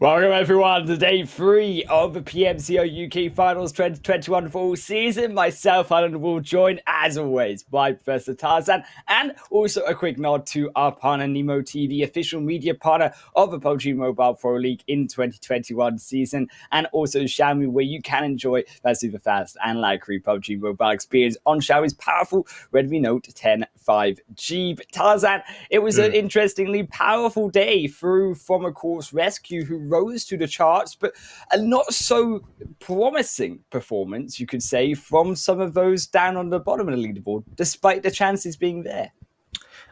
Welcome everyone to day 3 of the PMCO UK Finals 2021 full season. Myself, Alan, will join, as always, by Professor Tarzan, and also a quick nod to our partner Nemo TV, official media partner of the PUBG Mobile Pro League in 2021 season, and also Xiaomi, where you can enjoy that super fast and lag-free PUBG Mobile experience on Xiaomi's powerful Redmi Note 10 5G. But Tarzan, it was an interestingly powerful day from, of course, RESQ, who rose to the charts, but a not so promising performance, you could say, from some of those down on the bottom of the leaderboard, despite the chances being there.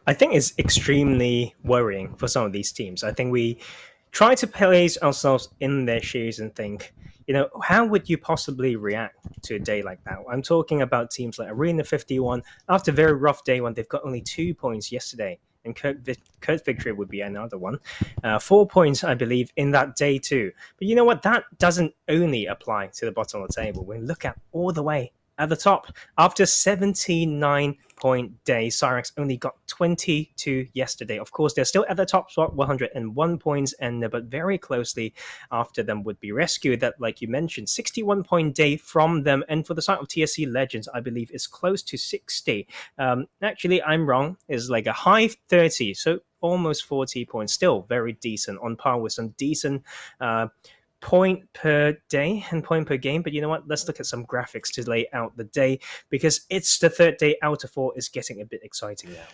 I think it's extremely worrying for some of these teams. I think we try to place ourselves in their shoes and think, how would you possibly react to a day like that? I'm talking about teams like Arena51, after a very rough day when they've got only 2 points yesterday, and KurdVictory would be another one. 4 points, I believe, in that day too. But you know what? That doesn't only apply to the bottom of the table. We look at all the way at the top. After 79-point day, Syrax only got 22 yesterday. Of course, they're still at the top spot, 101 points, but very closely after them would be RESQ, that, like you mentioned, 61-point day from them. And for the side of TSC Legends, I believe is close to 60. Actually, I'm wrong. It's like a high 30, so almost 40 points. Still very decent, on par with some decent point per day and point per game. But you know what? Let's look at some graphics to lay out the day, because it's the third day out of 4 is getting a bit exciting now.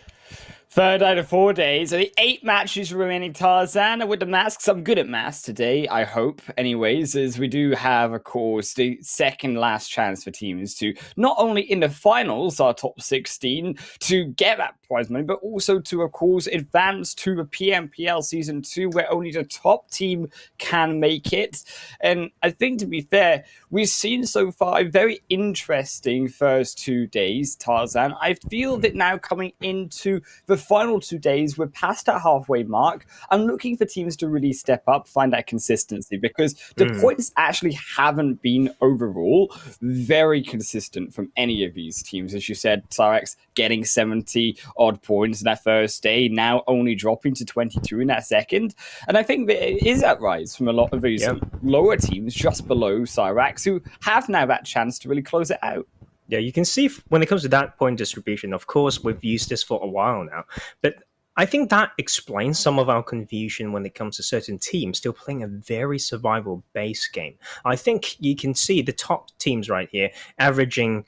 Third out of 4 days, only 8 matches remaining, Tarzan. With the masks, I'm good at maths today, I hope. Anyways, as we do have, of course, the second last chance for teams to not only in the finals, our top 16, to get that prize money, but also to, of course, advance to the PMPL Season 2, where only the top team can make it. And I think, to be fair, we've seen so far a very interesting first 2 days, Tarzan. I feel that now coming into the final 2 days, we're past that halfway mark. I'm looking for teams to really step up, find that consistency, because the points actually haven't been overall very consistent from any of these teams. As you said, Syrax getting 70 odd points in that first day, now only dropping to 22 in that second. And I think that it is that rise from a lot of these lower teams just below Syrax, who have now that chance to really close it out. Yeah, you can see when it comes to that point distribution, of course, we've used this for a while now, but I think that explains some of our confusion when it comes to certain teams still playing a very survival base game. I think you can see the top teams right here averaging,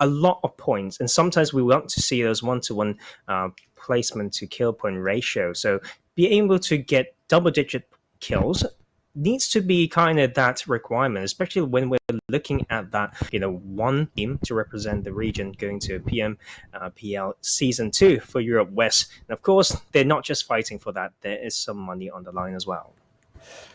a lot of points, and sometimes we want to see those one-to-one placement to kill point ratio. So being able to get double-digit kills needs to be kind of that requirement, especially when we're looking at that, one team to represent the region going to PMPL Season 2 for Europe West. And of course, they're not just fighting for that. There is some money on the line as well.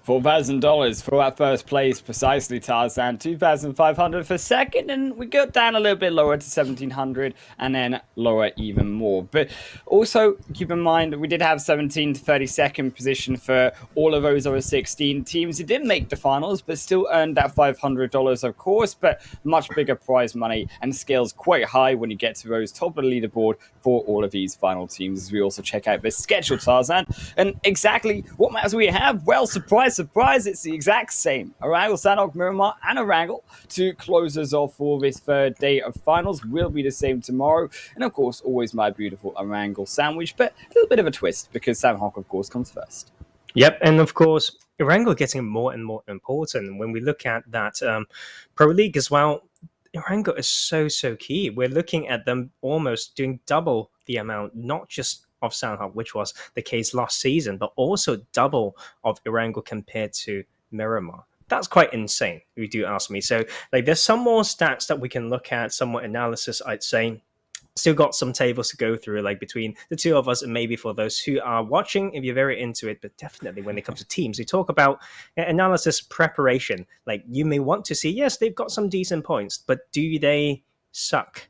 $4,000 for that first place, precisely, Tarzan. $2,500 for second, and we go down a little bit lower to $1,700, and then lower even more. But also keep in mind that we did have 17 to 32nd position for all of those other 16 teams. It didn't make the finals, but still earned that $500, of course. But much bigger prize money, and scales quite high when you get to those top of the leaderboard for all of these final teams. As we also check out the schedule, Tarzan, and exactly what matters we have. Well, surprise, it's the exact same. Erangel, Sanhok, Miramar, and Erangel to close us off for this third day of finals will be the same tomorrow. And of course, always my beautiful Erangel sandwich, but a little bit of a twist because Sanhok, of course, comes first. Yep, and of course, Erangel getting more and more important when we look at that Pro League as well. Erangel is so key. We're looking at them almost doing double the amount, not just of Sanhok, which was the case last season, but also double of Erangel compared to Miramar. That's quite insane, if you do ask me. So, there's some more stats that we can look at, some more analysis, I'd say. Still got some tables to go through, between the two of us, and maybe for those who are watching, if you're very into it. But definitely when it comes to teams, we talk about analysis preparation. You may want to see, yes, they've got some decent points, but do they suck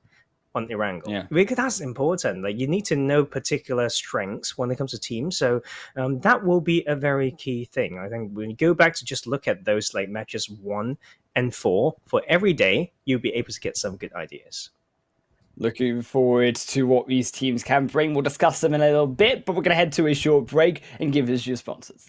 on Erangel? Yeah. Because that's important. You need to know particular strengths when it comes to teams. So that will be a very key thing. I think when you go back to just look at those matches 1 and 4 for every day, you'll be able to get some good ideas. Looking forward to what these teams can bring. We'll discuss them in a little bit, but we're going to head to a short break and give us your sponsors.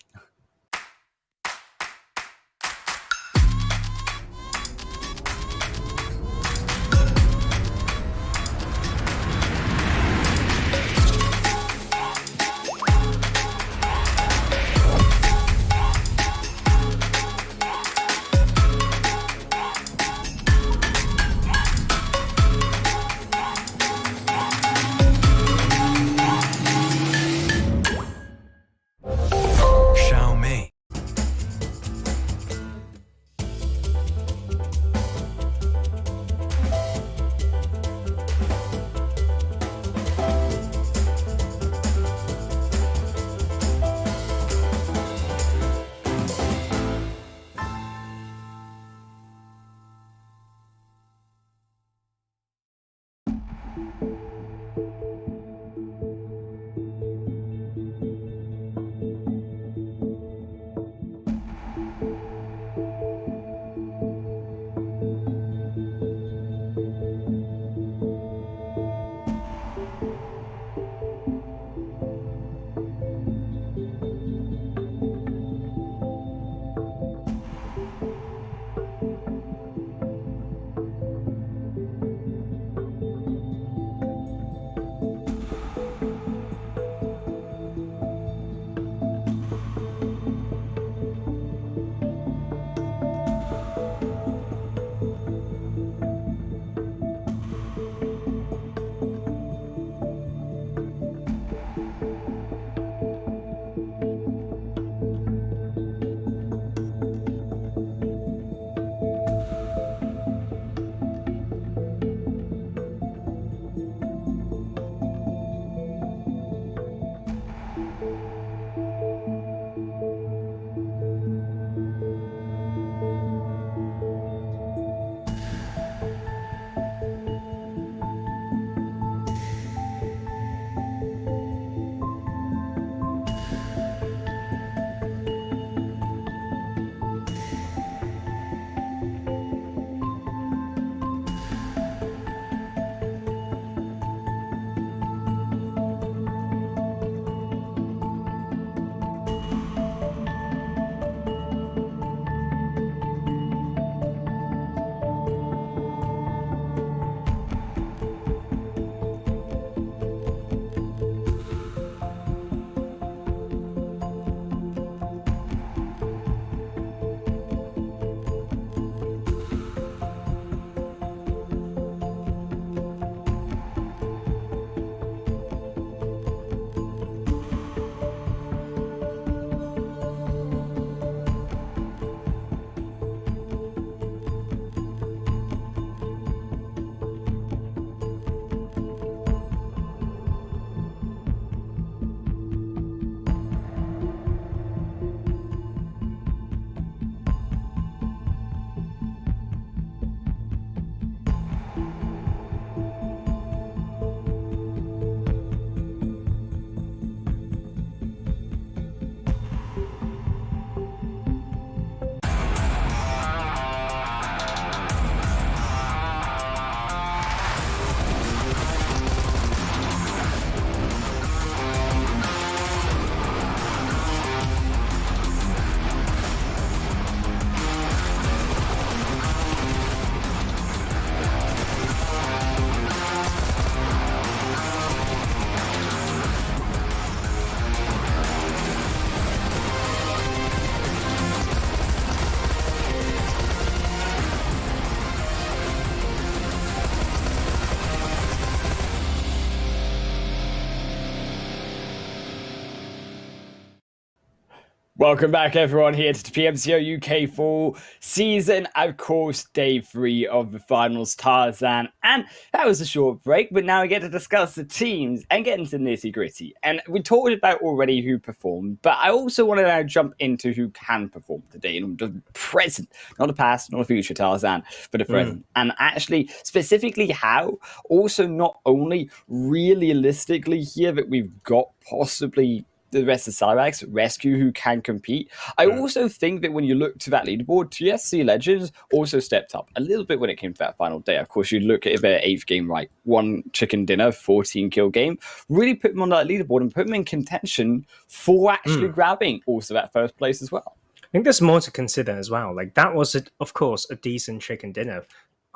Welcome back, everyone, here to the PMCO UK full season. Of course, day 3 of the finals, Tarzan. And that was a short break, but now we get to discuss the teams and get into nitty gritty. And we talked about already who performed, but I also want to now jump into who can perform today in the present, not the past, not the future, Tarzan, but the present. And actually, specifically how, also not only realistically here that we've got possibly the rest of Syrax, RESQ, who can compete. I also think that when you look to that leaderboard, TSC Legends also stepped up a little bit when it came to that final day. Of course, you look at their 8th game, right? 1 chicken dinner, 14 kill game. Really put them on that leaderboard and put them in contention for actually grabbing also that first place as well. I think there's more to consider as well. Like, that was, of course, a decent chicken dinner.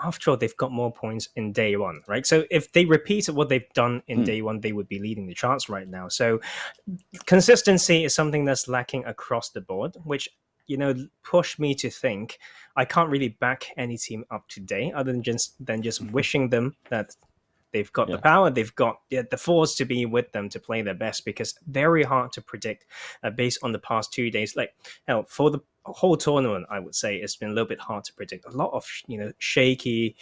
After all, they've got more points in day 1, right? So if they repeated what they've done in day 1, they would be leading the charts right now. So consistency is something that's lacking across the board, which, pushed me to think I can't really back any team up today other than just wishing them that they've got the power, they've got the force to be with them to play their best, because very hard to predict based on the past 2 days. Like, hell, for the whole tournament, I would say it's been a little bit hard to predict. A lot of shaky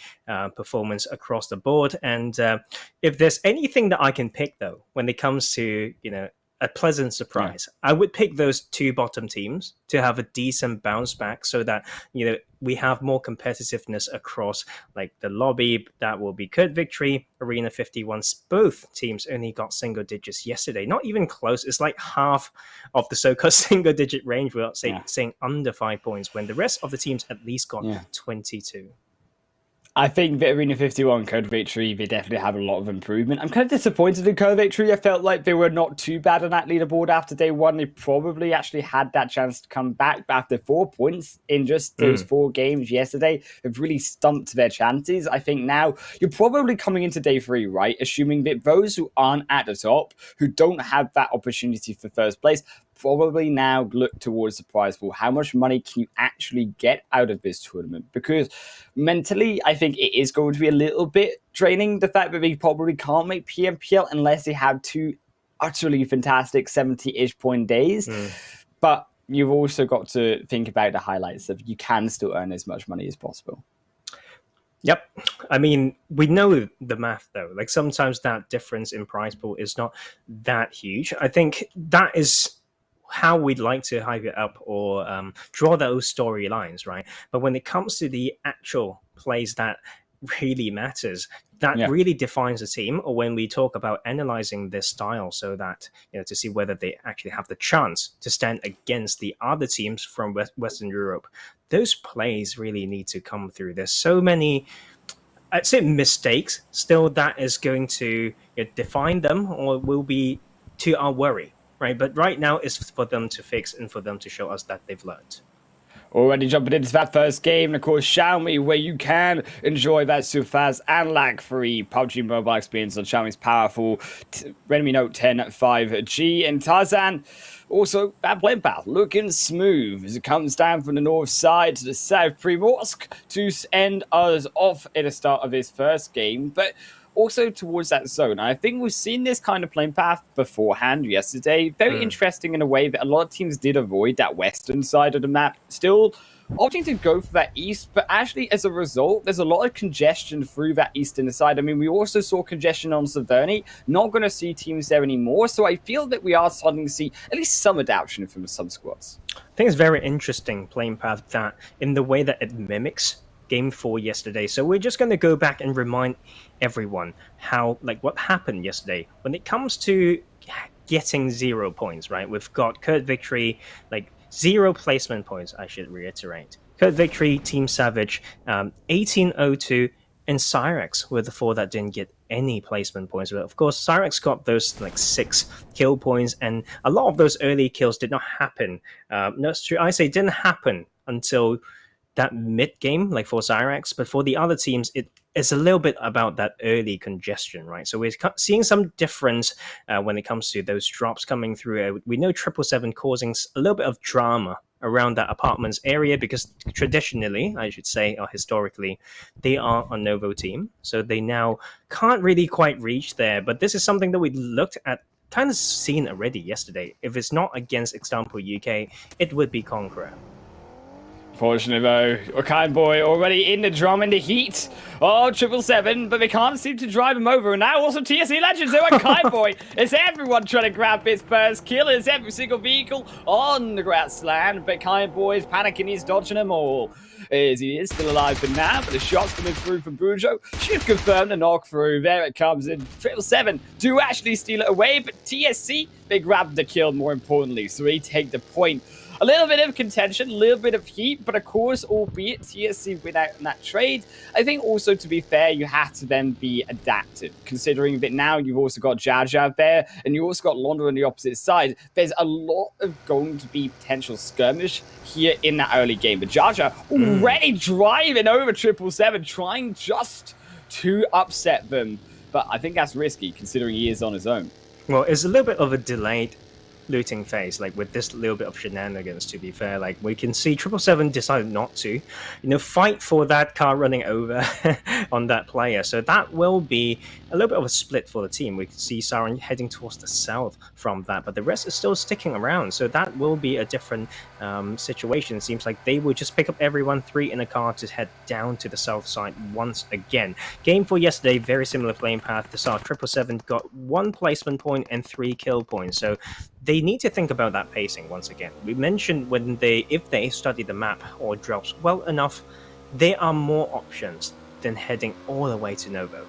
performance across the board. And if there's anything that I can pick, though, when it comes to a pleasant surprise, I would pick those 2 bottom teams to have a decent bounce back, so that we have more competitiveness across like the lobby. That will be KurdVictory, Arena51. Both teams only got single digits yesterday, not even close. It's like half of the so-called single digit range, without saying under 5 points, when the rest of the teams at least got 22. I think that Arena51 KurdVictory, they definitely have a lot of improvement. I'm kind of disappointed in KurdVictory. I felt like they were not too bad on that leaderboard after day 1. They probably actually had that chance to come back, but after 4 points in just those 4 games yesterday, they've really stumped their chances. I think now you're probably coming into day 3, right? Assuming that those who aren't at the top, who don't have that opportunity for first place, probably now look towards the prize pool. How much money can you actually get out of this tournament? Because mentally, I think it is going to be a little bit draining, the fact that they probably can't make PMPL unless they have 2 utterly fantastic 70-ish point days. But you've also got to think about the highlights of you can still earn as much money as possible. Yep. I mean, we know the math, though. Like, sometimes that difference in prize pool is not that huge. I think that is how we'd like to hype it up or draw those storylines, right? But when it comes to the actual plays that really matters, that really defines a team, or when we talk about analyzing their style, so that to see whether they actually have the chance to stand against the other teams from Western Europe, those plays really need to come through. There's so many, I'd say, mistakes still that is going to define them, or will be to our worry. Right, but right now it's for them to fix and for them to show us that they've learned. Already jumping into that first game, and of course Xiaomi, where you can enjoy that super fast and lag-free PUBG mobile experience on Xiaomi's powerful Redmi Note 10 5G. And Tarzan, also that blend path looking smooth as it comes down from the north side to the south Primorsk to end us off at the start of his first game, but also towards that zone. I think we've seen this kind of playing path beforehand yesterday. Very interesting in a way that a lot of teams did avoid that western side of the map, still opting to go for that east, but actually as a result, there's a lot of congestion through that eastern side. I mean, we also saw congestion on Severny, not going to see teams there anymore, so I feel that we are starting to see at least some adaptation from some squads. I think it's very interesting playing path that in the way that it mimics Game 4 yesterday. So we're just going to go back and remind everyone how, like, what happened yesterday when it comes to getting 0 points, right? We've got KurdVictory, like 0 placement points, I should reiterate. KurdVictory, Team Savage, 1802, and Syrax were the 4 that didn't get any placement points. But of course, Syrax got those like 6 kill points, and a lot of those early kills did not happen. No, it's true. I say didn't happen until that mid-game, like for Syrax, but for the other teams, it's a little bit about that early congestion, right? So we're seeing some difference when it comes to those drops coming through. We know 777 causing a little bit of drama around that apartments area, because traditionally, I should say, or historically, they are a Novo team. So they now can't really quite reach there. But this is something that we looked at kind of seen already yesterday. If it's not against example UK, it would be Conqueror. Fortunately, though, Kind Boy already in the drum in the heat. Oh, 777, but they can't seem to drive him over. And now also TSC Legends, they're on Kind Boy. It's everyone trying to grab his first kill. It's every single vehicle on the grassland, but Kind Boy is panicking. He's dodging them all. As he is still alive for now, but the shots coming through from Brujo should confirm the knock through. There it comes in. 777 do actually steal it away, but TSC, they grab the kill more importantly, so they take the point. A little bit of contention, a little bit of heat, but of course, albeit TSC without that trade, I think also, to be fair, you have to then be adaptive, considering that now you've also got Jaja there, and you also got Londra on the opposite side. There's a lot of going to be potential skirmish here in that early game, but Jaja already driving over 777, trying just to upset them, but I think that's risky, considering he is on his own. Well, it's a little bit of a delayed looting phase, like with this little bit of shenanigans, to be fair. Like we can see 777 decided not to, fight for that car running over on that player. So that will be a little bit of a split for the team. We can see Siren heading towards the south from that, but the rest is still sticking around. So that will be a different situation. It seems like they will just pick up everyone, 3 in a car to head down to the south side once again. Game for yesterday, very similar playing path. The start 777 got 1 placement point and 3 kill points. So they need to think about that pacing once again. We mentioned if they study the map or drops well enough, there are more options than heading all the way to Novo.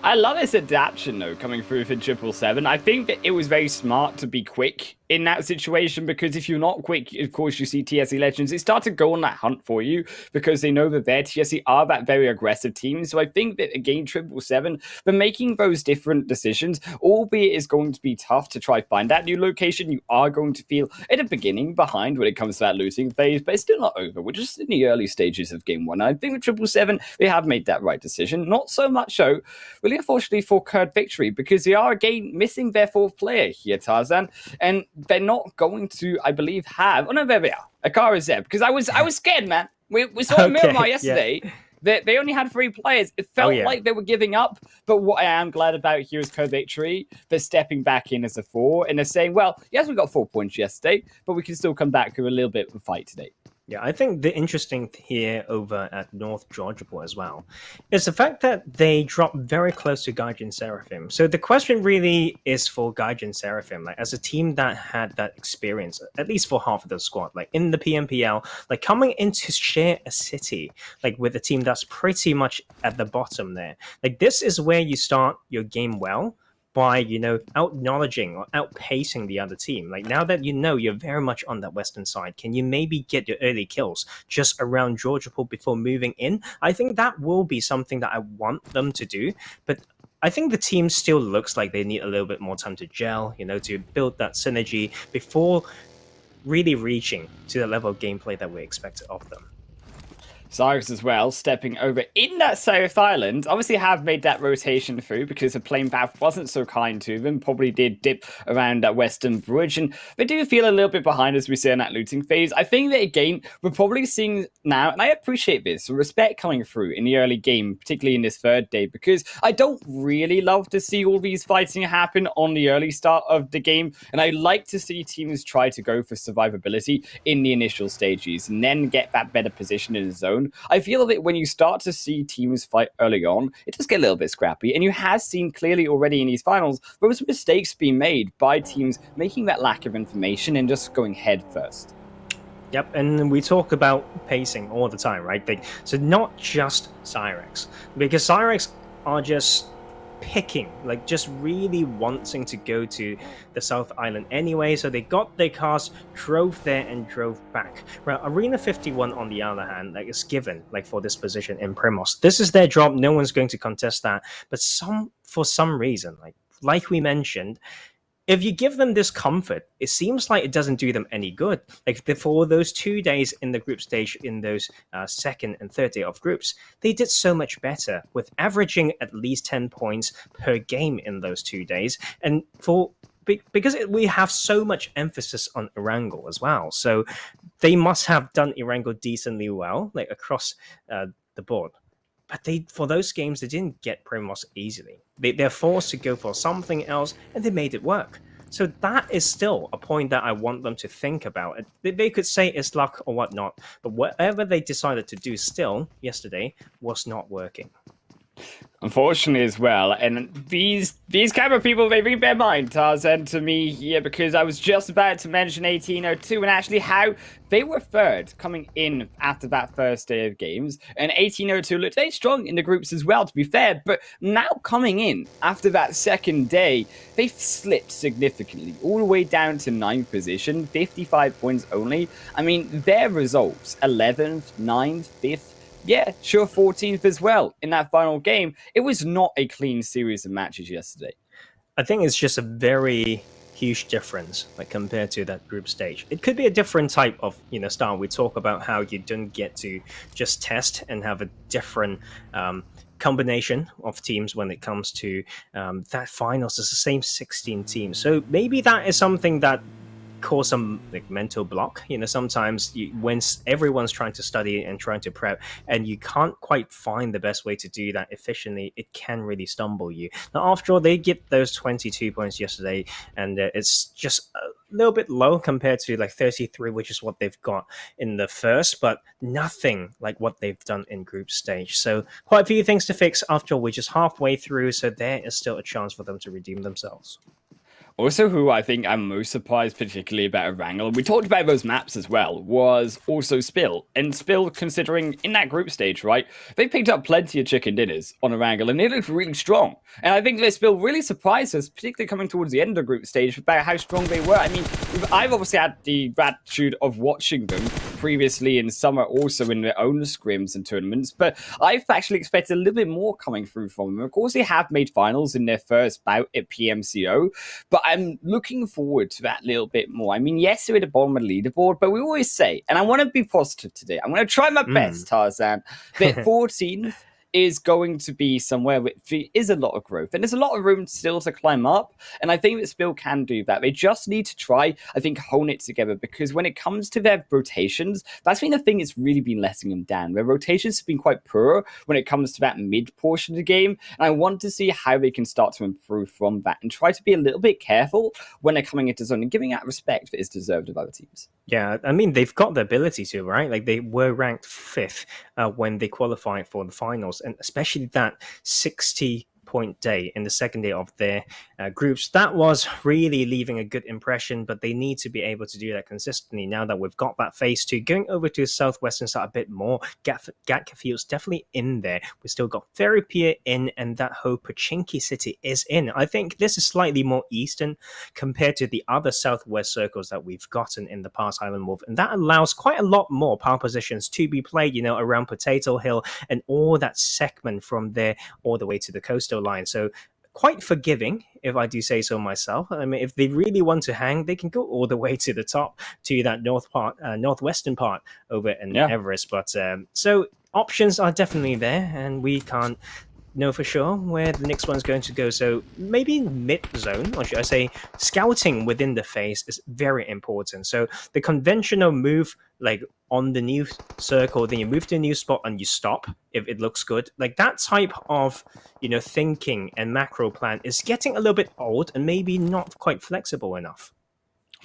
I love this adaptation, though, coming through for 777. I think that it was very smart to be quick in that situation, because if you're not quick, of course, you see TSC Legends, they start to go on that hunt for you because they know that their TSC are that very aggressive team. So I think that, again, 777, but making those different decisions, albeit is going to be tough to try find that new location, you are going to feel at the beginning behind when it comes to that losing phase, but it's still not over. We're just in the early stages of game 1. I think with 777, they have made that right decision. Not so much so, really, unfortunately, for KurdVictory, because they are, again, missing their 4th player here, Tarzan, and they're not going to, I believe, have... Oh, no, there they are. A car is there, because I was scared, man. We saw Miramar yesterday. Yeah. They only had 3 players. It felt like they were giving up, but what I am glad about here is KurdVictory. They're stepping back in as a 4, and they're saying, well, yes, we got 4 points yesterday, but we can still come back with a little bit of a fight today. Yeah, I think the interesting here over at North Georgiaport as well is the fact that they dropped very close to Gaijin Seraphim. So the question really is for Gaijin Seraphim, like as a team that had that experience, at least for half of the squad, like in the PMPL, like coming in to share a city, like with a team that's pretty much at the bottom there. Like this is where you start your game well, by, out-knowledging or outpacing the other team. Like, now that you're very much on that western side, can you maybe get your early kills just around Georgiaport before moving in? I think that will be something that I want them to do, but I think the team still looks like they need a little bit more time to gel, to build that synergy before really reaching to the level of gameplay that we expect of them. Syrax as well, stepping over in that South Island. Obviously have made that rotation through because the plane path wasn't so kind to them. Probably did dip around that western bridge. And they do feel a little bit behind, as we say, in that looting phase. I think that, again, we're probably seeing now, and I appreciate this, respect coming through in the early game, particularly in this 3rd day, because I don't really love to see all these fighting happen on the early start of the game. And I like to see teams try to go for survivability in the initial stages and then get that better position in the zone. I feel that when you start to see teams fight early on, it does get a little bit scrappy, and you have seen clearly already in these finals there was mistakes being made by teams making that lack of information and just going head first. Yep, and we talk about pacing all the time, right? So not just Syrax, because Syrax are just picking, like just really wanting to go to the South Island anyway, so they got their cars, drove there and drove back. Right, Arena51 on the other hand, like is given like for this position in Primos. This is their job, no one's going to contest that, but for some reason, like we mentioned, if you give them this comfort, it seems like it doesn't do them any good. Like for those 2 days in the group stage, in those 2nd and 3rd day of groups, they did so much better with averaging at least 10 points per game in those 2 days. And because we have so much emphasis on Erangel as well, so they must have done Erangel decently well, like across the board. But for those games, they didn't get Primos easily. They're forced to go for something else, and they made it work. So that is still a point that I want them to think about. They could say it's luck or whatnot, but whatever they decided to do still yesterday was not working. Unfortunately as well, and these camera people, they read their mind, Tarzan, to me here, because I was just about to mention 1802 and actually how they were third coming in after that first day of games, and 1802 looked very strong in the groups as well, to be fair, but now coming in after that second day, they've slipped significantly, all the way down to 9th position, 55 points only. I mean, their results, 11th, 9th, 5th, yeah, sure, 14th as well in that final game. It was not a clean series of matches yesterday. I think it's just a very huge difference, like compared to that group stage. It could be a different type of style. We talk about how you don't get to just test and have a different combination of teams when it comes to that finals. It's the same 16 teams, so maybe that is something that cause some like mental block. Sometimes when everyone's trying to study and trying to prep and you can't quite find the best way to do that efficiently, it can really stumble you. Now, after all, they get those 22 points yesterday, and it's just a little bit low compared to like 33, which is what they've got in the first, but nothing like what they've done in group stage. So quite a few things to fix. After all, we're just halfway through, so there is still a chance for them to redeem themselves. Also, who I think I'm most surprised, particularly about Erangel, we talked about those maps as well, was also Spill. And Spill, considering in that group stage, right, they picked up plenty of chicken dinners on Erangel, and they looked really strong. And I think that Spill really surprised us, particularly coming towards the end of the group stage, about how strong they were. I mean, I've obviously had the gratitude of watching them previously in summer, also in their own scrims and tournaments, but I've actually expected a little bit more coming through from them. Of course, they have made finals in their first bout at PMCO, but I'm looking forward to that little bit more. I mean, yes, they're at the bottom of the leaderboard, but we always say, and I want to be positive today, I'm going to try my best, Tarzan, that 14th is going to be somewhere where there is a lot of growth, and there's a lot of room still to climb up, and I think that Spill can do that. They just need to try, I think, hone it together, because when it comes to their rotations, that's been the thing that's really been letting them down. Their rotations have been quite poor when it comes to that mid portion of the game, and I want to see how they can start to improve from that and try to be a little bit careful when they're coming into zone and giving that respect that is deserved of other teams. Yeah, I mean, they've got the ability to, right? Like, they were ranked 5th when they qualified for the finals, and especially that 60-point day in the second day of their groups, that was really leaving a good impression, but they need to be able to do that consistently now that we've got that phase 2. Going over to the southwestern side a bit more, Gatkafield's definitely in there. We've still got Therapia in, and that whole Pochinki city is in. I think this is slightly more eastern compared to the other southwest circles that we've gotten in the past Island Wolf, and that allows quite a lot more power positions to be played, around Potato Hill and all that segment from there all the way to the coastal line. So quite forgiving, if I do say so myself. I mean, if they really want to hang, they can go all the way to the top, to that northwestern part over in Everest. But so options are definitely there, and we can't know for sure where the next one's going to go. So maybe mid-zone, or should I say scouting within the phase, is very important. So the conventional move, like on the new circle, then you move to a new spot and you stop if it looks good. Like that type of, thinking and macro plan is getting a little bit old and maybe not quite flexible enough.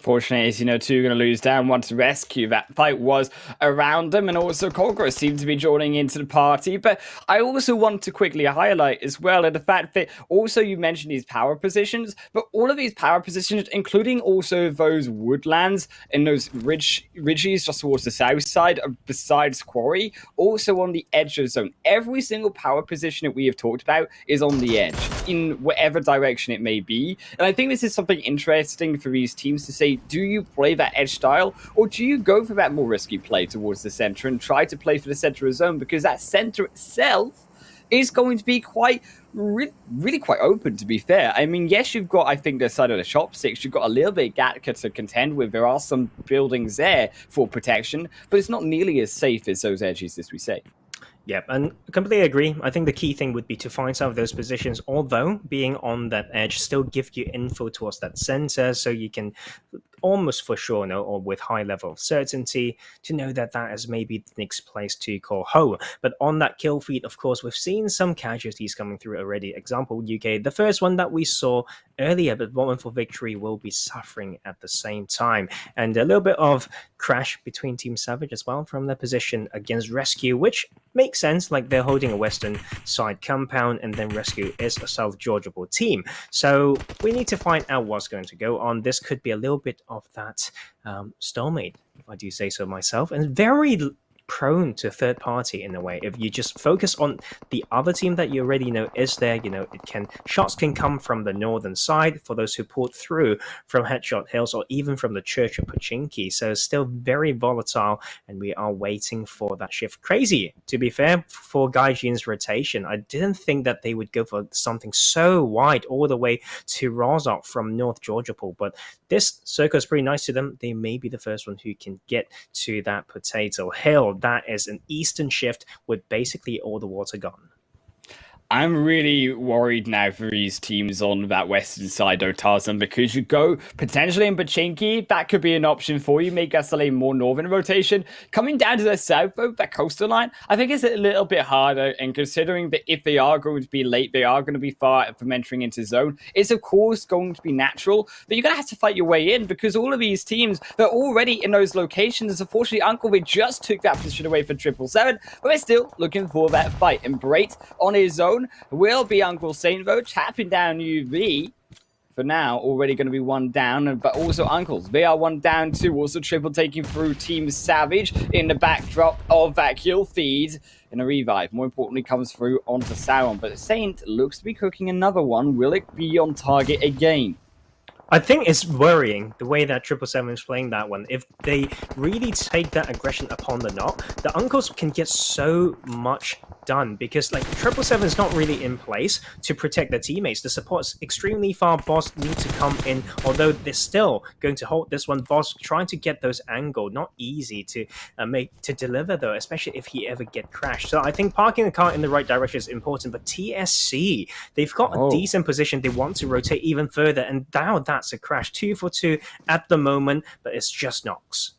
Fortunately, as you know, two are going to lose down once RESQ. That fight was around them, and also Conqueror seemed to be joining into the party. But I also want to quickly highlight as well the fact that also you mentioned these power positions, but all of these power positions, including also those woodlands and those ridges just towards the south side, besides Quarry, also on the edge of the zone. Every single power position that we have talked about is on the edge, in whatever direction it may be. And I think this is something interesting for these teams to say, do you play that edge style, or do you go for that more risky play towards the center and try to play for the center of the zone, because that center itself is going to be really quite open, to be fair. I mean, yes, you've got, I think, the side of the shop six, you've got a little bit of Gatka to contend with. There are some buildings there for protection, but it's not nearly as safe as those edges, as we say. Yeah, and I completely agree. I think the key thing would be to find some of those positions, although being on that edge still give you info towards that center, so you can almost for sure know, or with high level of certainty, to know that that is maybe the next place to call home. But on that kill feed, of course, we've seen some casualties coming through already. Example, UK, the first one that we saw earlier, but Woman for Victory will be suffering at the same time. And a little bit of crash between Team Savage as well from their position against RESQ, which makes sense, like they're holding a western side compound, and then RESQ is a South Georgiable team. So we need to find out what's going to go on. This could be a little bit of that stalemate, if I do say so myself, and very prone to third party in a way. If you just focus on the other team that you already know is there, shots can come from the northern side for those who pulled through from Headshot Hills or even from the Church of Pochinki. So it's still very volatile, and we are waiting for that shift. Crazy, to be fair, for Gaijin's rotation. I didn't think that they would go for something so wide all the way to Rozok from North Georgiapol, but this circle is pretty nice to them. They may be the first one who can get to that Potato Hill. That is an eastern shift with basically all the water gone. I'm really worried now for these teams on that western side, though, Tarzan, because you go potentially in Pochinki, that could be an option for you, make SLA more northern rotation. Coming down to the south, though, that coastal line, I think it's a little bit harder, and considering that if they are going to be late, they are going to be far from entering into zone, it's of course going to be natural, but you're going to have to fight your way in, because all of these teams, they're already in those locations. Unfortunately, Uncle, they just took that position away for 777, but they're still looking for that fight, and Brait on his own will be Uncle Saintvo tapping down UV. For now, already going to be one down, but also Uncles. They are one down too. Also Triple taking through Team Savage in the backdrop of that kill feed. And a revive, more importantly, comes through onto Sauron. But Saint looks to be cooking another one. Will it be on target again? I think it's worrying the way that 777 is playing that one. If they really take that aggression upon the knock, the Uncles can get so much done, because like 777 is not really in place to protect their teammates. The support's extremely far. Boss need to come in, although they're still going to hold this one. Boss trying to get those angle, not easy to deliver though, especially if he ever get crashed. So I think parking the car in the right direction is important. But TSC, they've got a decent position. They want to rotate even further, and now that's a crash. 2 for 2 at the moment, but it's just knocks.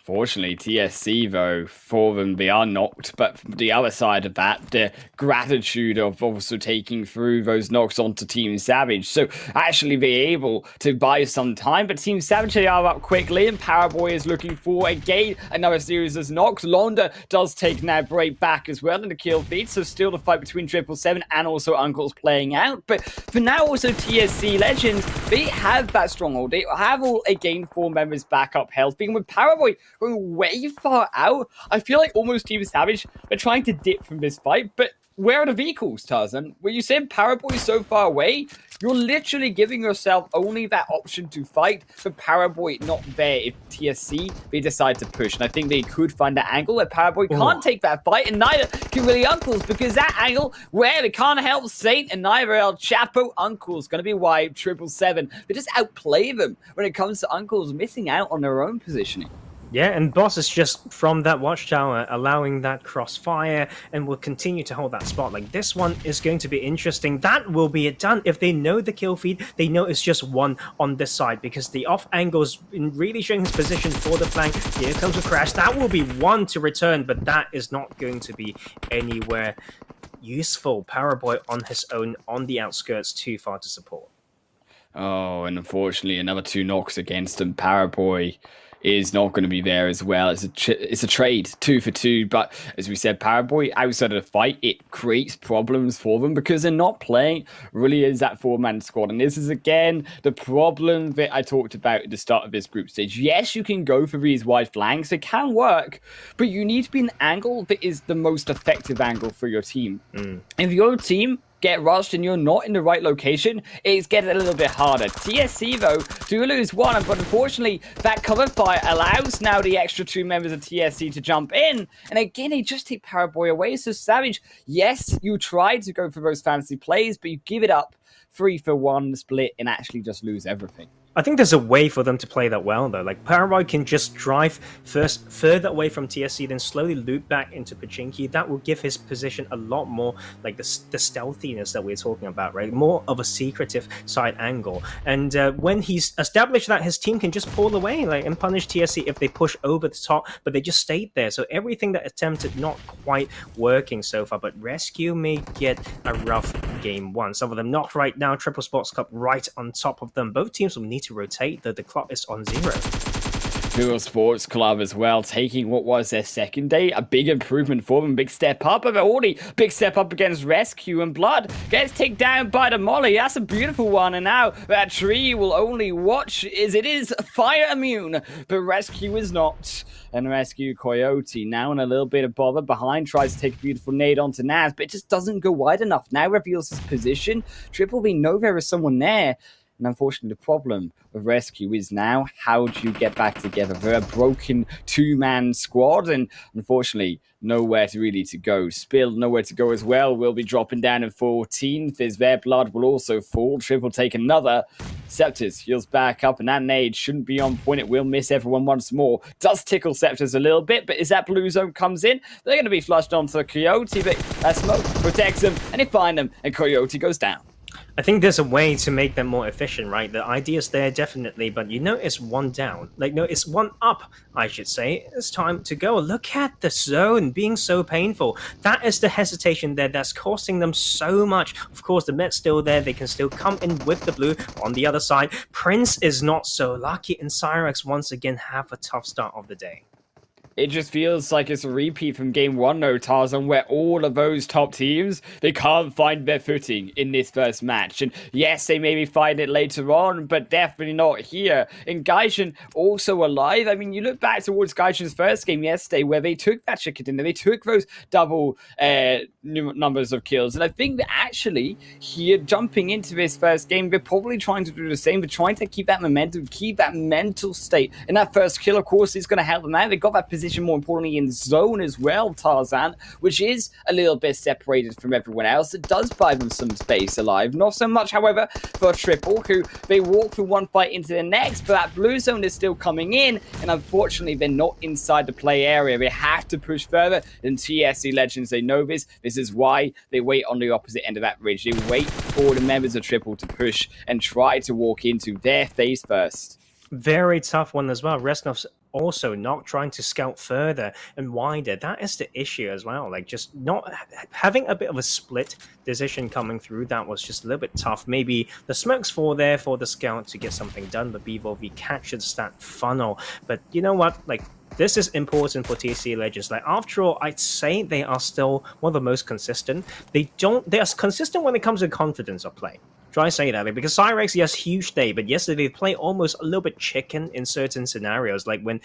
Fortunately, TSC, though, for them, they are knocked. But the other side of that, the gratitude of also taking through those knocks onto Team Savage. So actually, they're able to buy some time. But Team Savage, they are up quickly. And Paraboy is looking for, again, another series of knocks. Londa does take now Brait back as well in the kill feed. So still the fight between 777 and also Uncles playing out. But for now, also TSC Legends, they have that stronghold. They have all, again, 4 members back up health. Being with Paraboy going way far out, I feel like almost Team Savage are trying to dip from this fight, but where are the vehicles, Tarzan? When you said Paraboy is so far away, you're literally giving yourself only that option to fight, but Paraboy not there if TSC, they decide to push. And I think they could find that angle where Paraboy can't take that fight, and neither can really Uncles, because that angle where they can't help Saint and neither El Chapo Uncles going to be why 777. They just outplay them when it comes to Uncles missing out on their own positioning. Yeah, and Boss is just from that watchtower allowing that crossfire and will continue to hold that spot. Like, this one is going to be interesting. That will be it done. If they know the kill feed, they know it's just one on this side, because the off angle's been really showing his position for the flank. Here comes a crash. That will be one to return, but that is not going to be anywhere useful. Paraboy on his own on the outskirts, too far to support. Oh, and unfortunately, another 2 knocks against him. Paraboy is not going to be there as well. It's a trade, 2 for 2. But as we said, Paraboy, outside of the fight, it creates problems for them because they're not playing really as that 4-man squad. And this is, again, the problem that I talked about at the start of this group stage. Yes, you can go for these wide flanks. They can work, but you need to be an angle that is the most effective angle for your team. If your team get rushed and you're not in the right location, it's getting a little bit harder. TSC, though, do lose 1, but unfortunately, that cover fire allows now the extra 2 members of TSC to jump in, and again, they just take Paraboy away. So Savage, yes, you tried to go for those fancy plays, but you give it up 3 for 1 split and actually just lose everything. I think there's a way for them to play that well, though. Like, Paraguay can just drive first further away from TSC, then slowly loop back into Pachinki. That will give his position a lot more, like, the stealthiness that we're talking about, right? More of a secretive side angle. And when he's established that, his team can just pull away, like, and punish TSC if they push over the top, but they just stayed there. So everything that attempted not quite working so far, but RESQ may get a rough game one. Some of them not right now. Triple Sports Cup right on top of them. Both teams will need to rotate, though the clock is on 0. Pure Sports Club as well, taking what was their second day, a big improvement for them, big step up, but already big step up against RESQ, and Blood gets taken down by the Molly. That's a beautiful one, and now that tree will only watch as it is fire immune, but RESQ is not. And RESQ Coyote now in a little bit of bother behind, tries to take a beautiful nade onto Naz, but it just doesn't go wide enough. Now reveals his position. Triple B know there is someone there. And unfortunately, the problem with RESQ is now, how do you get back together? They're a broken two-man squad, and unfortunately, nowhere to go. Spill, nowhere to go as well. Will be dropping down in 14th. As their Blood will also fall. Triple take another. Scepters heals back up, and that nade shouldn't be on point. It will miss everyone once more. Does tickle Scepters a little bit, but as that blue zone comes in, they're going to be flushed onto the Coyote, but that smoke protects them, and they find them, and Coyote goes down. I think there's a way to make them more efficient, right? The idea's there, definitely, but it's one down. Like, no, it's one up, I should say. It's time to go. Look at the zone being so painful. That is the hesitation there that's costing them so much. Of course, the Met's still there. They can still come in with the blue. On the other side, Prince is not so lucky, and Syrax once again have a tough start of the day. It just feels like it's a repeat from game one, though, Tarzan, where all of those top teams, they can't find their footing in this first match. And yes, they maybe find it later on, but definitely not here. And Gaijin also alive. I mean, you look back towards Gaijin's first game yesterday, where they took that chicken dinner, they took those double numbers of kills. And I think that actually here, jumping into this first game, they're probably trying to do the same. They're trying to keep that momentum, keep that mental state. And that first kill, of course, is going to help them out. They got that position, more importantly, in zone as well, Tarzan, which is a little bit separated from everyone else. It does buy them some space alive. Not so much, however, for Triple, who they walk through one fight into the next, but that blue zone is still coming in, and unfortunately, they're not inside the play area. They have to push further than TSC Legends. They know this. This is why they wait on the opposite end of that ridge. They wait for the members of Triple to push and try to walk into their phase first. Very tough one as well. Resnov's also not trying to scout further and wider. That is the issue as well. Like, just not having a bit of a split decision coming through. That was just a little bit tough. Maybe the smokes for there for the scout to get something done, but Bevolv catches that funnel. But you know what? Like, this is important for TSC Legends. Like, after all, I'd say they are still one of the most consistent. They are consistent when it comes to confidence of play. Try to say that, because Syrax, yes, huge day, but yesterday they play almost a little bit chicken in certain scenarios, like when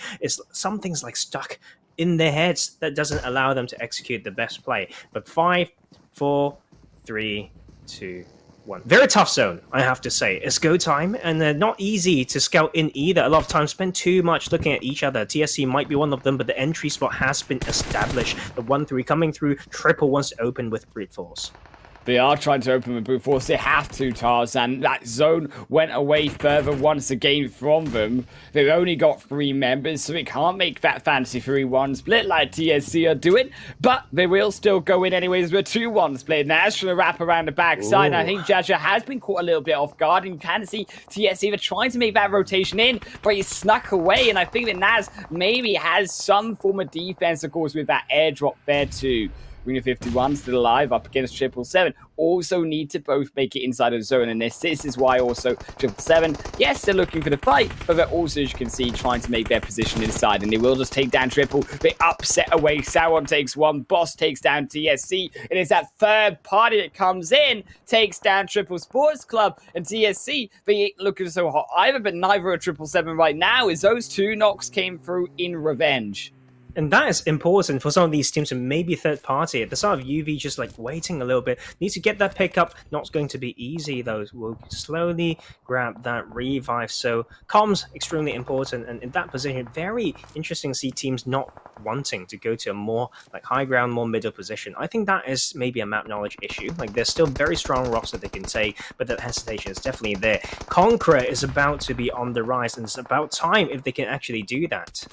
something's like stuck in their heads that doesn't allow them to execute the best play. But 5, 4, 3, 2, 1. Very tough zone, I have to say. It's go time, and not easy to scout in either. A lot of times spend too much looking at each other. TSC might be one of them, but the entry spot has been established. The 1-3 coming through. Triple wants to open with brute force. They are trying to open with brute force. They have to, Tarzan. That zone went away further once again from them. They've only got 3 members, so it can't make that fancy 3-1 split like TSC are doing. But they will still go in anyways with 2-1 split. Nash trying to wrap around the backside. I think Jaja has been caught a little bit off guard. And you can see TSC, they're trying to make that rotation in, but he snuck away. And I think that Naz maybe has some form of defense, of course, with that airdrop there too. Arena51 still alive up against 777. Also need to both make it inside of the zone, and this is why also 777, yes, they're looking for the fight, but they're also, as you can see, trying to make their position inside, and they will just take down Triple. They upset away. Sauron takes one. Boss takes down TSC. It is that third party that comes in, takes down Triple Sports Club, and TSC, they ain't looking so hot either, but neither are 777 right now, as those 2 knocks came through in revenge. And that is important for some of these teams, and maybe third party. At the start of UV, just like waiting a little bit, need to get that pickup. Not going to be easy though. We'll slowly grab that revive. So comms extremely important, and in that position, very interesting to see teams not wanting to go to a more like high ground, more middle position. I think that is maybe a map knowledge issue. Like there's still very strong roster they can take, but that hesitation is definitely there. Conqueror is about to be on the rise, and it's about time if they can actually do that.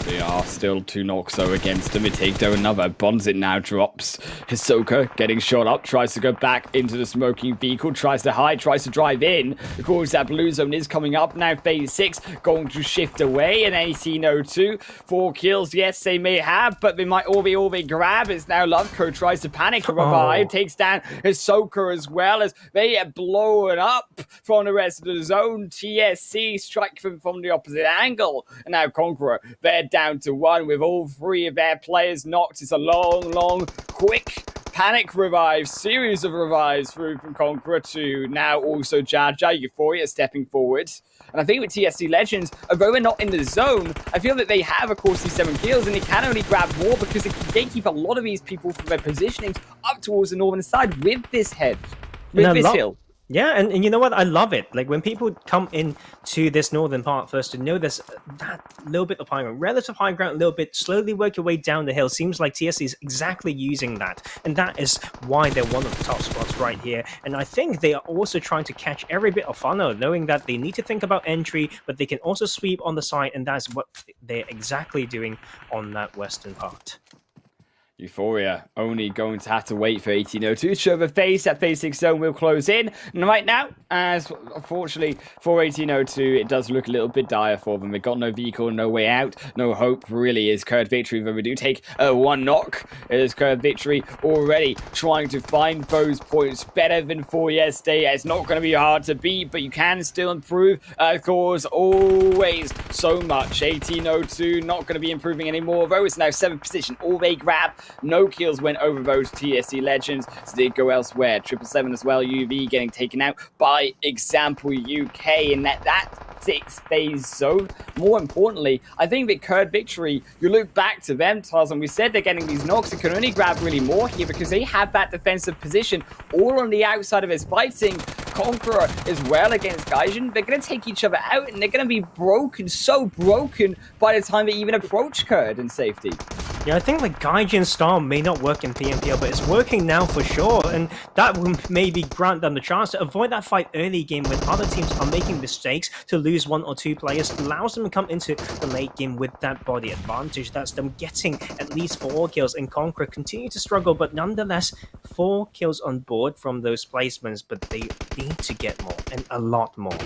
They are still 2 knocks though against them. Take though another. Bonzit now drops. Hisoka getting shot up, tries to go back into the smoking vehicle, tries to hide, tries to drive in. Of course, that blue zone is coming up now. Phase 6 going to shift away, and 1802. 4 kills, yes, they may have, but they might all be grab. It's now Loveco tries to panic a revive, takes down Hisoka as well as they are blown up from the rest of the zone. TSC strike from the opposite angle, and now Conqueror, they're down to 1 with all 3 of their players knocked. It's a long, quick panic revive, series of revives through from Conqueror to now also Jaja, Euphoria stepping forward. And I think with TSC Legends, although we're not in the zone, I feel that they have, of course, these 7 kills, and they can only grab more because they can gatekeep a lot of these people from their positioning up towards the northern side with this head, with this hill. Yeah, and you know what? I love it. Like when people come into this northern part first to know there's that little bit of high ground, relative high ground, a little bit, slowly work your way down the hill. Seems like TSC is exactly using that. And that is why they're one of the top spots right here. And I think they are also trying to catch every bit of funnel, knowing that they need to think about entry, but they can also sweep on the side. And that's what they're exactly doing on that western part. Euphoria only going to have to wait for 1802 to show the face. That phase 6 zone will close in. And right now, as unfortunately for 1802, it does look a little bit dire for them. They've got no vehicle, no way out, no hope really is KurdVictory. But we do take 1 knock. It is KurdVictory already trying to find those points better than for yesterday. It's not going to be hard to beat, but you can still improve. Of course, always so much. 1802 not going to be improving anymore. Though it's now 7th position. All they grab. No kills went over those TSC Legends, so they go elsewhere. 777 as well, UV getting taken out by Example UK, and that 6th phase zone. More importantly, I think that KurdVictory, you look back to them, Tarzan, we said they're getting these knocks. They can only grab really more here because they have that defensive position all on the outside of his fighting. Conqueror as well against Gaijin. They're going to take each other out, and they're going to be broken, so broken by the time they even approach Kurd in safety. Yeah, I think like Gaijin style may not work in PMPL, but it's working now for sure, and that will maybe grant them the chance to avoid that fight early game when other teams are making mistakes. To lose 1 or 2 players allows them to come into the late game with that body advantage. That's them getting at least 4 kills, and Conqueror continue to struggle, but nonetheless 4 kills on board from those placements, but they need to get more, and a lot more.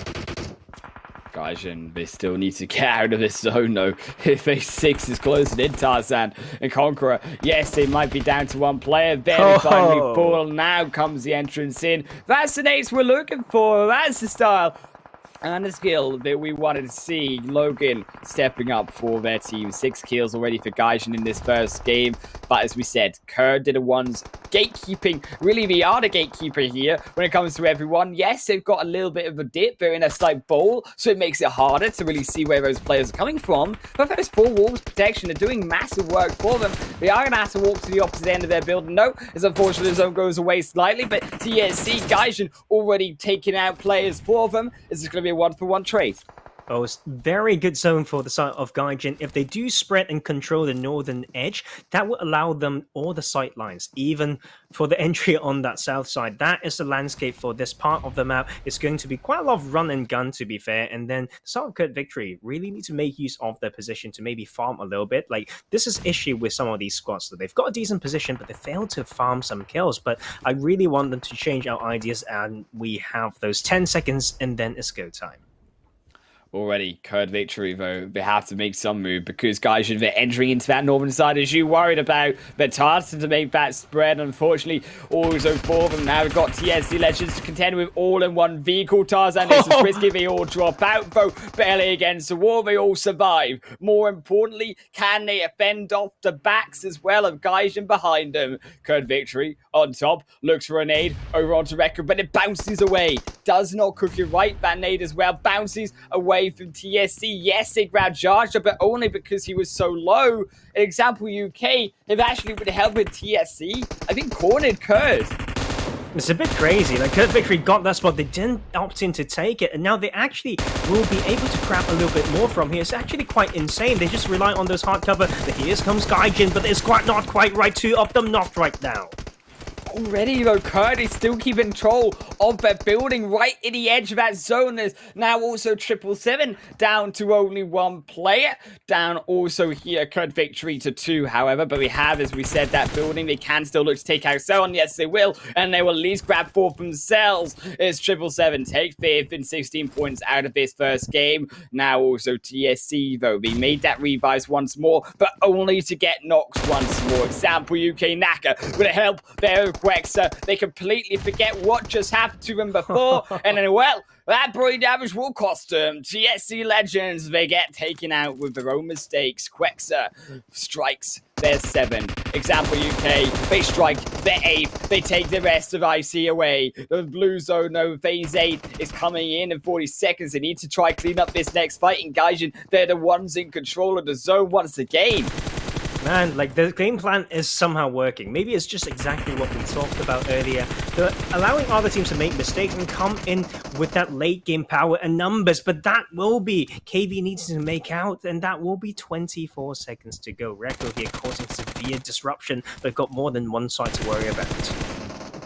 Gaijin, they still need to get out of this zone though. Phase 6 is closing in, Tarzan. And Conqueror, yes, they might be down to 1 player. Then finally fall. Now comes the entrance in. That's the nates we're looking for. That's the style and the skill that we wanted to see. Logan stepping up for their team. 6 kills already for Gaijin in this first game. But as we said, Kurd did a one's gatekeeping. Really, they are the gatekeeper here when it comes to everyone. Yes, they've got a little bit of a dip. They're in a slight bowl, so it makes it harder to really see where those players are coming from. But for this 4 walls protection, they're doing massive work for them. They are going to have to walk to the opposite end of their building. No, as unfortunately the zone goes away slightly, but TSC, Gaijin already taking out players for them. This is going to be a 1-for-1 trade. Oh, it's very good zone for the side of Gaijin. If they do spread and control the northern edge, that will allow them all the sight lines, even for the entry on that south side. That is the landscape for this part of the map. It's going to be quite a lot of run and gun, to be fair. And then the side of KurdVictory really need to make use of their position to maybe farm a little bit. Like, this is issue with some of these squads. So they've got a decent position, but they failed to farm some kills. But I really want them to change our ideas, and we have those 10 seconds, and then it's go time. Already, KurdVictory, though, they have to make some move because Gaijin, they're entering into that northern side as you worried about. They're targeted to make that spread, unfortunately. Also for them now, we've got TSC Legends to contend with all-in-one vehicle. Tarzan, this is risky. They all drop out, though, barely against the wall. They all survive. More importantly, can they fend off the backs as well of Gaijin behind them? KurdVictory on top, looks for a nade over onto Record, but it bounces away. Does not cook it right. That nade as well bounces away away from TSC. Yes, they grabbed Jarja, but only because he was so low. An example, UK, they've actually been helping TSC. I think cornered Kurd. It's a bit crazy. Like, KurdVictory got that spot, they didn't opt in to take it, and now they actually will be able to grab a little bit more from here. It's actually quite insane. They just rely on those hard cover. But here comes Gaijin, but it's not quite right. Two of them knocked right now. Already though, Kurd is still keeping control of that building right in the edge of that zone. There's now also 777 down to only one player. Down also here, KurdVictory to 2, however. But we have, as we said, that building. They can still look to take out Selon. Yes, they will. And they will at least grab 4 themselves. As 777 take 5th and 16 points out of this first game. Now also TSC, though. They made that revive once more, but only to get knocked once more. Example, UK Naka with a help there. They completely forget what just happened to them before, and then, well, that brain damage will cost them. TSC Legends, they get taken out with their own mistakes. Quexer strikes their 7. Example UK, they strike their 8th. They take the rest of IC away. The blue zone, no, phase 8 is coming in 40 seconds. They need to try clean up this next fight. In Gaijin, they're the ones in control of the zone once again. Man, like, the game plan is somehow working. Maybe it's just exactly what we talked about earlier. They're allowing other teams to make mistakes and come in with that late game power and numbers, but that will be KV needs to make out, and that will be 24 seconds to go. Reco here causing severe disruption, but got more than one side to worry about.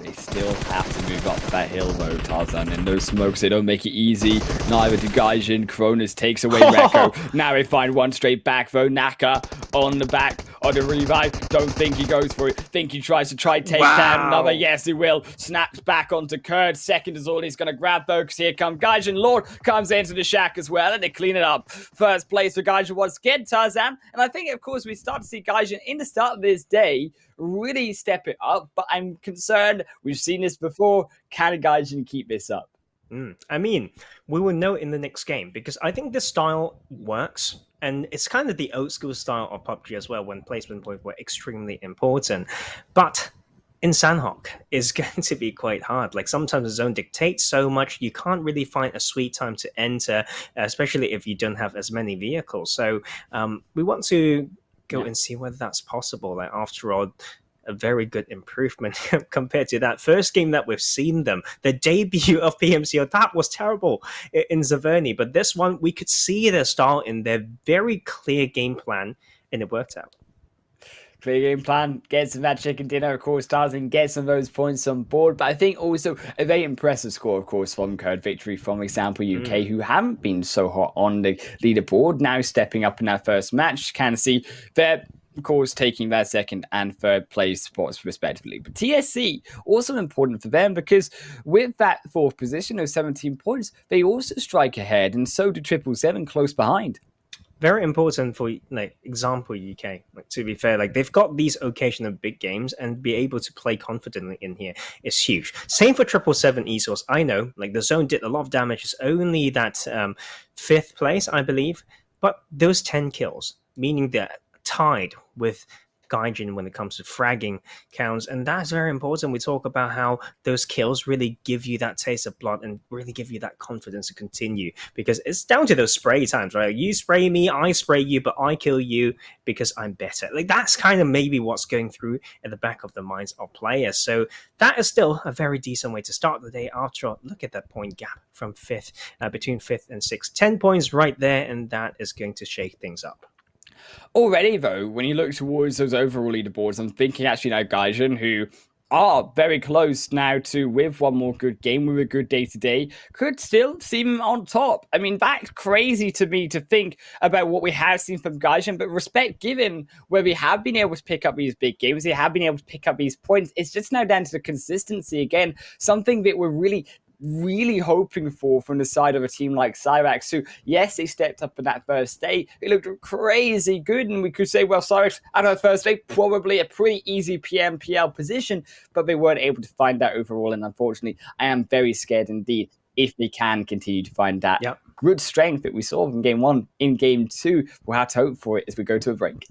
They still have to move up that hill though, Tarzan, and those smokes, they don't make it easy. Neither do Gaijin. Cronus takes away Reco. Now they find one straight back though. Naka on the back of the revive. Don't think he goes for it. Think he tries to take down another. Yes, he will. Snaps back onto Kurd. Second is all he's going to grab though, because here comes Gaijin. Lord comes into the shack as well, and they clean it up. First place for Gaijin once again, Tarzan. And I think, of course, we start to see Gaijin in the start of this day really step it up, but I'm concerned. We've seen this before. Can Gaijin keep this up? I mean, we will know in the next game, because I think this style works, and it's kind of the old school style of PUBG as well, when placement points were extremely important. But in Sanhok, it's going to be quite hard. Like, sometimes the zone dictates so much, you can't really find a sweet time to enter, especially if you don't have as many vehicles. So we want to go and see whether that's possible. Like, after all, a very good improvement compared to that first game that we've seen them. The debut of PMCO, that was terrible in Zaverny. But this one, we could see their style in their very clear game plan, and it worked out. Clear game plan, get some of that chicken dinner, of course, Tarzan, get some of those points on board. But I think also a very impressive score, of course, from KurdVictory, from example UK, who haven't been so hot on the leaderboard, now stepping up in that first match. Can see they're, of course, taking their second and third place spots respectively. But TSC, also important for them, because with that 4th position of 17 points, they also strike ahead, and so do 777 close behind. Very important for, like, example UK. Like, to be fair, like, they've got these occasional big games, and be able to play confidently in here is huge. Same for 777 Esports. I know, like, the zone did a lot of damage. It's only that 5th place, I believe, but those 10 kills, meaning they're tied with Gaijin when it comes to fragging counts, and that's very important. We talk about how those kills really give you that taste of blood and really give you that confidence to continue, because it's down to those spray times, right? You spray me, I spray you, but I kill you because I'm better. Like, that's kind of maybe what's going through at the back of the minds of players. So that is still a very decent way to start the day. After all, look at that point gap from 5th, between 5th and 6th. 10 points right there, and that is going to shake things up. Already, though, when you look towards those overall leaderboards, I'm thinking actually now Gaijin, who are very close now to, with one more good game, with a good day today, could still see them on top. I mean, that's crazy to me to think about what we have seen from Gaijin, but respect given where we have been able to pick up these big games, they have been able to pick up these points. It's just now down to the consistency again, something that we're really hoping for from the side of a team like Syrax, who, yes, they stepped up in that first day. They looked crazy good, and we could say, well, Syrax, out of the first day, probably a pretty easy PMPL position, but they weren't able to find that overall, and unfortunately, I am very scared indeed if they can continue to find that good strength that we saw in Game 1. In Game 2, we'll have to hope for it as we go to a break.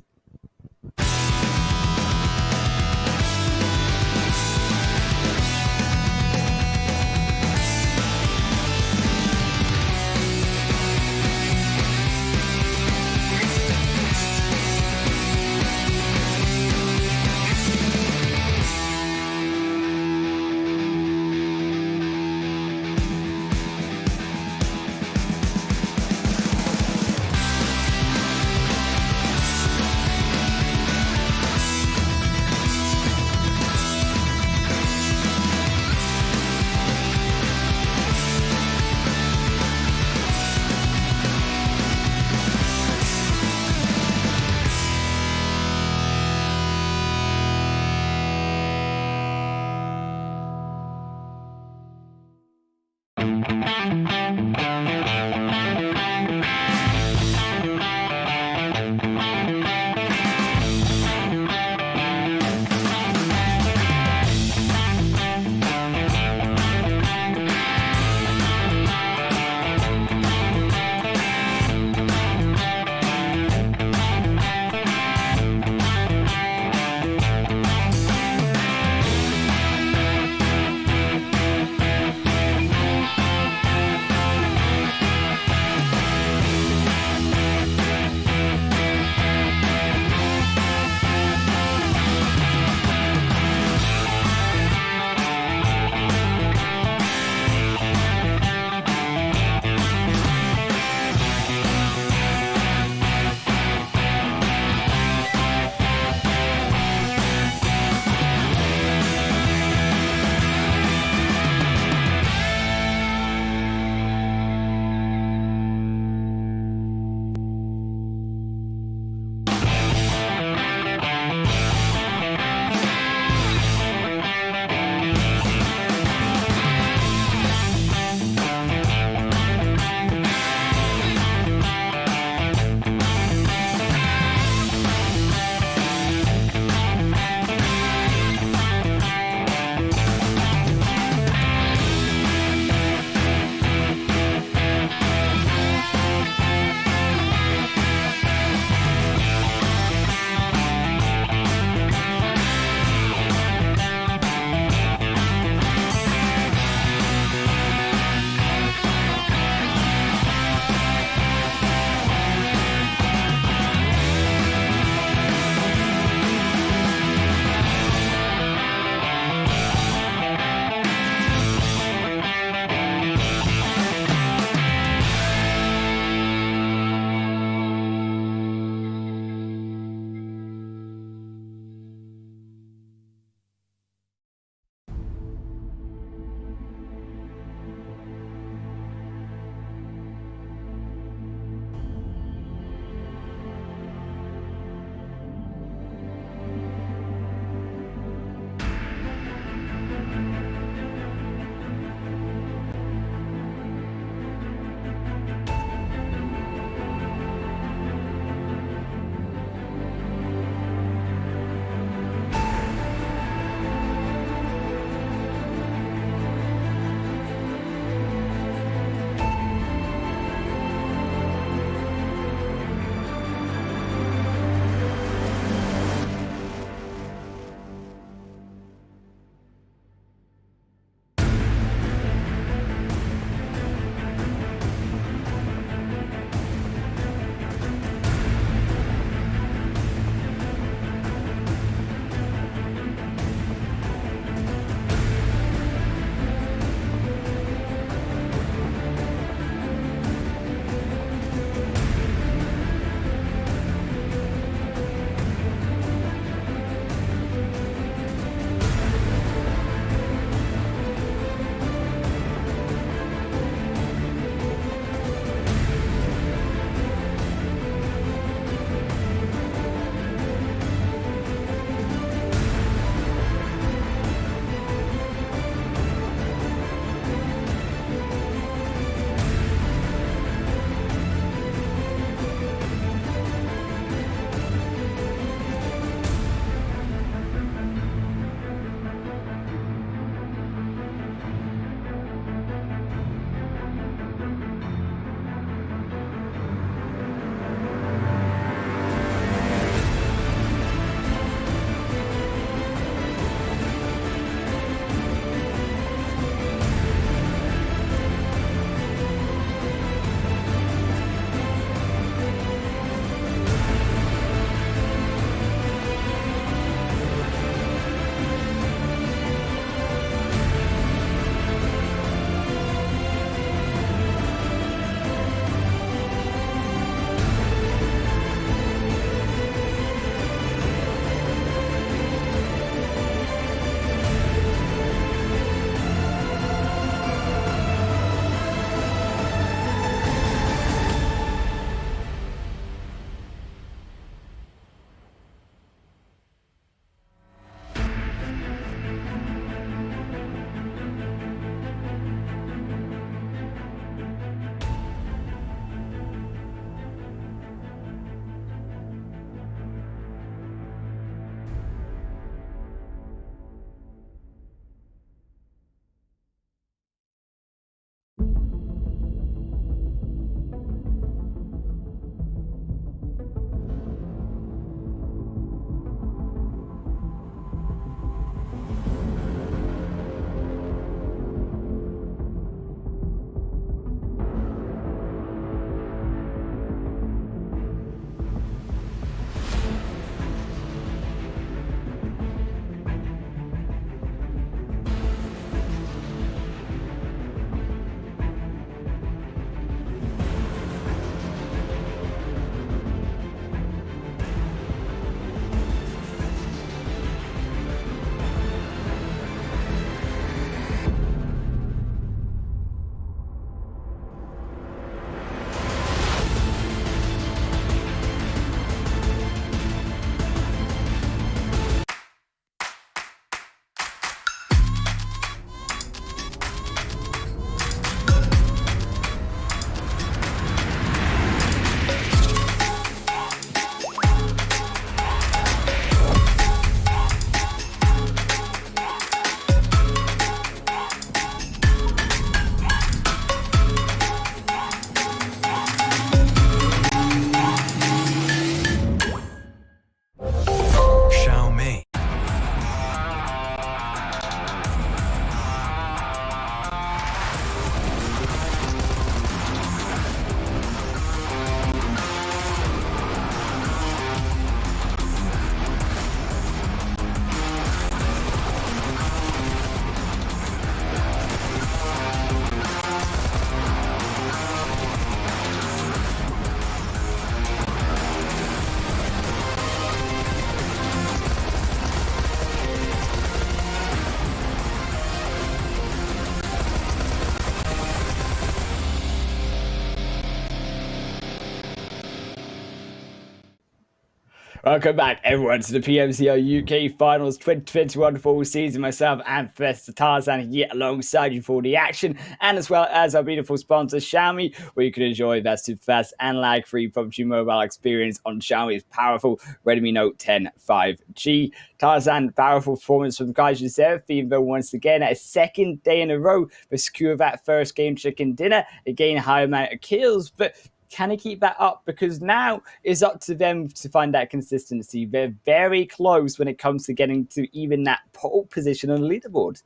Welcome back, everyone, to the PMCO UK Finals 2021 full season. Myself and Professor Tarzan here alongside you for the action, and as well as our beautiful sponsor Xiaomi, where you can enjoy that super fast and lag-free PUBG mobile experience on Xiaomi's powerful Redmi Note 10 5G. Tarzan, powerful performance from Gaijin Seraphim, though once again, a second day in a row, they secure that first game chicken dinner, again high amount of kills, but can he keep that up? Because now it's up to them to find that consistency. They're very close when it comes to getting to even that pole position on the leaderboard.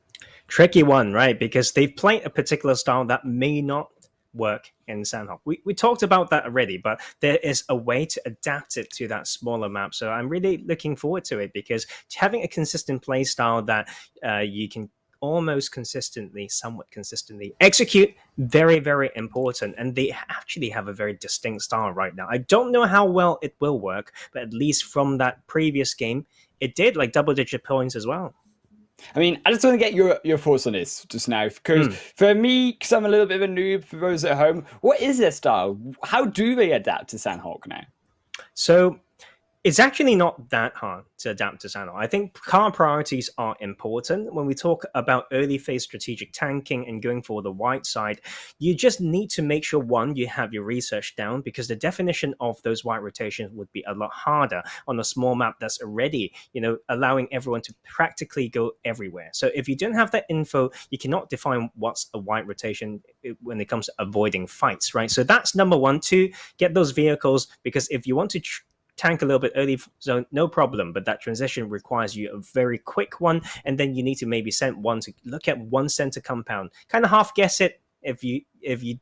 Tricky one, right? Because they've played a particular style that may not work in Sanhok. We talked about that already, but there is a way to adapt it to that smaller map. So I'm really looking forward to it, because having a consistent play style that you can almost somewhat consistently execute, very, very important. And they actually have a very distinct style right now. I don't know how well it will work, but at least from that previous game, it did like double-digit points as well. I mean, I just want to get your thoughts on this just now, because for me, because I'm a little bit of a noob, for those at home, what is their style? How do they adapt to Sanhok now? So it's actually not that hard to adapt to Sanhok. I think car priorities are important. When we talk about early phase strategic tanking and going for the white side, you just need to make sure, one, you have your research down, because the definition of those white rotations would be a lot harder on a small map that's already, allowing everyone to practically go everywhere. So if you don't have that info, you cannot define what's a white rotation when it comes to avoiding fights, right? So that's number one. Two, get those vehicles, because if you want to tank a little bit early zone, no problem, but that transition requires you a very quick one, and then you need to maybe send one to look at one center compound, kind of half guess it. If you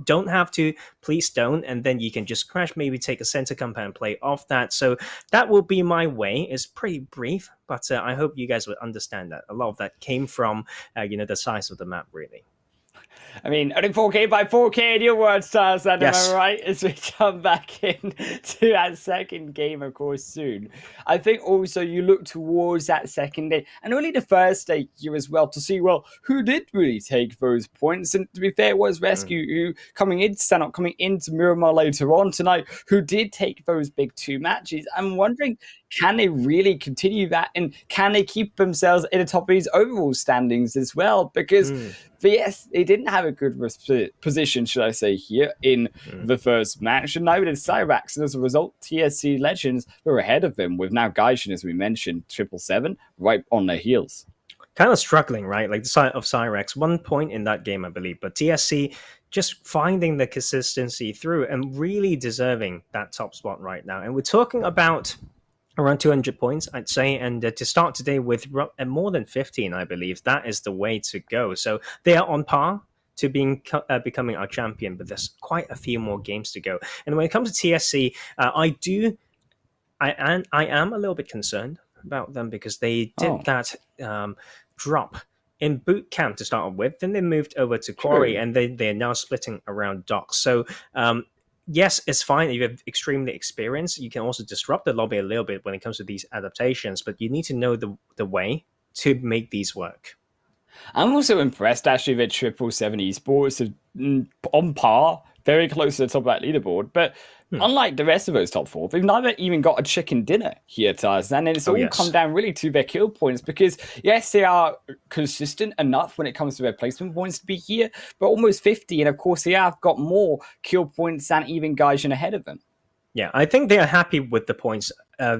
don't have to, please don't, and then you can just crash, maybe take a center compound play off that. So that will be my way. It's pretty brief, but I hope you guys would understand that a lot of that came from the size of the map, really. I mean, only 4K by 4K in your words, Tarzan, yes. am I right? As we jump back in to that second game, of course, soon. I think also you look towards that second day, and only the first day here as well, to see, well, who did really take those points. And to be fair, it was RESQ who, coming into Sanhok, coming into Miramar later on tonight, who did take those big two matches. I'm wondering, can they really continue that, and can they keep themselves in the top of these overall standings as well? Because yes, they didn't have a good position, should I say, here in the first match, and neither did Syrax, and as a result, TSC Legends were ahead of them, with now Gaijin, as we mentioned, 777, right on their heels. Kind of struggling, right? Like the side of Syrax, 1 point in that game, I believe, but TSC just finding the consistency through and really deserving that top spot right now. And we're talking about around 200 points, I'd say, and to start today with more than 15, I believe, that is the way to go. So they are on par to becoming our champion, but there's quite a few more games to go. And when it comes to TSC, I am a little bit concerned about them, because they did that drop in boot camp to start with, then they moved over to Quarry, and they're now splitting around docks. So yes, it's fine if you have extremely experience. You can also disrupt the lobby a little bit when it comes to these adaptations, but you need to know the way to make these work. I'm also impressed, actually, that 777 Esports are on par, very close to the top of that leaderboard, but unlike the rest of those top four, they've never even got a chicken dinner here, Tarzan, and it's all come down really to their kill points, because yes, they are consistent enough when it comes to their placement points to be here, but almost 50, and of course they have got more kill points than even Gaijin ahead of them. Yeah, I think they are happy with the points,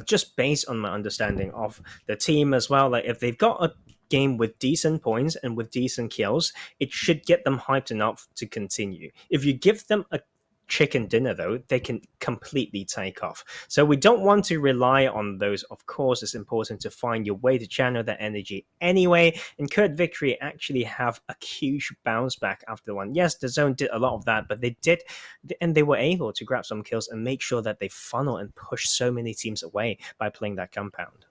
just based on my understanding of the team as well. Like, if they've got a game with decent points and with decent kills, it should get them hyped enough to continue. If you give them a chicken dinner, though, they can completely take off. So we don't want to rely on those. Of course, it's important to find your way to channel that energy anyway. And KurdVictory actually have a huge bounce back after the one. Yes, the zone did a lot of that, but they did, and they were able to grab some kills and make sure that they funnel and push so many teams away by playing that compound.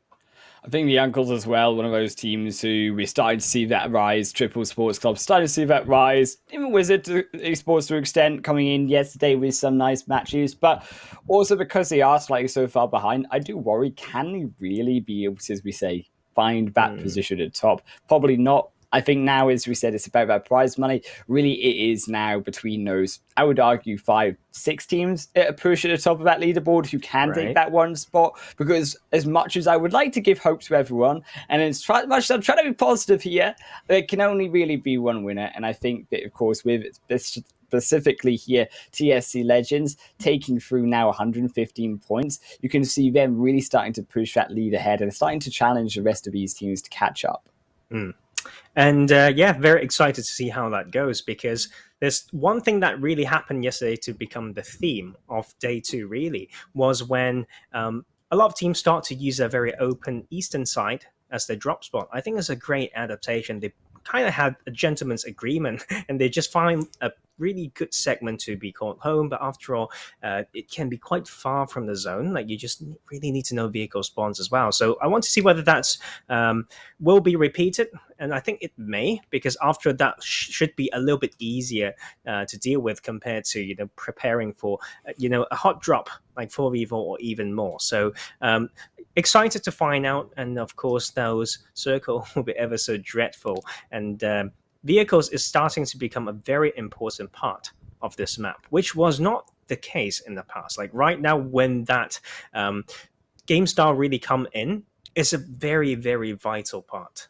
I think the Uncles as well, one of those teams who we started to see that rise. Triple Sports Club started to see that rise. Even Wizard Esports to an extent coming in yesterday with some nice matches. But also because they are slightly so far behind, I do worry, can they really be able to, as we say, find that position at top? Probably not I think now, as we said, it's about that prize money. Really, it is now between those, I would argue, 5-6 teams that are pushing at the top of that leaderboard who can take that one spot. Because as much as I would like to give hope to everyone, and as much as I'm trying to be positive here, there can only really be one winner. And I think that, of course, with this specifically here, TSC Legends taking through now 115 points, you can see them really starting to push that lead ahead and starting to challenge the rest of these teams to catch up. And yeah, very excited to see how that goes, because there's one thing that really happened yesterday to become the theme of day 2, really, was when a lot of teams start to use a very open eastern side as their drop spot. I think it's a great adaptation. They kind of had a gentleman's agreement, and they just find a really good segment to be called home. But after all, it can be quite far from the zone. Like, you just really need to know vehicle spawns as well. So I want to see whether that's will be repeated, and I think it may, because after that should be a little bit easier to deal with compared to preparing for a hot drop like 4v4 or even more. So excited to find out, and of course those circle will be ever so dreadful, and vehicles is starting to become a very important part of this map, which was not the case in the past. Like right now, when that game style really come in, it's a very, very vital part.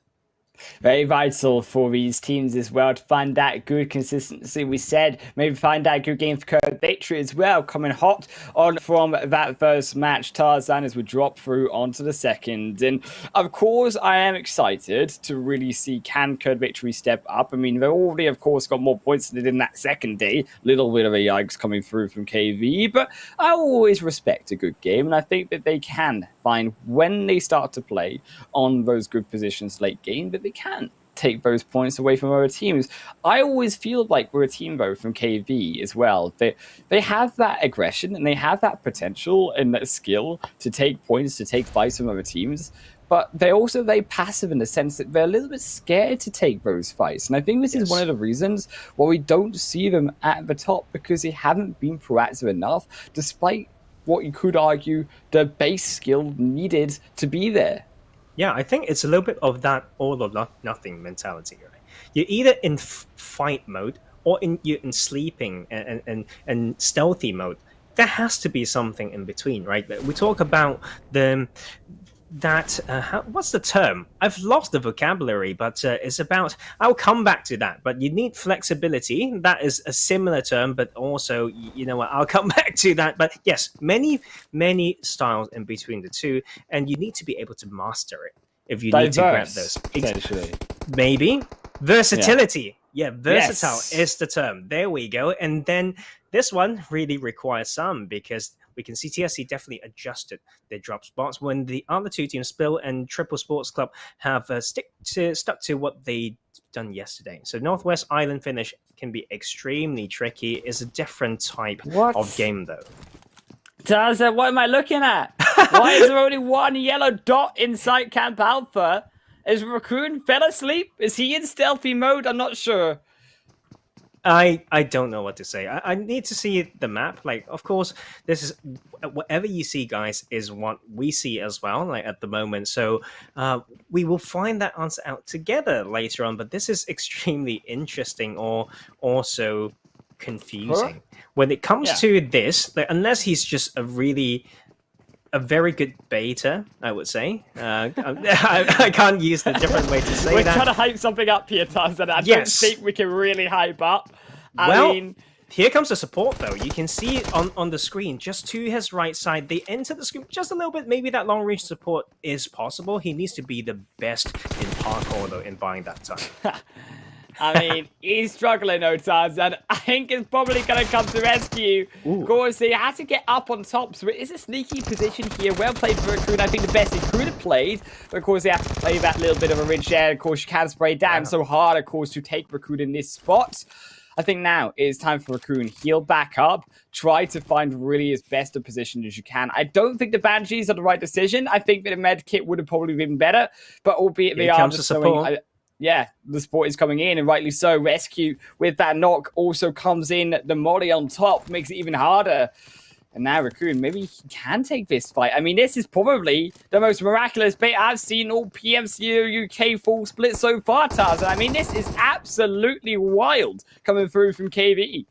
Very vital for these teams as well to find that good consistency. We said maybe find that good game for KurdVictory as well, coming hot on from that first match. Tarzan as we drop through onto the second, and of course I am excited to really see can KurdVictory step up. I mean, they've already of course got more points than they did in that second day. Little bit of a yikes coming through from KV, but I always respect a good game, and I think that they can find when they start to play on those good positions late game that they can take those points away from other teams. I always feel like we're a team though from KV as well. They have that aggression and they have that potential and that skill to take points, to take fights from other teams. But they're also very passive in the sense that they're a little bit scared to take those fights. And I think this is one of the reasons why we don't see them at the top, because they haven't been proactive enough, despite what you could argue the base skill needed to be there. Yeah, I think it's a little bit of that all or nothing mentality, right? You're either in fight mode or you're in sleeping and stealthy mode. There has to be something in between, right? We talk about what's the term? I've lost the vocabulary, but it's about, I'll come back to that, but you need flexibility. That is a similar term, but also, I'll come back to that. But yes, many styles in between the two, and you need to be able to master it if you need to grab those. Essentially. Maybe versatility. Yeah, versatile is the term. There we go. And then this one really requires some, because we can see TSC definitely adjusted their drop spots when the other two teams, Spill and Triple Sports Club, have stuck to what they done yesterday. So Northwest Island finish can be extremely tricky. It's a different type of game, though. Tarzan, what am I looking at? Why is there only one yellow dot inside Camp Alpha? Is Raccoon fell asleep? Is he in stealthy mode? I'm not sure. I don't know what to say. I need to see the map. Like, of course, this is whatever you see, guys, is what we see as well, like at the moment. So we will find that answer out together later on. But this is extremely interesting, or also confusing. When it comes to this, like, unless he's just a very good beta, I would say. I can't use the different way to say We're that. trying to hype something up here, Tarzan. I don't think we can really hype up. I mean, here comes the support, though. You can see it on the screen, just to his right side. They enter the screen just a little bit. Maybe that long-range support is possible. He needs to be the best in parkour, though, in buying that time. I mean, he's struggling, though, Tarzan. I think it's probably going to come to rescue. Of course, he has to get up on top, so it is a sneaky position here. Well played for Raccoon. I think the best he could have played. But, of course, they have to play that little bit of a ridge there. Of course, you can spray down so hard, of course, to take Raccoon in this spot. I think now it is time for Raccoon. Heal back up. Try to find really as best a position as you can. I don't think the Banshees are the right decision. I think that a med kit would have probably been better. But albeit they are just showing... Yeah, the support is coming in, and rightly so. Rescue with that knock also comes in. The molly on top makes it even harder. And now Raccoon, maybe he can take this fight. I mean, this is probably the most miraculous bait I've seen all PMCO UK full split so far, Tarzan. I mean, this is absolutely wild coming through from KV.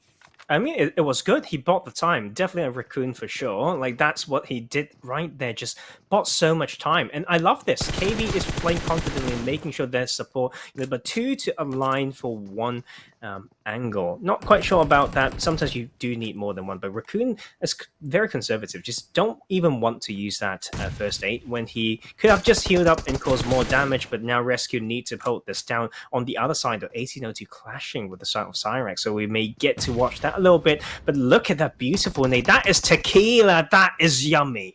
I mean, it was good. He bought the time. Definitely a Raccoon for sure. Like, that's what he did right there. Just bought so much time. And I love this. KV is playing confidently and making sure there's support. But two to align for one angle. Not quite sure about that. Sometimes you do need more than one. But Raccoon is very conservative. Just don't even want to use that first aid when he could have just healed up and caused more damage. But now RESQ need to hold this down. On the other side of 1802 clashing with the side of Syrax. So we may get to watch that a little bit, but look at that beautiful nade. That is tequila. That is yummy.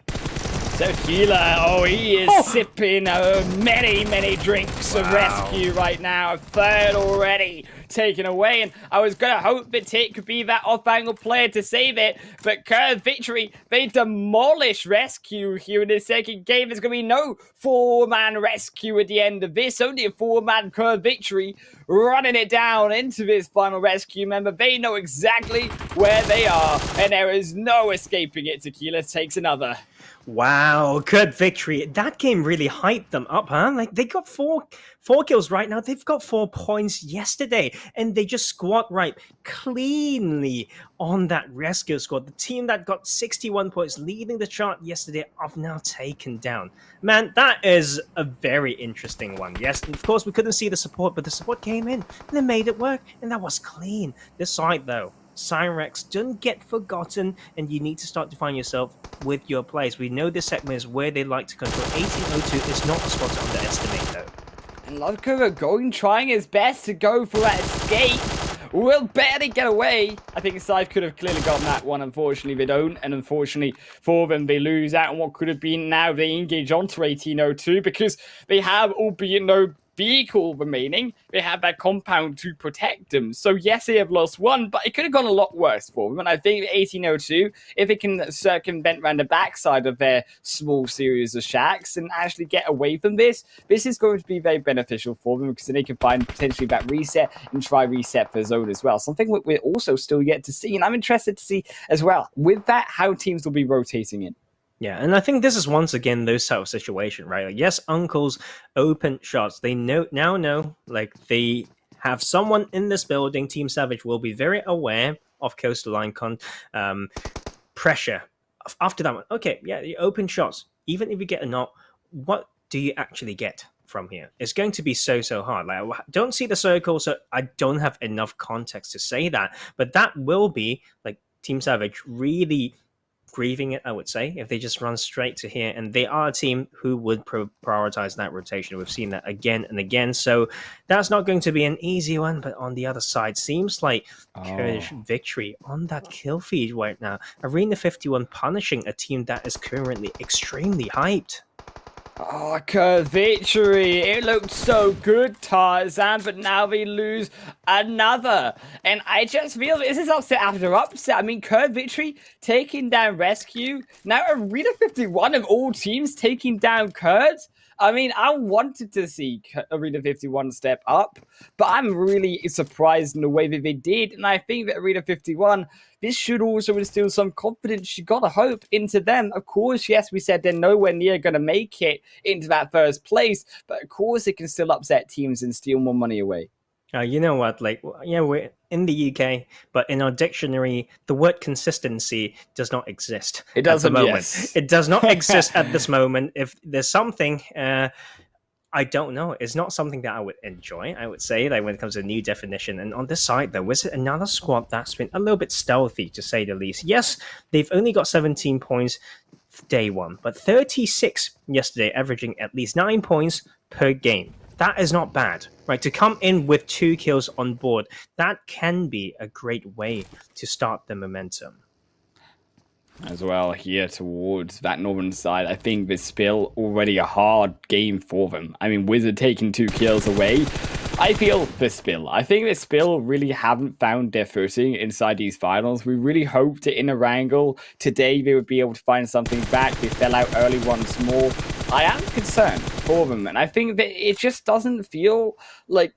Tequila, oh, he is sipping many drinks of RESQ right now. A third already taken away, and I was going to hope that it could be that off-angle player to save it, but KurdVictory, they demolish RESQ here in the second game. There's going to be no four-man RESQ at the end of this, only a four-man KurdVictory running it down into this final RESQ member. They know exactly where they are, and there is no escaping it. Tequila takes another. Wow, KurdVictory. That game really hyped them up, huh? Like, they got four kills right now. They've got 4 points yesterday, and they just squad right cleanly on that rescue squad. The team that got 61 points leading the chart yesterday are now taken down. Man, that is a very interesting one. Yes, and of course, we couldn't see the support, but the support came in, and they made it work, and that was clean. This side, though, Syrax, don't get forgotten, and you need to start to find yourself with your plays. We know this segment is where they like to control. 1802 is not a spot to underestimate, though. And Loco going, trying his best to go for that escape. Will barely get away. I think Scythe could have clearly gotten that one. Unfortunately, they don't. And unfortunately for them, they lose out on what could have been. Now they engage onto 1802 because they have, albeit no vehicle remaining, they have that compound to protect them. So yes, they have lost one, but it could have gone a lot worse for them. And I think 1802, if it can circumvent around the backside of their small series of shacks and actually get away from this is going to be very beneficial for them because then they can find potentially that reset and try reset for zone as well. Something we're also still yet to see, and I'm interested to see as well with that how teams will be rotating in. Yeah, and I think this is once again those type of situation, right? Like, yes, Uncle's open shots. They now know, like, they have someone in this building. Team Savage will be very aware of coastal line pressure. After that one, okay, yeah, the open shots. Even if you get a knock, what do you actually get from here? It's going to be so hard. Like, I don't see the circle, so I don't have enough context to say that. But that will be like Team Savage really grieving it, I would say, if they just run straight to here. And they are a team who would prioritize that rotation. We've seen that again and again. So that's not going to be an easy one. But on the other side, seems like KurdVictory on that kill feed right now. Arena51 punishing a team that is currently extremely hyped. Oh, KurdVictory. It looked so good, Tarzan, but now they lose another. And I just feel this is upset after upset. I mean, KurdVictory taking down RESQ. Now Arena51 of all teams taking down Kurd. I mean, I wanted to see Arena51 step up, but I'm really surprised in the way that they did. And I think that Arena51, this should also instill some confidence. You gotta hope into them. Of course, yes, we said they're nowhere near gonna make it into that first place, but of course it can still upset teams and steal more money away. You know what? Like, yeah, we're in the UK, but in our dictionary, the word consistency does not exist. It doesn't. At the moment. Yes. It does not exist at this moment. If there's something, I don't know. It's not something that I would enjoy. I would say, like, when it comes to a new definition. And on this side, though, was it another squad that's been a little bit stealthy, to say the least? Yes, they've only got 17 points day one, but 36 yesterday, averaging at least 9 points per game. That is not bad, right? To come in with 2 kills on board, that can be a great way to start the momentum. As well, here towards that northern side, I think this spill already a hard game for them. I mean, Wizard taking 2 kills away. I feel the spill. I think the spill really haven't found their footing inside these finals. We really hoped that in Erangel today they would be able to find something back. They fell out early once more. I am concerned for them, and I think that it just doesn't feel like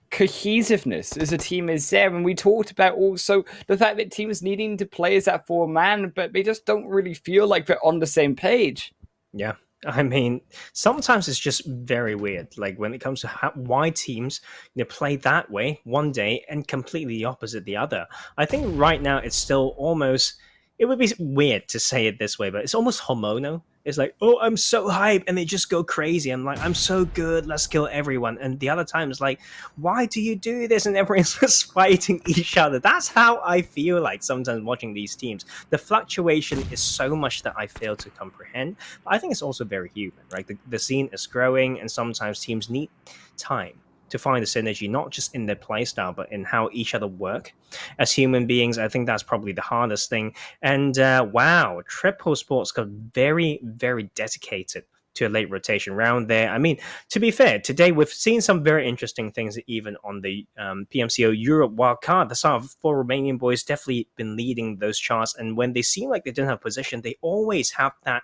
cohesiveness as a team is there. And we talked about also the fact that teams needing to play as that 4-man, but they just don't really feel like they're on the same page. Yeah. I mean, sometimes it's just very weird. Like when it comes to why teams play that way one day and completely the opposite the other. I think right now it's still almost. It would be weird to say it this way, but it's almost hormonal. It's like, oh, I'm so hyped, and they just go crazy. I'm like, I'm so good, let's kill everyone. And the other time it's like, why do you do this? And everyone's just fighting each other. That's how I feel like sometimes watching these teams. The fluctuation is so much that I fail to comprehend. But I think it's also very human, right? The scene is growing, and sometimes teams need time to find the synergy, not just in their playstyle, but in how each other work. As human beings, I think that's probably the hardest thing. And wow, Triple Sports got very, very dedicated to a late rotation round there. I mean, to be fair, today we've seen some very interesting things even on the PMCO Europe wildcard. The sort of 4 Romanian boys definitely been leading those charts. And when they seem like they don't have position, they always have that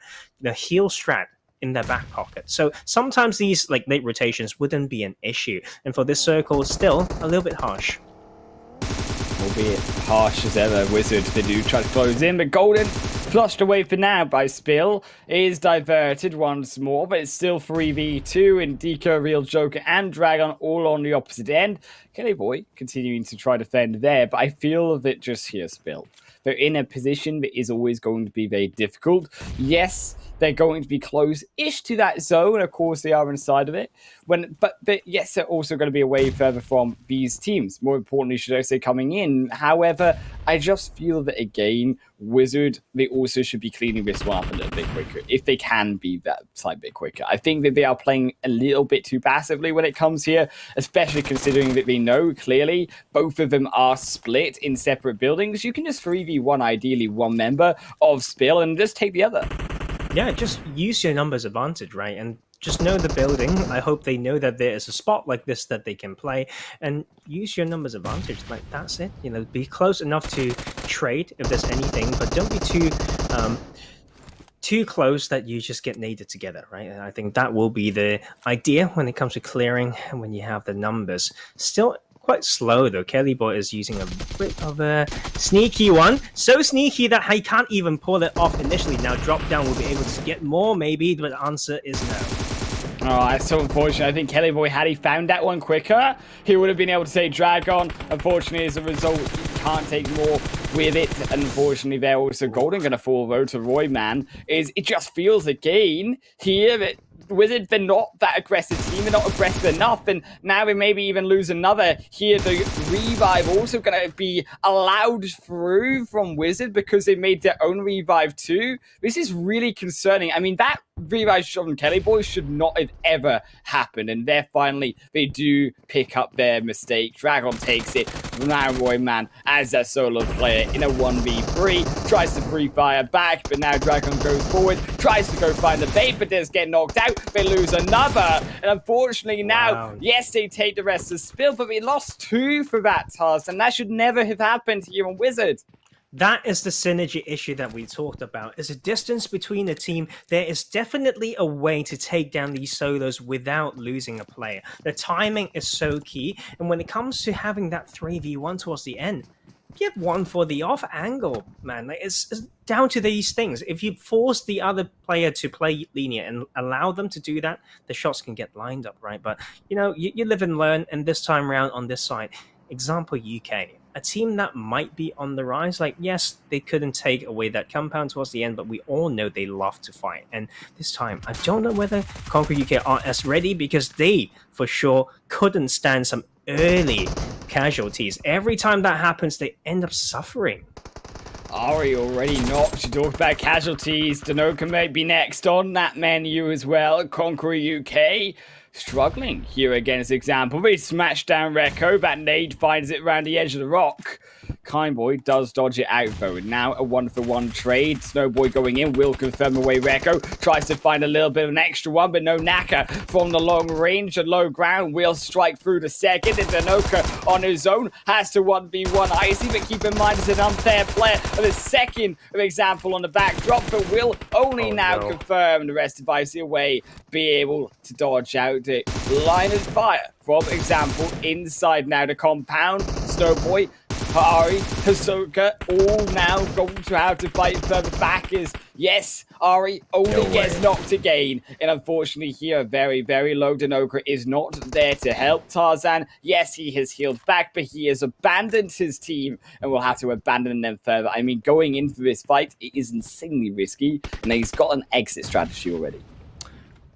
heal strat in their back pocket. So sometimes these like late rotations wouldn't be an issue. And for this circle, still a little bit harsh. Albeit harsh as ever, Wizard, they do try to close in, but Golden flushed away for now by Spill, is diverted once more, but it's still 3v2, and Deco, Real Joker, and Dragon all on the opposite end. Kelly Boy continuing to try to defend there, but I feel that just here, Spill. They're in a position that is always going to be very difficult. Yes, they're going to be close-ish to that zone. Of course, they are inside of it. But yes, they're also going to be away further from these teams. More importantly, should I say, coming in. However, I just feel that, again, Wizard, they also should be cleaning this one up a little bit quicker, if they can be that slight bit quicker. I think that they are playing a little bit too passively when it comes here, especially considering that they know clearly both of them are split in separate buildings. You can just 3v1, ideally, one member of Spill and just take the other. Yeah, just use your numbers advantage, right? And just know the building. I hope they know that there is a spot like this that they can play, and use your numbers advantage. Like, that's it. Be close enough to trade if there's anything, but don't be too close that you just get naded together, right? And I think that will be the idea when it comes to clearing and when you have the numbers. Still quite slow though. Kelly Boy is using a bit of a sneaky one. So sneaky that he can't even pull it off initially. Now drop down will be able to get more maybe, but the answer is no. Oh, that's so unfortunate. I think Kelly Boy, had he found that one quicker, he would have been able to take Dragon. Unfortunately, as a result, he can't take more with it. Unfortunately, they're also Golden going to fall though to Roy, man. It just feels again here that Wizards, they're not that aggressive team. They're not aggressive enough, and now we maybe even lose another. Here, the revive also going to be allowed through from Wizard because they made their own revive too. This is really concerning. I mean, that revive shot from Kelly Boy should not have ever happened, and there finally they do pick up their mistake. Dragon takes it. Now Roy, man, as a solo player in a 1v3, tries to free fire back, but now Dragon goes forward, tries to go find the bait, but does get knocked out. They lose another, and unfortunately now, yes, they take the rest of Spill, but we lost 2 for that task, and that should never have happened here on Wizard. That is the synergy issue that we talked about. There's a distance between the team. There is definitely a way to take down these solos without losing a player. The timing is so key, and when it comes to having that 3v1 towards the end, give one for the off angle, man. Like, it's down to these things. If you force the other player to play linear and allow them to do that, the shots can get lined up, right? But, you live and learn, and this time around on this side, example UK, a team that might be on the rise. Like, yes, they couldn't take away that compound towards the end, but we all know they love to fight. And this time, I don't know whether Conqueror UK are as ready, because they, for sure, couldn't stand some early casualties. Every time that happens, they end up suffering. Ari already knocked. You talked about casualties. Danoka may be next on that menu as well. Conqueror UK struggling here against example. They smash down Recco. That nade finds it around the edge of the rock. Kindboy does dodge it out though. Now a 1-for-1 trade. Snowboy going in, will confirm away Reko. Tries to find a little bit of an extra one, but no Naka from the long range and low ground. Will strike through the second. And Danoka on his own has to 1v1 Icy, but keep in mind it's an unfair player. And the second example on the backdrop, but will only confirm the rest of Icy away, be able to dodge out the line of fire. From example, inside now the compound. Snowboy, Ari, Hisoka, all now going to have to fight further back as, yes, Ari only gets knocked again. And unfortunately here, very, very low. Danoka is not there to help Tarzan. Yes, he has healed back, but he has abandoned his team and will have to abandon them further. I mean, going into this fight, it is insanely risky, and he's got an exit strategy already.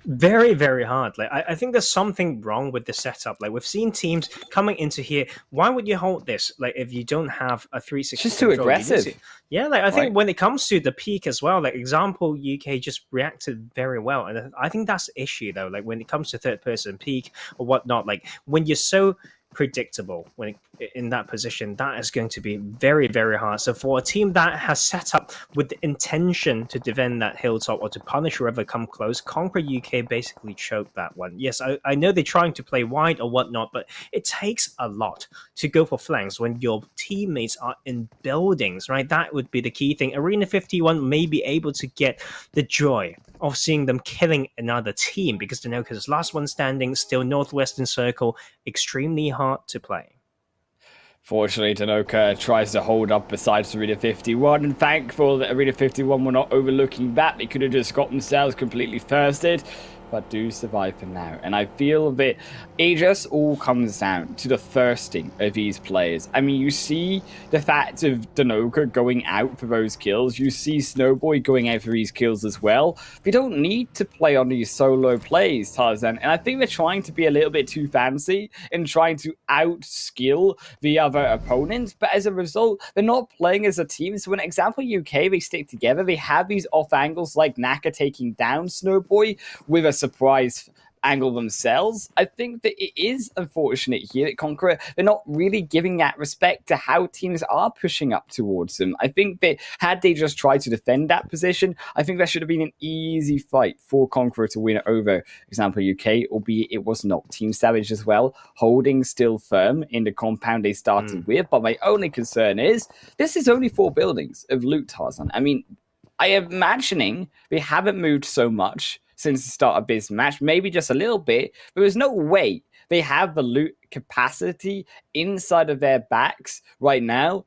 Very, very hard. Like I think there's something wrong with the setup. Like we've seen teams coming into here. Why would you hold this? Like if you don't have a 360, it's just too aggressive. Yeah, like I think when it comes to the peak as well, like example UK just reacted very well, and I think that's the issue though. Like when it comes to third person peak or whatnot, like when you're so predictable in that position, that is going to be very, very hard. So for a team that has set up with the intention to defend that hilltop or to punish whoever come close, Conqueror UK basically choked that one. Yes, I know they're trying to play wide or whatnot, but it takes a lot to go for flanks when your teammates are in buildings, right? That would be the key thing. Arena51 may be able to get the joy of seeing them killing another team because Danoka's last one standing, still northwestern circle, extremely hard to play. Fortunately, Danoka tries to hold up besides Arena51, and thankful that Arena51 were not overlooking that. They could have just got themselves completely thirsted, but do survive for now. And I feel that it just all comes down to the thirsting of these players. I mean, you see the fact of Danoka going out for those kills. You see Snowboy going out for these kills as well. They don't need to play on these solo plays, Tarzan. And I think they're trying to be a little bit too fancy and trying to out-skill the other opponents. But as a result, they're not playing as a team. So, an example, UK, they stick together. They have these off angles like Naka taking down Snowboy with a surprise angle themselves. I think that it is unfortunate here that Conqueror, they're not really giving that respect to how teams are pushing up towards them. I think that had they just tried to defend that position, I think that should have been an easy fight for Conqueror to win over example UK, albeit it was not. Team Savage as well, holding still firm in the compound they started with. But my only concern is, this is only 4 buildings of loot, Tarzan. I mean, I am imagining they haven't moved so much since the start of this match, maybe just a little bit, but there's no way they have the loot capacity inside of their backs right now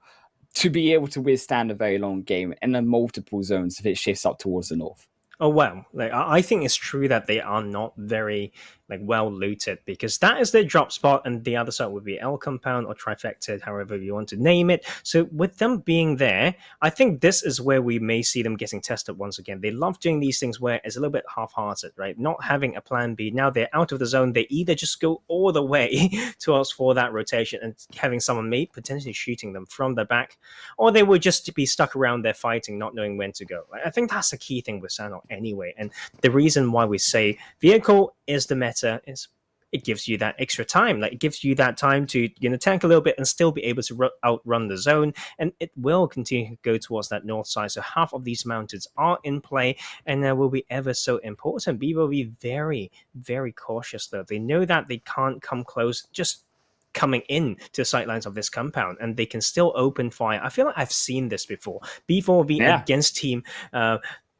to be able to withstand a very long game in the multiple zones if it shifts up towards the north. Oh, well, like, I think it's true that they are not very well looted because that is their drop spot, and the other side would be L compound or trifecta, however you want to name it. So with them being there, I think this is where we may see them getting tested once again. They love doing these things where it's a little bit half-hearted, right? Not having a plan B. Now they're out of the zone. They either just go all the way towards for that rotation and having someone potentially shooting them from the back, or they would just be stuck around there fighting, not knowing when to go. I think that's the key thing with Sanhok anyway. And the reason why we say vehicle is the meta is it gives you that extra time. Like it gives you that time to tank a little bit and still be able to outrun the zone, and it will continue to go towards that north side. So half of these mountains are in play, and that will be ever so important. B will be very, very cautious though. They know that they can't come close just coming in to the sightlines of this compound, and they can still open fire. I feel like I've seen this before. B4V against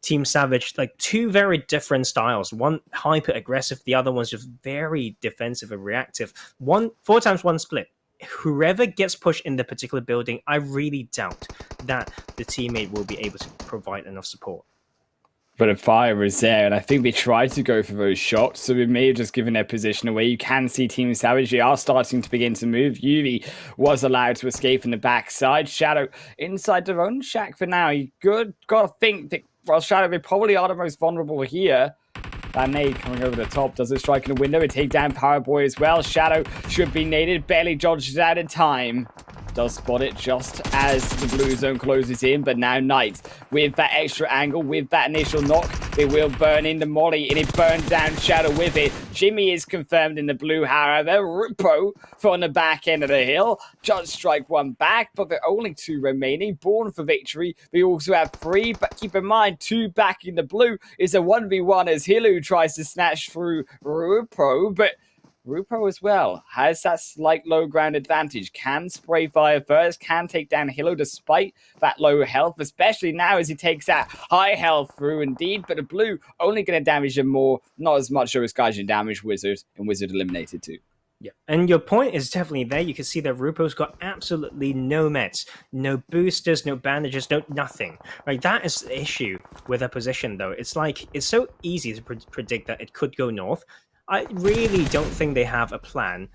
Team Savage, like 2 very different styles. One hyper aggressive, the other one's just very defensive and reactive. 4x1 split. Whoever gets pushed in the particular building, I really doubt that the teammate will be able to provide enough support. But the fire is there, and I think they tried to go for those shots, so we may have just given their position away. You can see Team Savage, they are starting to begin to move. Yuri was allowed to escape in the backside. Shadow inside their own shack for now. You got to think that, well, Shadow, they probably are the most vulnerable here. That nade coming over the top, does it strike in the window and take down Power Boy as well. Shadow should be naded, barely dodges out in time. Does spot it just as the blue zone closes in, but now Knight with that extra angle, with that initial knock, They will burn into Molly, and it burned down Shadow with it. Jimmy is confirmed in the blue, however. Rupo from the back end of the hill. Just strike one back, but there are only 2 remaining. Born for victory. We also have 3, but keep in mind, 2 back in the blue is a 1v1 as Hilu tries to snatch through Rupo, but Rupo as well has that slight low ground advantage, can spray fire first, can take down Hilo despite that low health, especially now as he takes that high health through indeed, but the blue only going to damage him more, not as much as Gaijin damage Wizard, and Wizard eliminated too. Yeah, and your point is definitely there. You can see that Rupo's got absolutely no meds, no boosters, no bandages, no nothing. Right, that is the issue with their position, though. It's like, it's so easy to predict that it could go north. I really don't think they have a plan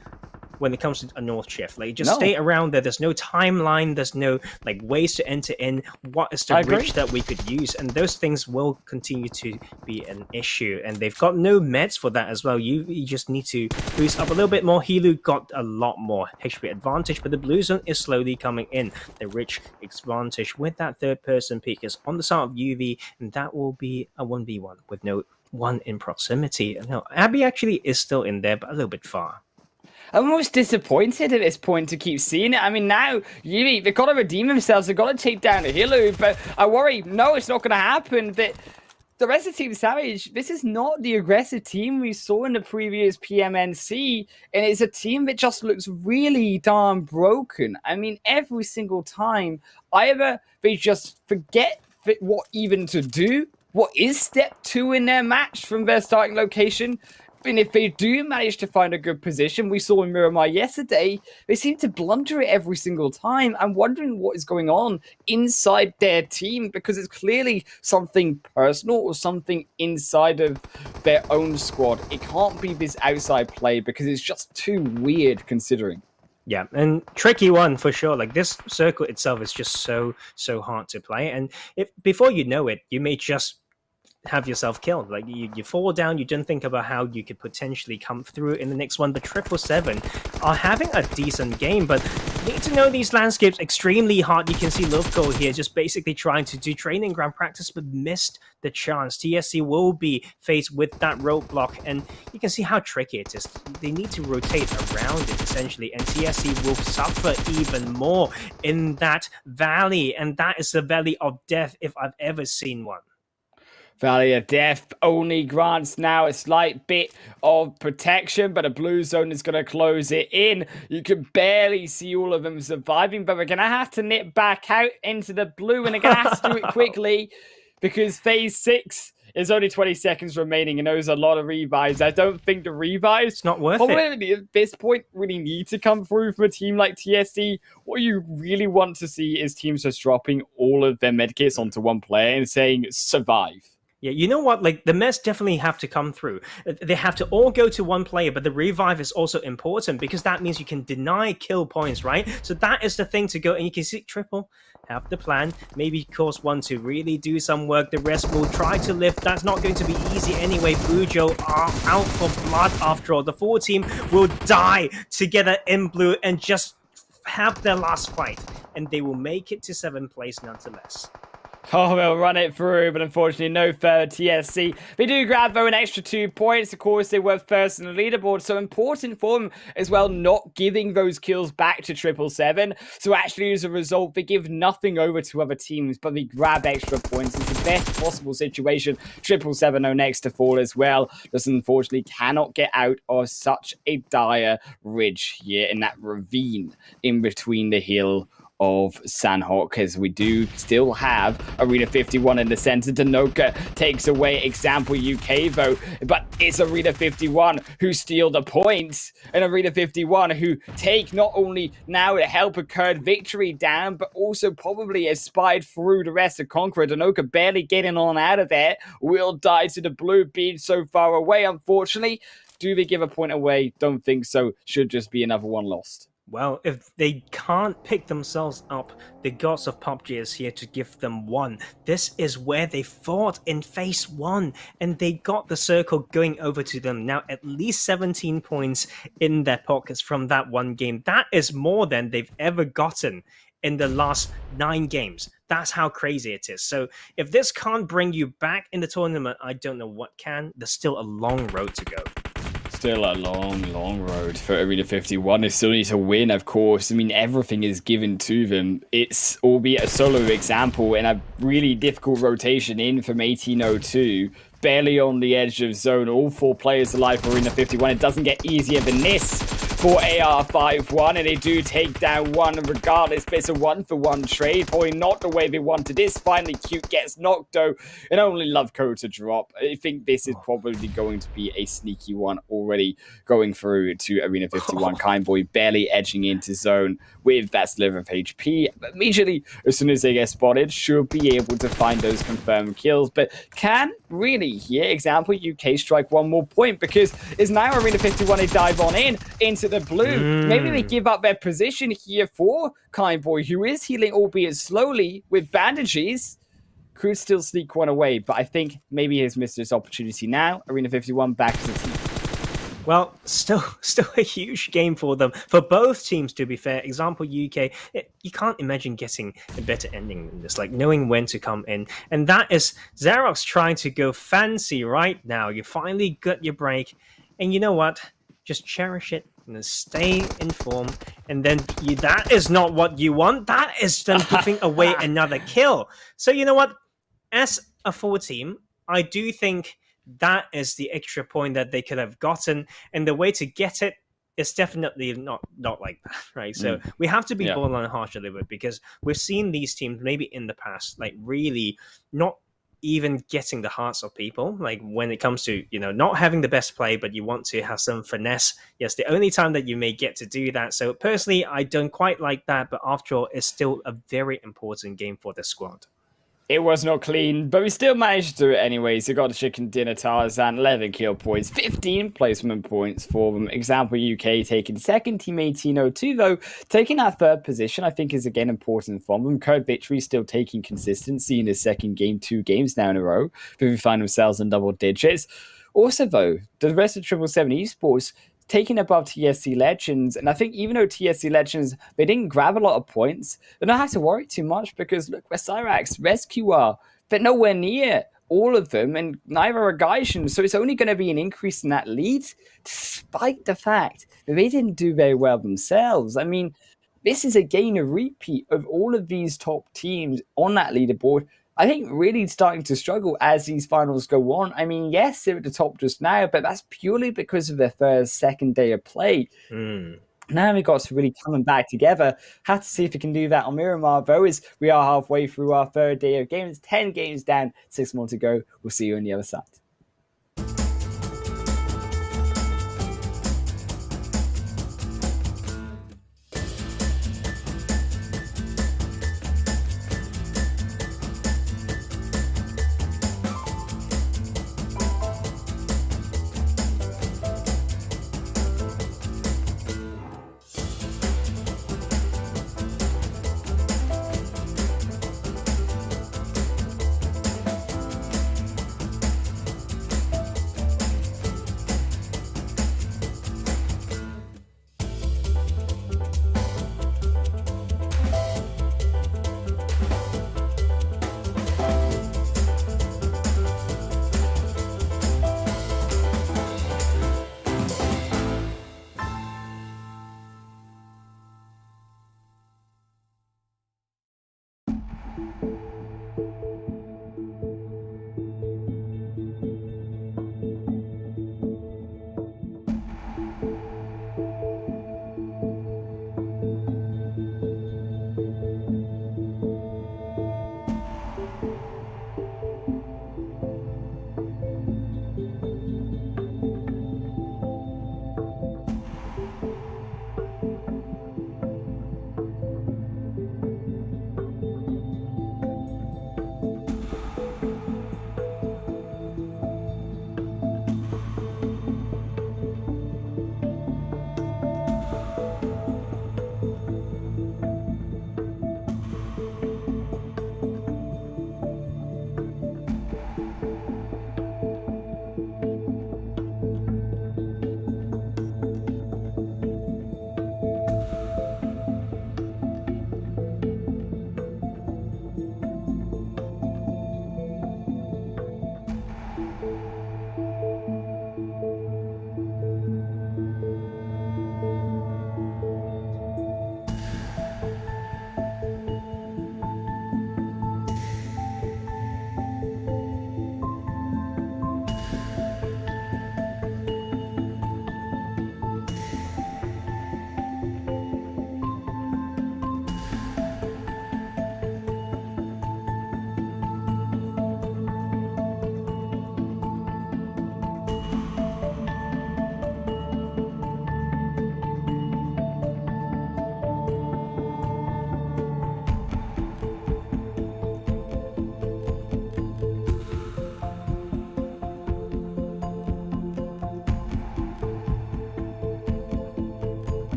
when it comes to a north shift. Like, just stay around there. There's no timeline. There's no like ways to enter in. What is the reach that we could use? And those things will continue to be an issue. And they've got no meds for that as well. You just need to boost up a little bit more. Hilu got a lot more HP advantage, but the blue zone is slowly coming in. The rich advantage with that third person peek is on the side of UV, and that will be a 1v1 with no one in proximity. No, Abby actually is still in there, but a little bit far. I'm almost disappointed at this point to keep seeing it. I mean, now, Yumi, they've got to redeem themselves. They've got to take down Hilu, but I worry, no, it's not going to happen. But the rest of Team Savage, this is not the aggressive team we saw in the previous PMNC, and it's a team that just looks really darn broken. I mean, every single time, either they just forget what even to do, what is step 2 in their match from their starting location, and if they do manage to find a good position, we saw in Miramar yesterday, they seem to blunder it every single time. I'm wondering what is going on inside their team, because it's clearly something personal or something inside of their own squad. It can't be this outside play, because it's just too weird considering. Yeah, and tricky one for sure. Like, this circle itself is just so hard to play. And if before you know it, you may just have yourself killed. Like, you fall down, you didn't think about how you could potentially come through in the next one. But 777 are having a decent game, but you need to know these landscapes extremely hard. You can see Lovco here just basically trying to do training ground practice, but missed the chance. TSC will be faced with that roadblock, and you can see how tricky it is. They need to rotate around it, essentially, and TSC will suffer even more in that valley, and that is the valley of death if I've ever seen one. Valley of Death only grants now a slight bit of protection, but a blue zone is going to close it in. You can barely see all of them surviving, but we're going to have to nip back out into the blue, and they're going to have to do it quickly, because phase 6 is only 20 seconds remaining, and there's a lot of revives. I don't think the revives, it's not worth it. At this point, really need to come through from a team like TSC. What you really want to see is teams just dropping all of their medkits onto one player and saying, survive. Yeah, you know what? Like, the mess definitely have to come through. They have to all go to one player, but the revive is also important, because that means you can deny kill points, right? So that is the thing to go, and you can see Triple have the plan. Maybe cause one to really do some work. The rest will try to lift. That's not going to be easy anyway. Bujo are out for blood after all. The full team will die together in blue and just have their last fight, and they will make it to 7th place nonetheless. Oh, they'll run it through, but unfortunately no further TSC. They do grab, though, an extra 2 points. Of course, they were first in the leaderboard, so important for them as well, not giving those kills back to 777. So actually, as a result, they give nothing over to other teams, but they grab extra points. It's the best possible situation. 777 are next to fall as well. Just unfortunately cannot get out of such a dire ridge here in that ravine in between the hill of Sanhok, as we do still have Arena51 in the center. Danoka takes away Example UK, though, but it's Arena51 who steal the points, and Arena51 who take not only now to help a KurdVictory down, but also probably has spied through the rest of Conqueror. Danoka barely getting on out of there, will die to the blue, being so far away, unfortunately. Do they give a point away? Don't think so. Should just be another one lost. Well, if they can't pick themselves up, the gods of PUBG is here to give them one. This is where they fought in phase 1, and they got the circle going over to them. Now, at least 17 points in their pockets from that one game. That is more than they've ever gotten in the last 9 games. That's how crazy it is. So if this can't bring you back in the tournament, I don't know what can. There's still a long road to go. Still a long road for Arena51. They still need to win, of course. I mean, everything is given to them. It's albeit a solo example and a really difficult rotation in from 1802. Barely on the edge of zone. All 4 players alive for Arena51. It doesn't get easier than this for AR51, and they do take down one regardless. But it's a 1-for-1 trade. Probably not the way they wanted this. Finally, Cute gets knocked though, and only Loveco to drop. I think this is probably going to be a sneaky one already going through to Arena51. Kindboy barely edging into zone with that sliver of HP. But immediately, as soon as they get spotted, should be able to find those confirmed kills. But can really here, example, UK strike one more point, because it's now Arena51 they dive on into the blue. Maybe they give up their position here for Kindboy, who is healing, albeit slowly, with bandages. Could still sneak one away, but I think maybe he's missed this opportunity now. Arena51 back to the team. Well, still a huge game for them, for both teams, to be fair. Example, UK, you can't imagine getting a better ending than this, like knowing when to come in. And that is Xerox trying to go fancy right now. You finally got your break. And you know what? Just cherish it and stay informed. And then that is not what you want. That is them giving away another kill. So you know what? As a full team, I do think that is the extra point that they could have gotten, and the way to get it is definitely not like that, right? So we have to be bold and harsh a little bit, because we've seen these teams maybe in the past like really not even getting the hearts of people, like when it comes to, you know, not having the best play, but you want to have some finesse. Yes, the only time that you may get to do that. So personally, I don't quite like that, but after all, it's still a very important game for the squad. It was not clean, but we still managed to do it anyways. They got the chicken dinner Tarzan, 11 kill points, 15 placement points for them. Example, UK taking second, team 1802 though, taking that third position, I think is again important for them. KurdVictory still taking consistency in his second game, 2 games now in a row, but we find themselves in double digits. Also though, the rest of 777 Esports taking above TSC Legends, and I think even though TSC Legends, they didn't grab a lot of points, they don't have to worry too much, because look where Syrax, RESQ are, but nowhere near all of them, and neither are Gaijin, so it's only going to be an increase in that lead, despite the fact that they didn't do very well themselves. I mean, this is again a repeat of all of these top teams on that leaderboard. I think really starting to struggle as these finals go on. I mean, yes, they're at the top just now, but that's purely because of their second day of play. Now we got to really coming back together. Have to see if we can do that on Miramar, though, as we are halfway through our third day of games. 10 games down, 6 more to go. We'll see you on the other side.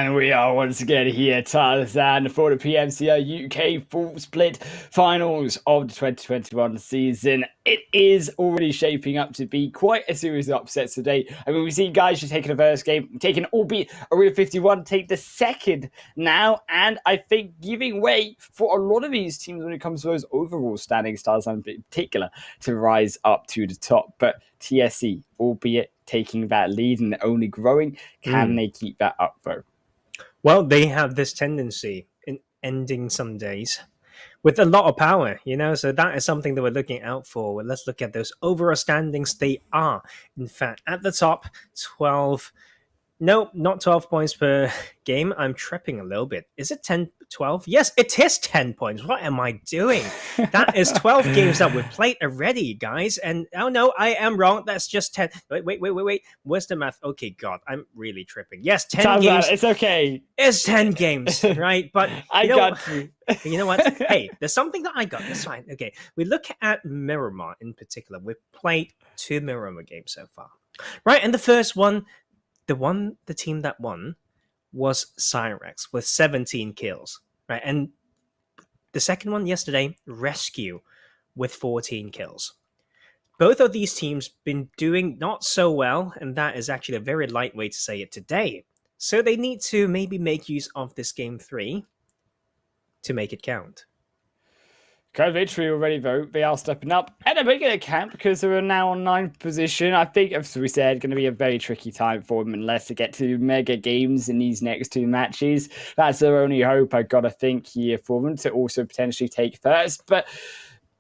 And we are once again here, Tarzan, for the PMCO UK full split finals of the 2021 season. It is already shaping up to be quite a series of upsets today. I mean, we've seen guys just taking the first game, taking albeit Arena51, take the second now, and I think giving way for a lot of these teams when it comes to those overall standings, Tarzan in particular, to rise up to the top. But TSC, albeit taking that lead and only growing, can they keep that up though? Well, they have this tendency in ending some days with a lot of power, so that is something that we're looking out for. Well, let's look at those overall standings. They are, in fact, at the top, 12. No, not 12 points per game. I'm tripping a little bit. Is it 10, 12? Yes, it is 10 points. What am I doing? That is 12 games that we've played already, guys. And oh no, I am wrong. That's just 10. Wait. Where's the math? Okay, God, I'm really tripping. Yes, 10 games. It's okay. It's 10 games, right? But I got you. You know what? Hey, there's something that I got. That's fine. Okay, we look at Miramar in particular. We've played 2 Miramar games so far, right? And the first one, the team that won was Syrax with 17 kills, right? And the second one yesterday, RESQ with 14 kills. Both of these teams been doing not so well, and that is actually a very light way to say it today. So they need to maybe make use of this game 3 to make it count. KurdVictory already vote. They are stepping up and they're making a camp because they are now on 9th position. I think, as we said, going to be a very tricky time for them unless they get to mega games in these next 2 matches. That's their only hope, I gotta think, here for them to also potentially take first. But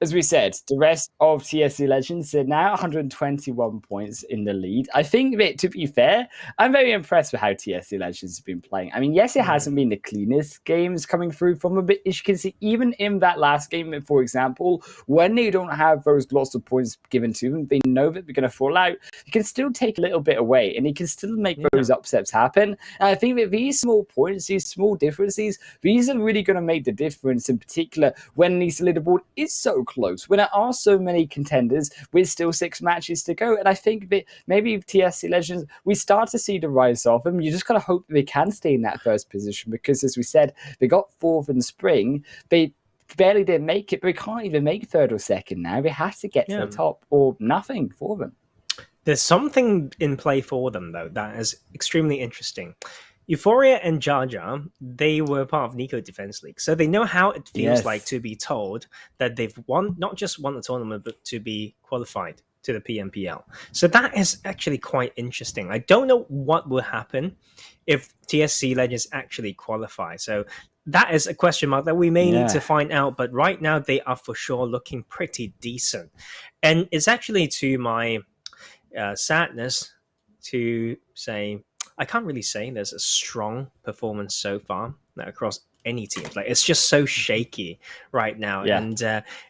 as we said, the rest of TSC Legends are now 121 points in the lead. I think that, to be fair, I'm very impressed with how TSC Legends have been playing. I mean, yes, it hasn't been the cleanest games coming through from them, but as you can see, even in that last game, for example, when they don't have those lots of points given to them, they know that they're going to fall out, you can still take a little bit away, and you can still make those upsets happen. And I think that these small points, these small differences, these are really going to make the difference, in particular, when this leaderboard is so close, when there are so many contenders with still 6 matches to go. And I think that maybe TSC Legends, we start to see the rise of them. You just gotta hope that they can stay in that first position, because as we said, they got 4th in spring. They barely didn't make it, but they can't even make 3rd or 2nd now. They have to get to the top or nothing for them. There's something in play for them, though, that is extremely interesting. Euphoria and Jar Jar, they were part of Nico Defense League, so they know how it feels like to be told that they've won, not just won the tournament, but to be qualified to the PMPL. So that is actually quite interesting. I don't know what will happen if TSC Legends actually qualify. So that is a question mark that we may need to find out. But right now, they are for sure looking pretty decent. And it's actually to my sadness to say, I can't really say there's a strong performance so far across any teams. Like, it's just so shaky right now, and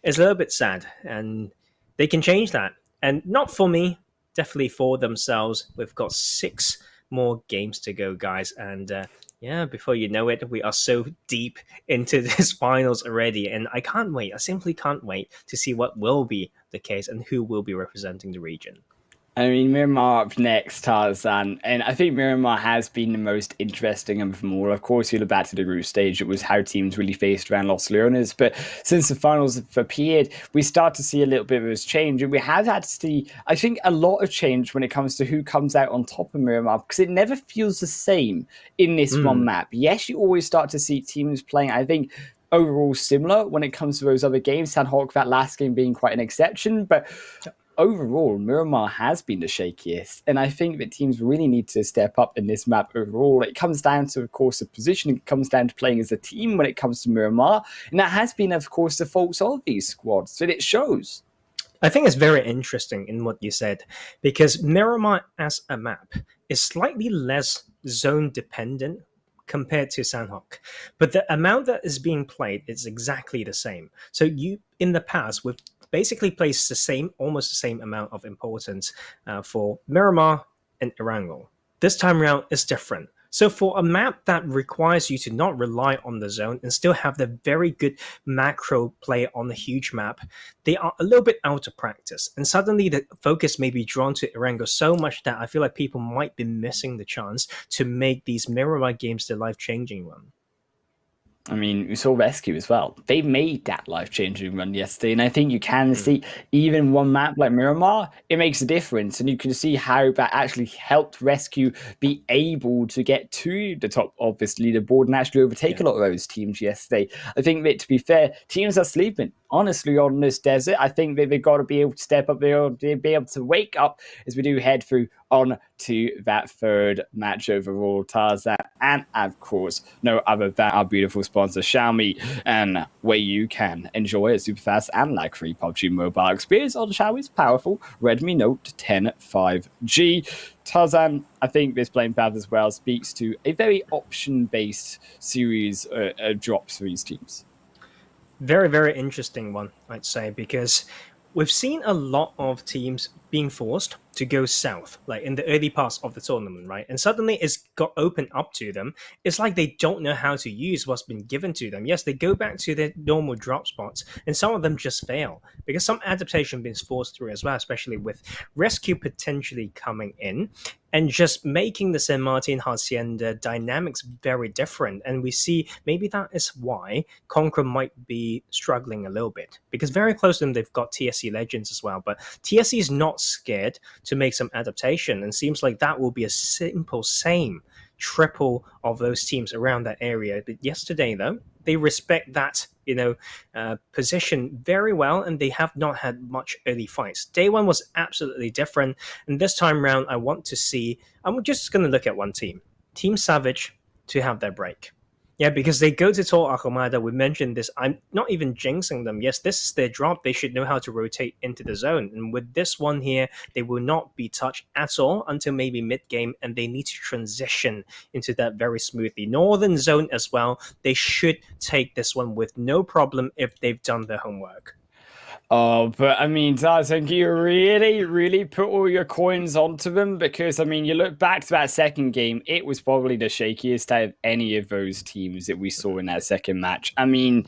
it's a little bit sad. And they can change that, and not for me, definitely for themselves. We've got 6 more games to go, guys, and before you know it, we are so deep into this finals already, and I can't wait. I simply can't wait to see what will be the case and who will be representing the region. I mean, Miramar up next, Tarzan, and I think Miramar has been the most interesting of them all. Of course, you look back to the group stage, it was how teams really faced around Los Leones, but since the finals have appeared, we start to see a little bit of this change, and we have had to see, I think, a lot of change when it comes to who comes out on top of Miramar, because it never feels the same in this one map. Yes, you always start to see teams playing, I think, overall similar when it comes to those other games, Sanhok, that last game being quite an exception, but overall, Miramar has been the shakiest, and I think that teams really need to step up in this map overall. It comes down to, of course, the position. It comes down to playing as a team when it comes to Miramar, and that has been, of course, the faults of these squads, and it shows. I think it's very interesting in what you said, because Miramar as a map is slightly less zone-dependent compared to Sanhok, but the amount that is being played is exactly the same. So you, in the past, with basically placed almost the same amount of importance for Miramar and Erangel. This time around is different. So for a map that requires you to not rely on the zone and still have the very good macro play on a huge map, they are a little bit out of practice. And suddenly the focus may be drawn to Erangel so much that I feel like people might be missing the chance to make these Miramar games the life-changing one. I mean, we saw RESQ as well. They made that life-changing run yesterday, and I think you can see even one map like Miramar, it makes a difference, and you can see how that actually helped RESQ be able to get to the top of this leaderboard and actually overtake a lot of those teams yesterday. I think that, to be fair, teams are sleeping, honestly, on this desert. I think that they've got to be able to step up, they'll be able to wake up as we do head through on to that third match overall, Tarzan, and of course, no other than our beautiful sponsor, Xiaomi, and where you can enjoy a super fast and lag-free PUBG mobile experience on Xiaomi's powerful Redmi Note 10 5G. Tarzan, I think this playing path as well speaks to a very option-based series of drops for these teams. Very, very interesting one, I'd say, because we've seen a lot of teams being forced to go south, like in the early parts of the tournament, right? And suddenly it's got opened up to them. It's like they don't know how to use what's been given to them. Yes, they go back to their normal drop spots, and some of them just fail because some adaptation being forced through as well, especially with RESQ potentially coming in and just making the San Martin Hacienda dynamics very different. And we see maybe that is why Conqueror might be struggling a little bit, because very close to them they've got TSC Legends as well, but TSC is not scared to make some adaptation, and seems like that will be a simple same triple of those teams around that area. But yesterday, though, they respect that position very well, and they have not had much early fights. Day one was absolutely different, and this time round, I'm just going to look at one team, Team Savage, to have their break. Yeah, because they go to Tor Akomada. We mentioned this. I'm not even jinxing them. Yes, this is their drop. They should know how to rotate into the zone. And with this one here, they will not be touched at all until maybe mid-game, and they need to transition into that very smoothly. Northern Zone as well, they should take this one with no problem if they've done their homework. Oh, but I mean, Tarzan, you really put all your coins onto them, because I mean, you look back to that second game, it was probably the shakiest out of any of those teams that we saw in that second match. I mean,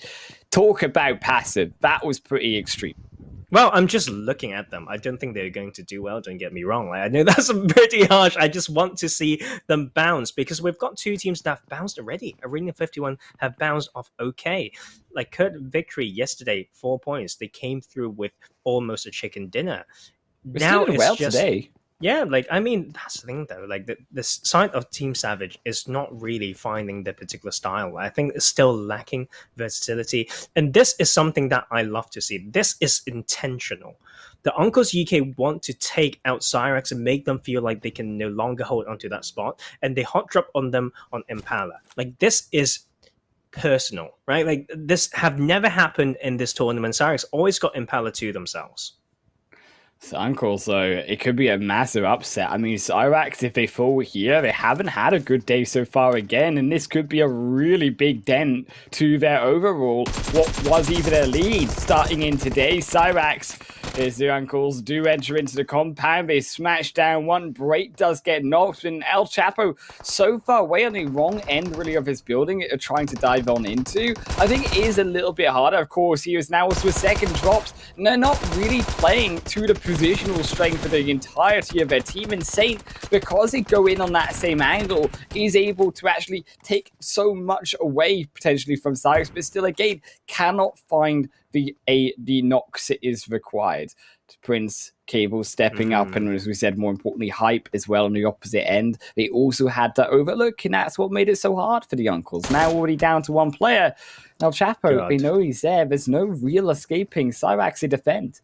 talk about passive. That was pretty extreme. Well, I'm just looking at them. I don't think they're going to do well, don't get me wrong. I know that's pretty harsh. I just want to see them bounce, because we've got two teams that have bounced already. Arena51 have bounced off okay. Like KurdVictory yesterday, 4 points. They came through with almost a chicken dinner. Now it's well just today. Yeah, like, I mean, that's the thing, though. Like, the side of Team Savage is not really finding their particular style. I think it's still lacking versatility. And this is something that I love to see. This is intentional. The Uncles UK want to take out Syrax and make them feel like they can no longer hold onto that spot. And they hot drop on them on Impala. Like, this is personal, right? Like, this have never happened in this tournament. Syrax always got Impala to themselves. So Uncle, so it could be a massive upset. I mean, Syrax, if they fall here, they haven't had a good day so far again, and this could be a really big dent to their overall, what was even a lead starting in today. Syrax, as the Uncles do enter into the compound, they smash down one, Break does get knocked, and El Chapo so far away on the wrong end really of his building, trying to dive on into. I think it is a little bit harder. Of course, he is now also a second drops, and they're not really playing to the positional strength for the entirety of their team, and Saint, because they go in on that same angle, is able to actually take so much away potentially from Syrax, but still again cannot find the knocks it is required. Prince Cable stepping up, and as we said, more importantly, Hype as well on the opposite end. They also had that overlook, and that's what made it so hard for the Uncles. Now already down to one player. Now Chapo, we know he's there. There's no real escaping Syrax to defend.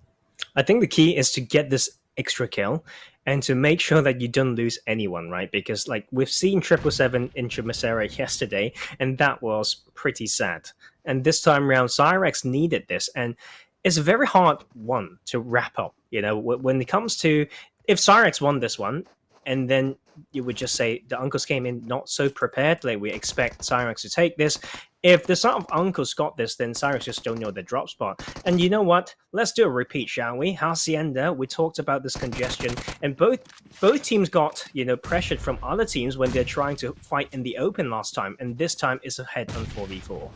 I think the key is to get this extra kill and to make sure that you don't lose anyone, right? Because like we've seen 777 in Chimasera yesterday, and that was pretty sad. And this time around, Syrax needed this, and it's a very hard one to wrap up. You know, when it comes to, if Syrax won this one, and then you would just say the uncles came in not so prepared. Like, we expect Syrax to take this. If the son of uncles got this, then Syrax just don't know the drop spot. And you know what? Let's do a repeat, shall we? Hacienda, we talked about this congestion, and both teams got, you know, pressured from other teams when they're trying to fight in the open last time, and this time is ahead on 4v4.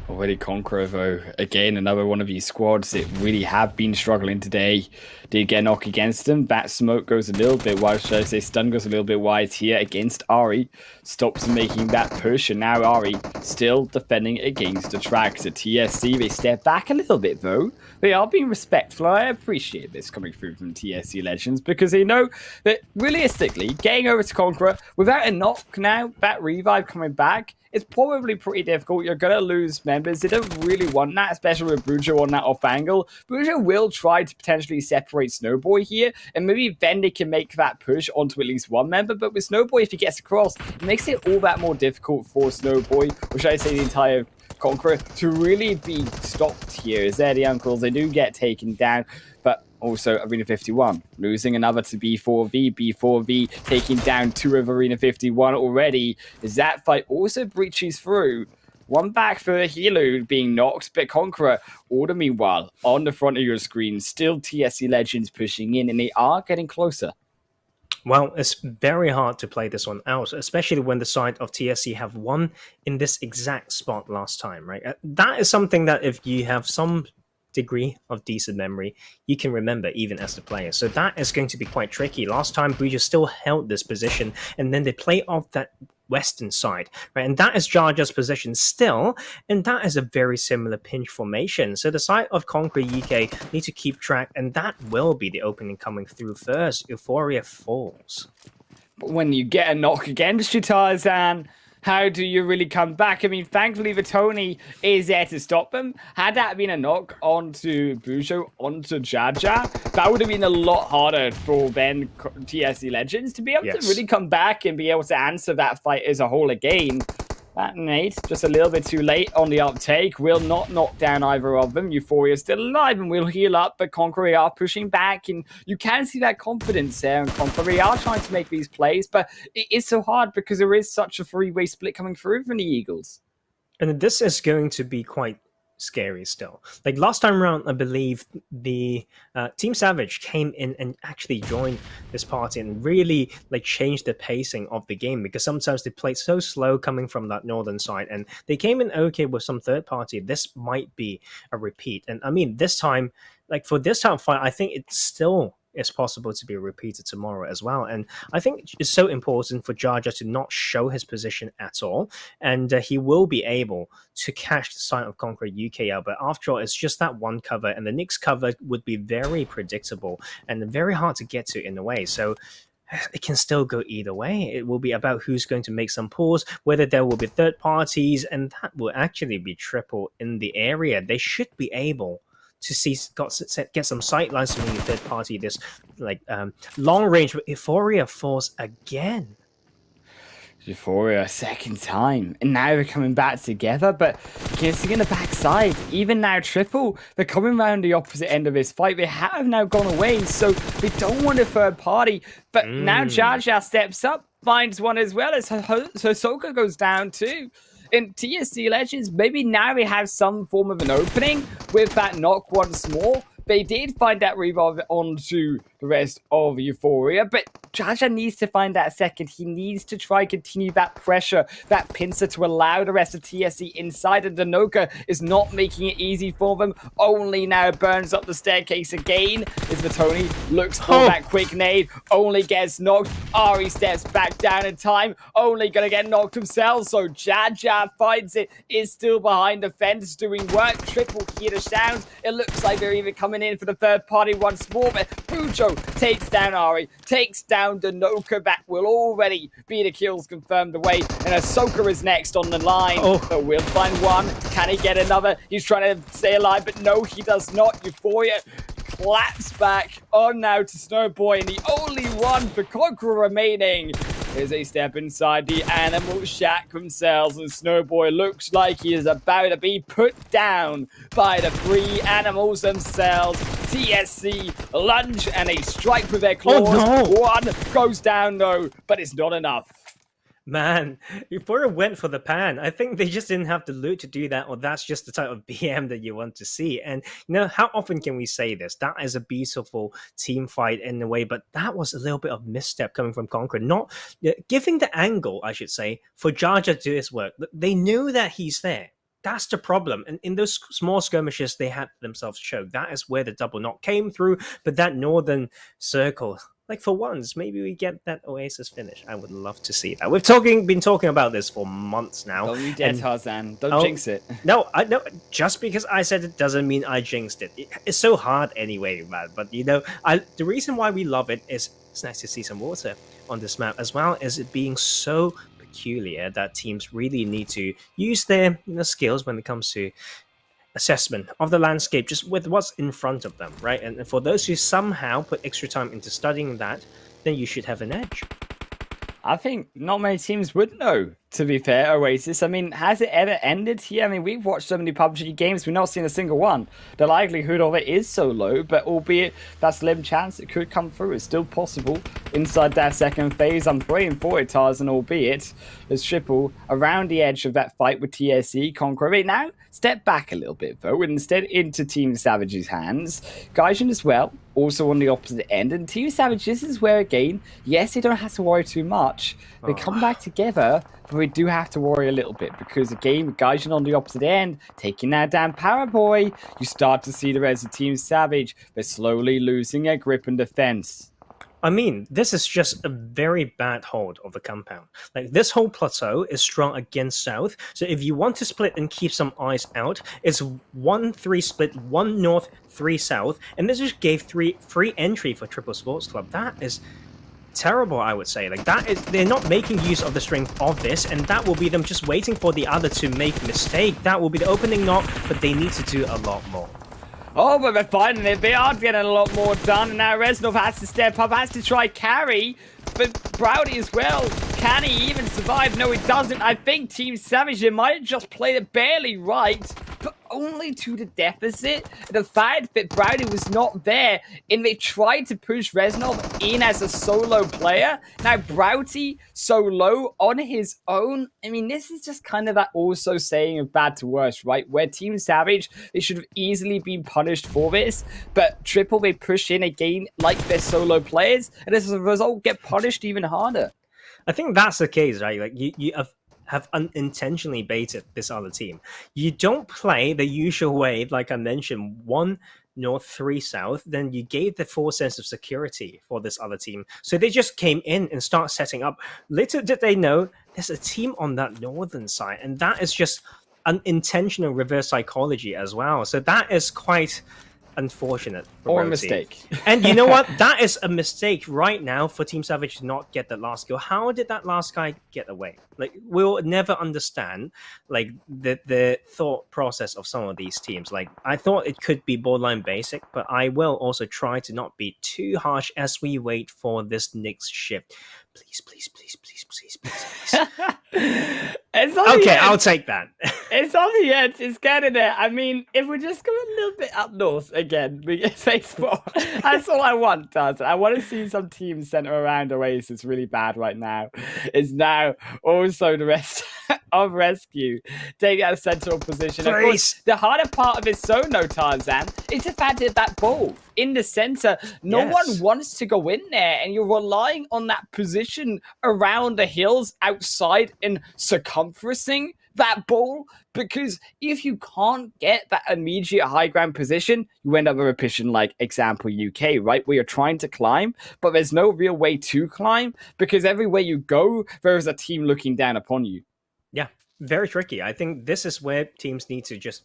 Already Conqueror, though, again, another one of these squads that really have been struggling today. Did get a knock against them. Bat smoke goes a little bit wide, should I say, stun goes a little bit wide here against Ari. Stops making that push, and now Ari still defending against the tracks. At TSC, they step back a little bit, though. They are being respectful. I appreciate this coming through from TSC Legends, because they know that, realistically, getting over to Conqueror without a knock now, that revive coming back, it's probably pretty difficult. You're going to lose members. They don't really want that, especially with Brujo on that off angle. Brujo will try to potentially separate Snowboy here, and maybe then they can make that push onto at least one member. But with Snowboy, if he gets across, it makes it all that more difficult for Snowboy, or should I say the entire Conqueror, to really be stopped here. As they're the uncles, they do get taken down, but also Arena51 losing another to B4V. B4V taking down 2 of Arena51 already, as that fight also breaches through. One back for Hilo being knocked, but Conqueror, all the meanwhile, on the front of your screen, still TSC Legends pushing in, and they are getting closer. Well, it's very hard to play this one out, especially when the side of TSC have won in this exact spot last time, right? That is something that if you have some degree of decent memory, you can remember even as the player. So that is going to be quite tricky. Last time, Breacher still held this position, and then they play off that western side, right? And that is Jarja's position still, and that is a very similar pinch formation. So the side of Conqueror UK need to keep track, and that will be the opening coming through first. Euphoria falls. But when you get a knock against you, Tarzan, how do you really come back? I mean, thankfully, Vitoni is there to stop them. Had that been a knock onto Bujo, onto Jaja, that would have been a lot harder for then TSC Legends to be able to really come back and be able to answer that fight as a whole again. That nade, just a little bit too late on the uptake, will not knock down either of them. Euphoria is still alive and will heal up, but Conqueror are pushing back, and you can see that confidence there. And Conqueror are trying to make these plays, but it is so hard because there is such a three-way split coming through from the Eagles. And this is going to be quite scary still. Like last time around, I believe the Team Savage came in and actually joined this party and really like changed the pacing of the game, because sometimes they played so slow coming from that northern side, and they came in okay with some third party. This might be a repeat, and I mean this time, like for this time fight, I think it's still is possible to be repeated tomorrow as well. And I think it's so important for Jaja to not show his position at all, and he will be able to catch the side of Conqueror UK out. But after all, it's just that one cover, and the next cover would be very predictable and very hard to get to in a way. So it can still go either way. It will be about who's going to make some pulls, whether there will be third parties, and that will actually be triple in the area. They should be able to see get some sightlines from the third party. This like long range, but Euphoria falls again. Euphoria, second time, and now they're coming back together, but kissing in the backside. Even now, triple, they're coming around the opposite end of this fight. They have now gone away, so they don't want a third party. But now Jaja steps up, finds one as well as Hisoka goes down too. In TSC Legends, maybe now we have some form of an opening with that knock once more. They did find that revive onto the rest of Euphoria, but Jaja needs to find that second. He needs to try continue that pressure, that pincer to allow the rest of TSC inside, and Danoka is not making it easy for them. Only now burns up the staircase again as Vitoni looks for that quick nade, only gets knocked. Ari steps back down in time, only gonna get knocked himself, so Jaja finds it, is still behind the fence doing work. Triple here to Shout. It looks like they're even coming in for the third party once more, but Bujo takes down Ari, takes down Danoka. That will already be the kills confirmed away, and Ahsoka is next on the line, but will find one. Can he get another? He's trying to stay alive, but no, he does not. Euphoria claps back on now to Snowboy, and the only one for Conqueror remaining. As they step inside the animal shack themselves, and Snowboy looks like he is about to be put down by the three animals themselves. TSC lunge and a strike with their claws. Oh, no. One goes down though, but it's not enough. Man, before it went for the pan, I think they just didn't have the loot to do that, or that's just the type of BM that you want to see. And how often can we say this? That is a beautiful team fight in a way, but that was a little bit of misstep coming from Conqueror. Not giving the angle, I should say, for Jar Jar to do his work. They knew that he's there. That's the problem. And in those small skirmishes, they had themselves choked. That is where the double knock came through. But that northern circle, like for once, maybe we get that Oasis finish. I would love to see that. We've been talking about this for months now. Don't you dare, Tarzan. Don't jinx it. No, just because I said it doesn't mean I jinxed it. It's so hard anyway, man. But the reason why we love it is it's nice to see some water on this map, as well as it being so peculiar that teams really need to use their skills when it comes to assessment of the landscape, just with what's in front of them, right? And for those who somehow put extra time into studying that, then you should have an edge. I think not many teams would know, to be fair, Oasis. I mean, has it ever ended here? I mean, we've watched so many PUBG games, we've not seen a single one. The likelihood of it is so low, but albeit that slim chance it could come through, it's still possible inside that second phase. I'm praying for it, Tarzan, albeit as Triple around the edge of that fight with TSC. Conqueror right now, step back a little bit, though, and instead into Team Savage's hands. Gaijin as well, also on the opposite end. And Team Savage, this is where, again, yes, they don't have to worry too much. They come back together, but we do have to worry a little bit because, again, with Gaijin on the opposite end, taking that down Paraboy, you start to see the rest of Team Savage. They're slowly losing their grip and defense. I mean, this is just a very bad hold of the compound. Like, this whole plateau is strong against south, so if you want to split and keep some eyes out, it's 1-3 split, 1 north, 3 south, and this just gave free entry for Triple Sports Club. That is terrible, I would say. Like, they're not making use of the strength of this, and that will be them just waiting for the other to make a mistake. That will be the opening knock, but they need to do a lot more. Oh, but they're finding it. They are getting a lot more done. And now Reznov has to step up, has to try carry. But Browdy as well. Can he even survive? No, he doesn't. I think Team Savage might have just played it barely right, but only to the deficit. The fact that Browdy was not there, and they tried to push Reznov in as a solo player. Now, Browdy solo on his own. I mean, this is just kind of that also saying of bad to worse, right? Where Team Savage, they should have easily been punished for this, but Triple, they push in again like they're solo players, and as a result, get punished even harder. I think that's the case, right? Like, you have unintentionally baited this other team. You don't play the usual way, like I mentioned, 1 north, 3 south, then you gave the full sense of security for this other team. So they just came in and start setting up. Little did they know there's a team on that northern side, and that is just unintentional reverse psychology as well. So that is quite unfortunate or a mistake. And you know what, that is a mistake right now for Team Savage to not get that last kill. How did that last guy get away? Like, we'll never understand like the thought process of some of these teams. Like, I thought it could be borderline basic, but I will also try to not be too harsh as we wait for this next shift. Please, please, please, please, please, please, please. Okay, I'll take that. It's on the edge. It's getting there. I mean, if we just go a little bit up north again, we get Facebook. That's all I want, Tarzan. I want to see some teams center around Oasis really bad right now. It's now also the rest of RESQ taking out a central position. Of course, the harder part of his zone, though, Tarzan, is the fact that ball in the center, no one wants to go in there, and you're relying on that position around the hills outside and circumferencing that ball, because if you can't get that immediate high ground position, you end up with a position like example UK, right, where you're trying to climb, but there's no real way to climb because everywhere you go, there is a team looking down upon you. Yeah, very tricky. I think this is where teams need to just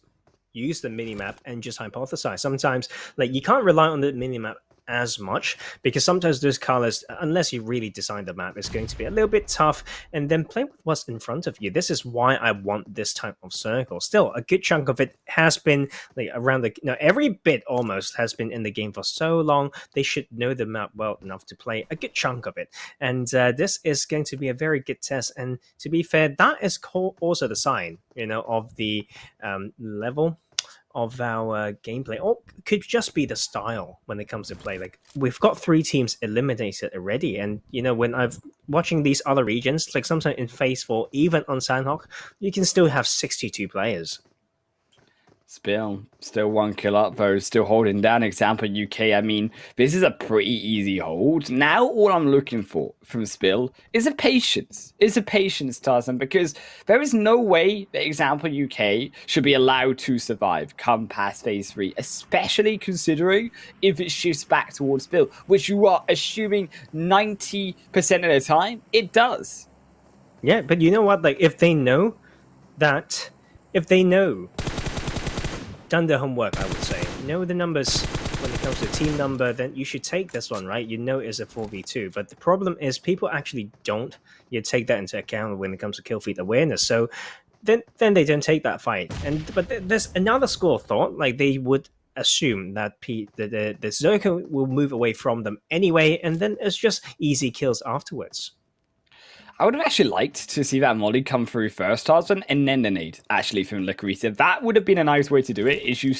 use the minimap and just hypothesize. Sometimes, like, you can't rely on the minimap as much, because sometimes those colors, unless you really design the map, is going to be a little bit tough, and then play with what's in front of you. This is why I want this type of circle. Still, a good chunk of it has been like around the, every bit almost has been in the game for so long. They should know the map well enough to play a good chunk of it, and this is going to be a very good test. And to be fair, that is also the sign, of the level of our gameplay, or could just be the style when it comes to play. Like, we've got 3 teams eliminated already, and when I've watching these other regions, like sometimes in phase 4, even on Sanhok, you can still have 62 players. Still 1 kill up, though, still holding down Example UK. I mean, this is a pretty easy hold. Now all I'm looking for from Spill is a patience. Tarzan, because there is no way that Example UK should be allowed to survive come past phase 3, especially considering if it shifts back towards Spill, which you are assuming 90% of the time it does. Yeah, but you know what? Like, if they know, done their homework, I would say. Know the numbers when it comes to team number, then you should take this one, right? It's a 4v2. But the problem is people actually don't take that into account when it comes to kill feed awareness. So then they don't take that fight. But there's another school of thought, like they would assume that the Zerko will move away from them anyway, and then it's just easy kills afterwards. I would have actually liked to see that molly come through first, Tarzan, and then the nade, actually, from Liquorita. That would have been a nice way to do it, is you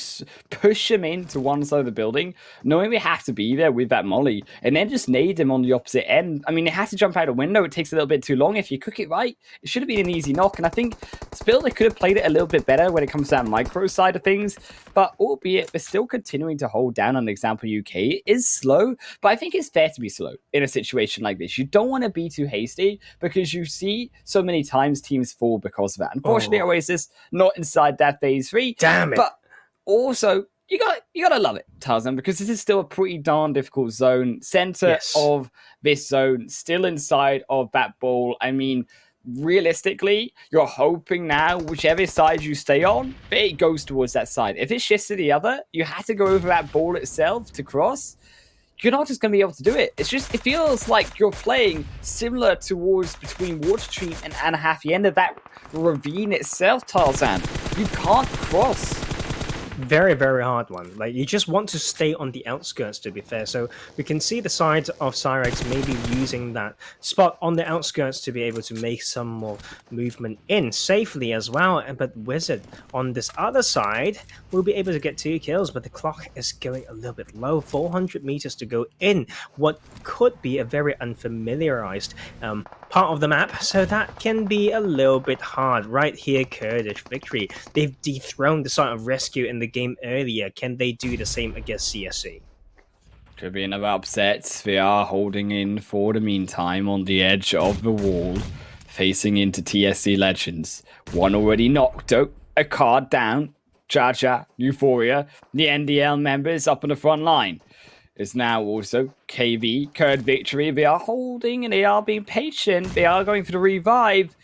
push him into one side of the building, knowing we have to be there with that molly, and then just nade him on the opposite end. I mean, it has to jump out a window. It takes a little bit too long. If you cook it right, it should have been an easy knock, and I think Spill, they could have played it a little bit better when it comes to that micro side of things, but albeit they're still continuing to hold down on Example UK. It is slow, but I think it's fair to be slow in a situation like this. You don't want to be too hasty, because you see so many times teams fall because of that. Unfortunately, Oasis not inside that phase 3. Damn it! But also, you gotta love it, Tarzan, because this is still a pretty darn difficult zone. Center of this zone, still inside of that ball. I mean, realistically, you're hoping now, whichever side you stay on, it goes towards that side. If it shifts to the other, you have to go over that ball itself to cross. You're not just going to be able to do it. It feels like you're playing similar towards between Water Treatment and half the end of that ravine itself, Tarzan. You can't cross. Very, very hard one. Like, you just want to stay on the outskirts, to be fair. So we can see the side of Syrax maybe using that spot on the outskirts to be able to make some more movement in safely as well. But Wizard on this other side will be able to get 2 kills, but the clock is going a little bit low. 400 meters to go in what could be a very unfamiliarized part of the map. So that can be a little bit hard. Right here, KurdVictory. They've dethroned the side of RESQ in the game earlier. Can they do the same against CSC? Could be another upset. They are holding in for the meantime on the edge of the wall, facing into TSC Legends. One already knocked out, a card down. Jaja, Euphoria, the NDL members up on the front line. Is now also KV, KurdVictory. They are holding and they are being patient. They are going for the revive.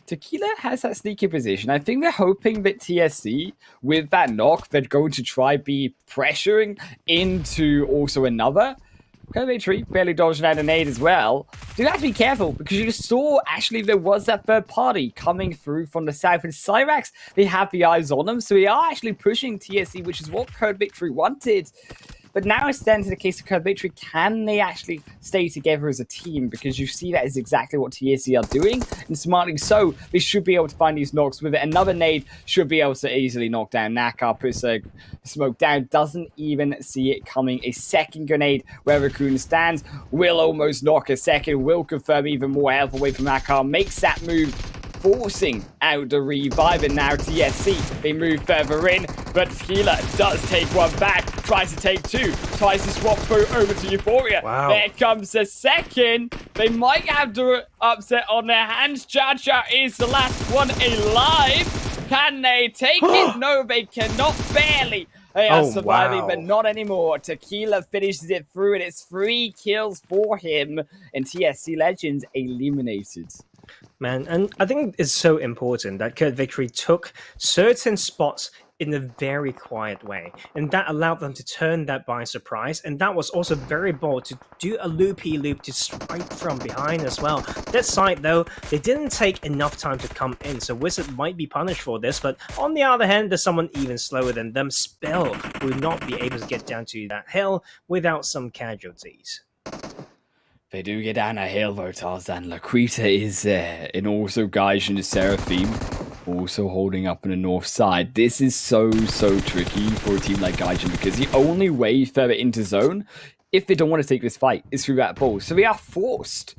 Tequila has that sneaky position. I think they're hoping that TSC, with that knock, they're going to try be pressuring into also another. KurdVictory barely dodging out an aid as well. So you have to be careful, because you saw actually there was that third party coming through from the south. And Syrax, they have the eyes on them. So they are actually pushing TSC, which is what KurdVictory wanted. But now it's then to the case of KurdVictory. Can they actually stay together as a team? Because you see that is exactly what TSC are doing. And smartly so, they should be able to find these knocks with it. Another nade should be able to easily knock down Naka. Puts a smoke down. Doesn't even see it coming. A second grenade where Raccoon stands. Will almost knock a second. Will confirm even more health away from Naka. Makes that move, forcing out the revive. And now TSC, they move further in, but Tequila does take one back, tries to take 2, tries to swap both over to Euphoria. Wow. There comes a second. They might have the upset on their hands. Jaja is the last one alive. Can they take it? No, they cannot. Barely. They are surviving, but not anymore. Tequila finishes it through, and it's 3 kills for him, and TSC Legends eliminated. Man, and I think it's so important that KurdVictory took certain spots in a very quiet way, and that allowed them to turn that by surprise, and that was also very bold to do a loopy-loop to strike from behind as well. That side though, they didn't take enough time to come in, so Wizard might be punished for this, but on the other hand, there's someone even slower than them. Spill will not be able to get down to that hill without some casualties. They do get down a hill though, Tarzan. Lakrita is there, and also Gaijin Seraphim also holding up on the north side. This is so tricky for a team like Gaijin, because the only way further into zone, if they don't want to take this fight, is through that ball. So they are forced,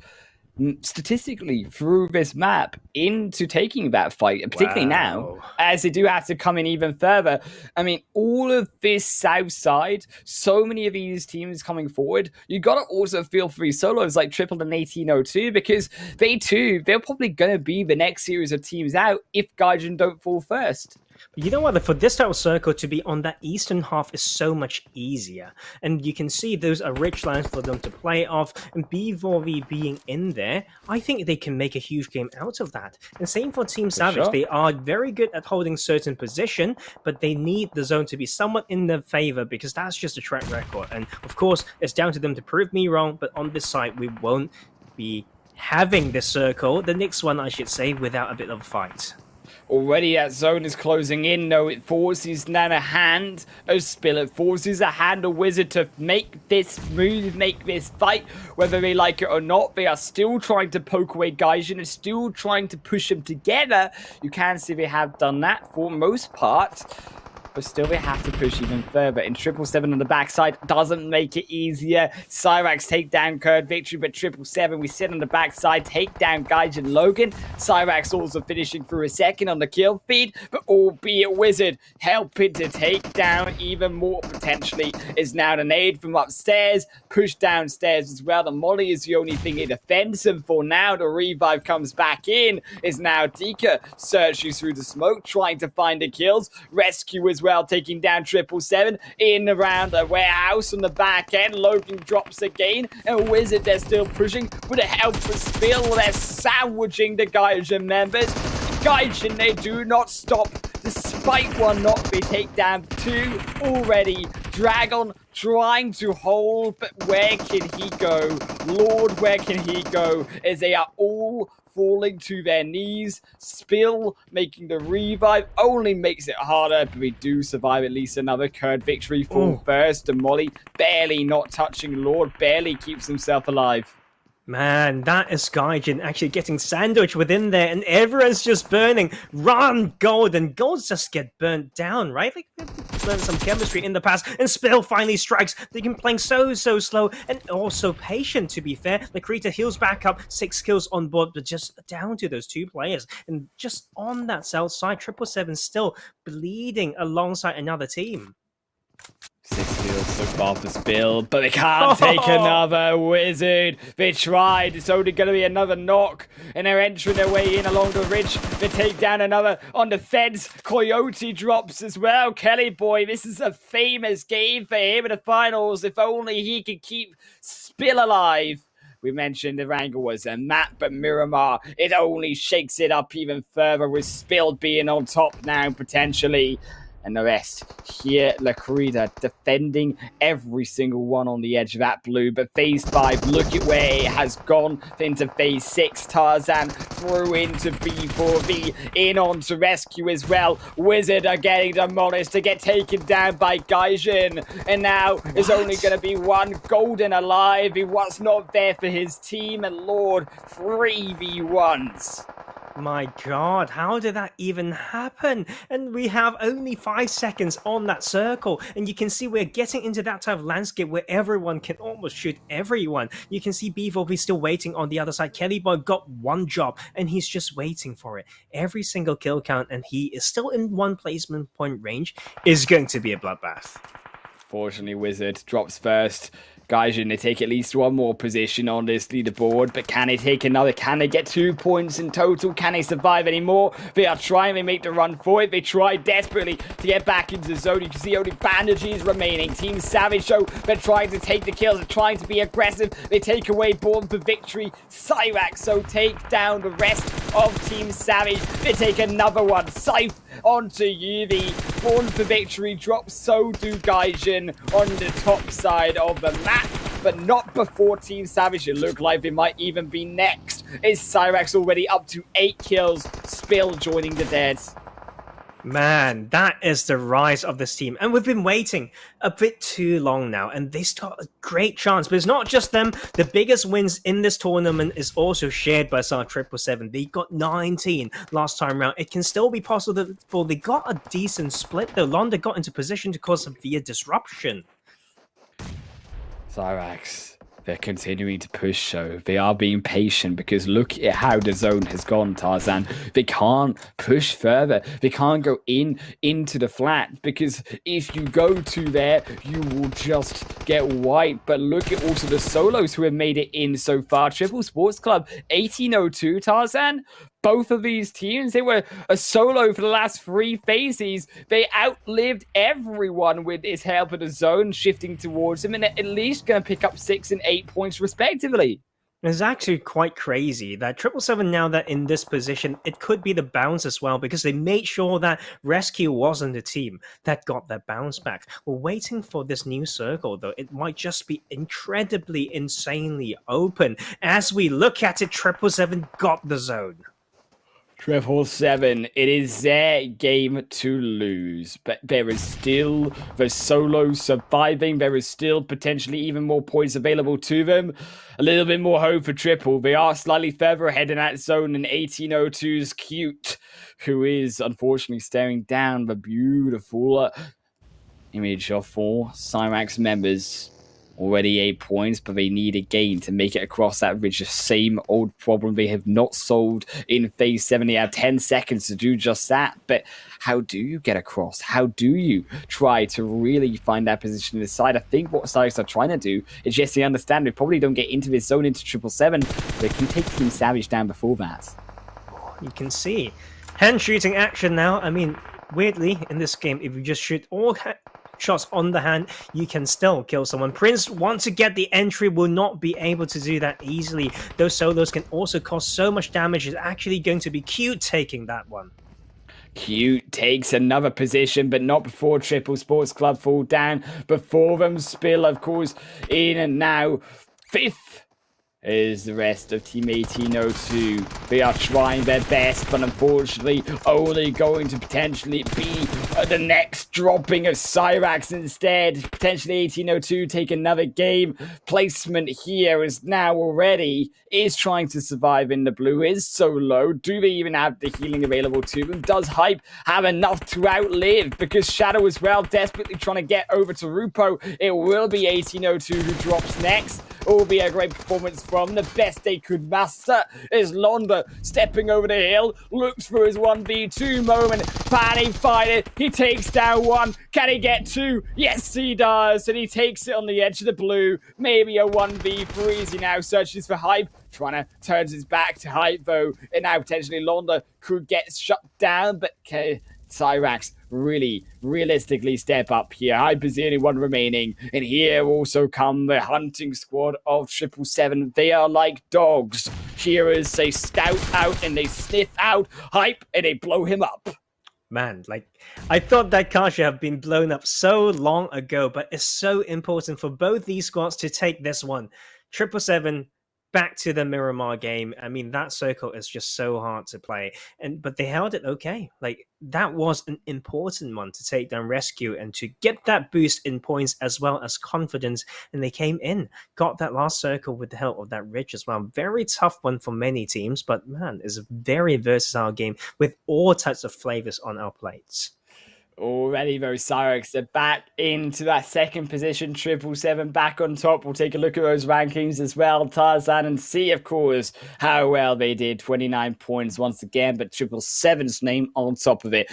statistically, through this map into taking that fight, and particularly now, as they do have to come in even further. I mean, all of this south side, so many of these teams coming forward, you gotta also feel for these solos like Triple and 1802, because they're probably gonna be the next series of teams out if Gaijin don't fall first. You know what? For this type of circle to be on that eastern half is so much easier. And you can see those are rich lands for them to play off. And B4V being in there, I think they can make a huge game out of that. And same for Team Savage. They are very good at holding certain position, but they need the zone to be somewhat in their favor, because that's just a track record. And of course, it's down to them to prove me wrong. But on this side, we won't be having this circle, the next one I should say, without a bit of a fight. Already that zone is closing in, though. It forces now a hand of Spill. It forces a hand of Wizard to make this move, make this fight, whether they like it or not. They are still trying to poke away Gaijin and still trying to push them together. You can see they have done that for most part, but still they have to push even further. And 777 on the backside doesn't make it easier. Syrax take down KurdVictory, but 777, we sit on the backside, take down Gaijin Logan. Syrax also finishing through a second on the kill feed, but albeit Wizard helping to take down even more potentially is now the nade from upstairs, pushed downstairs as well. The molly is the only thing it defends him for now. The revive comes back in, is now Dika searching through the smoke, trying to find the kills. Rescue as well, taking down 777 in around the warehouse on the back end. Logan drops again, and Wizard, they're still pushing with the help of Spill. They're sandwiching the Gaijin members. Gaijin, they do not stop despite one knock. They take down two already. Dragon trying to hold, but where can he go? Lord, where can he go? As they are all falling to their knees. Spill making the revive only makes it harder, but we do survive at least another KurdVictory fall first. And Molly barely not touching Lord, barely keeps himself alive. Man, that is Gaijin actually getting sandwiched within there, and everyone's just burning. Run, Gold, and Golds just get burnt down, right? Like, they've learned some chemistry in the past, and Spill finally strikes. They can play so slow, and also patient, to be fair. Lakrita heals back up, 6 kills on board, but just down to those 2 players. And just on that south side, 777 still bleeding alongside another team. 6 kills so far for Spill, but they can't take another. Wizard, they tried. It's only going to be another knock, and they're entering their way in along the ridge. They take down another on the fence. Coyote drops as well. Kelly boy, this is a famous game for him in the finals. If only he could keep Spill alive. We mentioned Erangel was a map, but Miramar, it only shakes it up even further with Spill being on top now, potentially. And the rest here, Lakrita defending every single one on the edge of that blue. But phase 5, look at where it has gone into phase 6. Tarzan through into B4V, in onto rescue as well. Wizard are getting demolished to get taken down by Gaijin. And now there's only going to be one Golden alive. He was not there for his team. And Lord, 3v1s. My god, how did that even happen? And we have only 5 seconds on that circle, and you can see we're getting into that type of landscape where everyone can almost shoot everyone. You can see B4V still waiting on the other side. Kelly Boy got one job, and he's just waiting for it. Every single kill count, and he is still in 1 placement point range, is going to be a bloodbath. Fortunately, Wizard drops first. Gaijin, they take at least 1 more position on this leaderboard, but can they take another? Can they get 2 points in total? Can they survive anymore? They are trying, they make the run for it. They try desperately to get back into the zone. You can see only bandages remaining. Team Savage, though, they're trying to take the kills, they're trying to be aggressive. They take away Born for Victory. Syrax, so take down the rest of Team Savage. They take another one. Scythe onto UV. spawn for victory drops, so do Gaijin on the top side of the map, but not before Team Savage. It looked like they might even be next. Is Syrax already up to 8 kills, Spill joining the dead. Man, that is the rise of this team. And we've been waiting a bit too long now, and they got a great chance. But it's not just them. The biggest wins in this tournament is also shared by Star 777. They got 19 last time round. It can still be possible. They got a decent split, though. Londa got into position to cause severe disruption. Syrax, they're continuing to push, so they are being patient, because look at how the zone has gone, Tarzan. They can't push further. They can't go into the flat, because if you go to there, you will just get wiped. But look at also the solos who have made it in so far. Triple Sports Club, 1802, Tarzan. Both of these teams, they were a solo for the last 3 phases. They outlived everyone with his help of the zone shifting towards him, and at least going to pick up 6 and 8 points respectively. It's actually quite crazy that 777 now that in this position, it could be the bounce as well, because they made sure that RESQ wasn't the team that got that bounce back. We're waiting for this new circle, though. It might just be incredibly, insanely open. As we look at it, 777 got the zone. 777, it is their game to lose, but there is still the solo surviving. There is still potentially even more points available to them. A little bit more hope for Triple. They are slightly further ahead in that zone, and 1802's Cute, who is unfortunately staring down the beautiful image of 4 Syrax members. Already 8 points, but they need a gain to make it across that ridge. The same old problem they have not solved in phase 7. They have 10 seconds to do just that. But how do you get across? How do you try to really find that position in the side? I think what Syrax are trying to do is just to understand they probably don't get into this zone into 777. They can take Team Savage down before that. You can see hand shooting action now. I mean, weirdly, in this game, if you just shoot all shots on the hand, you can still kill someone. Prince, once to get the entry, will not be able to do that easily. Those solos can also cause so much damage. It's actually going to be Cute taking that one. Cute takes another position, but not before Triple Sports Club fall down. Before them, Spill, of course, in and now 5th is the rest of Team 1802. They are trying their best, but unfortunately only going to potentially be the next dropping of Syrax instead. Potentially 1802 take another game. Placement here is now already is trying to survive in the blue, is so low. Do they even have the healing available to them? Does Hype have enough to outlive? Because Shadow as well, desperately trying to get over to Rupo. It will be 1802 who drops next. It will be a great performance from the best they could master. Is Londa stepping over the hill, looks for his 1v2 moment. Fanny fighting, he takes down 1. Can he get 2? Yes, he does, and he takes it on the edge of the blue. Maybe a 1v3 as he now searches for Hype. Trying to turn his back to Hype though, and now potentially Londa could get shut down, but Syrax really realistically step up here. Hype is the only one remaining, and here also come the hunting squad of 777. They are like dogs. Here is they scout out and they sniff out Hype and they blow him up. Man, like, I thought that car should have been blown up so long ago, but it's so important for both these squads to take this one. 777 back to the Miramar game. I mean, that circle is just so hard to play, but they held it okay. Like, that was an important one to take down RESQ and to get that boost in points as well as confidence. And they came in, got that last circle with the help of that ridge as well. Very tough one for many teams, but man, it's a very versatile game with all types of flavors on our plates. Already those Syrax are back into that second position. 777 back on top. We'll take a look at those rankings as well, Tarzan, and see, of course, how well they did. 29 points once again, but 777's name on top of it.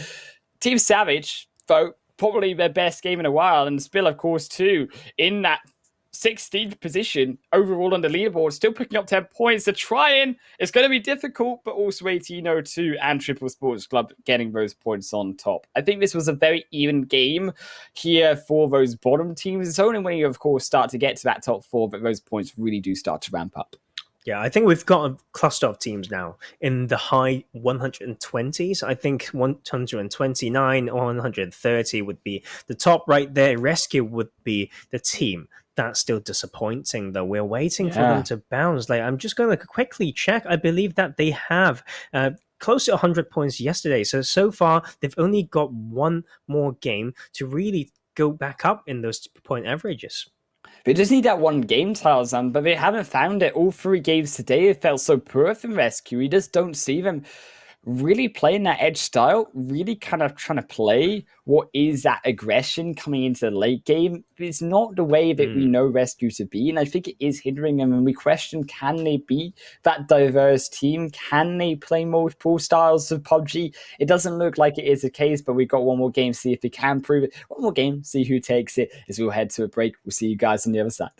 Team Savage, though, probably their best game in a while, and Spill, of course, too, in that 16th position overall on the leaderboard, still picking up 10 points. They're trying. It's going to be difficult, but also 1802 and Triple Sports Club getting those points on top. I think this was a very even game here for those bottom teams. It's only when you, of course, start to get to that top 4 that those points really do start to ramp up. Yeah, I think we've got a cluster of teams now in the high 120s. I think 129 or 130 would be the top right there. Rescue would be the team. That's still disappointing, though. We're waiting for them to bounce. Like, I'm just going to quickly check. I believe that they have close to 100 points yesterday. So far, they've only got one more game to really go back up in those point averages. They just need that one game, Tarzan, but they haven't found it. All 3 games today, it felt so poor from Rescue. We just don't see them really playing that edge style, really kind of trying to play what is that aggression coming into the late game. It's not the way that we know Rescue to be, and I think it is hindering them, and we question, can they be that diverse team? Can they play multiple styles of PUBG? It doesn't look like it is the case, but we've got one more game, see if they can prove it. One more game, see who takes it, as we'll head to a break. We'll see you guys on the other side.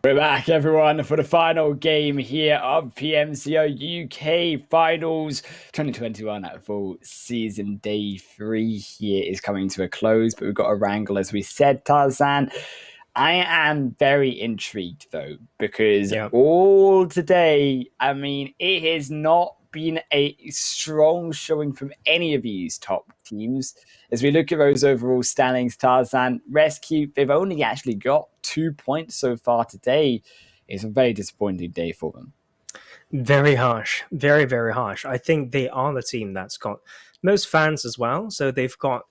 We're back, everyone, for the final game here of PMCO UK Finals 2021 at full season. Day 3 here is coming to a close, but we've got Erangel, as we said, Tarzan. I am very intrigued, though, because all today, I mean, it has not been a strong showing from any of these top teams. As we look at those overall standings, Tarzan, RESQ, they've only actually got 2 points so far today. It's a very disappointing day for them. Very harsh. Very, very harsh. I think they are the team that's got most fans as well. So they've got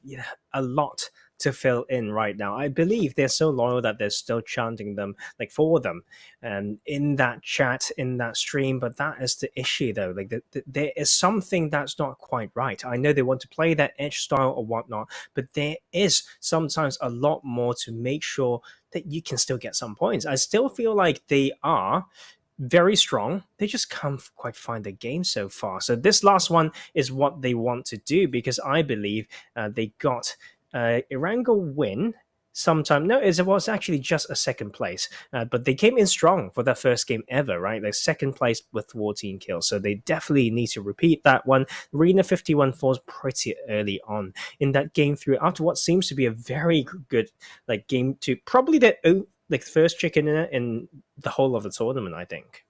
a lot to fill in right now. I believe they're so loyal that they're still chanting them, like for them, and in that chat, in that stream. But that is the issue, though. Like there is something that's not quite right. I know they want to play that edge style or whatnot, but there is sometimes a lot more to make sure that you can still get some points. I still feel like they are very strong. They just can't quite find the game so far. So this last one is what they want to do, because I believe they got Erangel win sometime. No, it was actually just a second place, but they came in strong for their first game ever, right? Like second place with 14 kills, so they definitely need to repeat that one. Arena51 falls pretty early on in that game through, after what seems to be a very good like game to probably their own, like first chicken in the whole of the tournament, I think.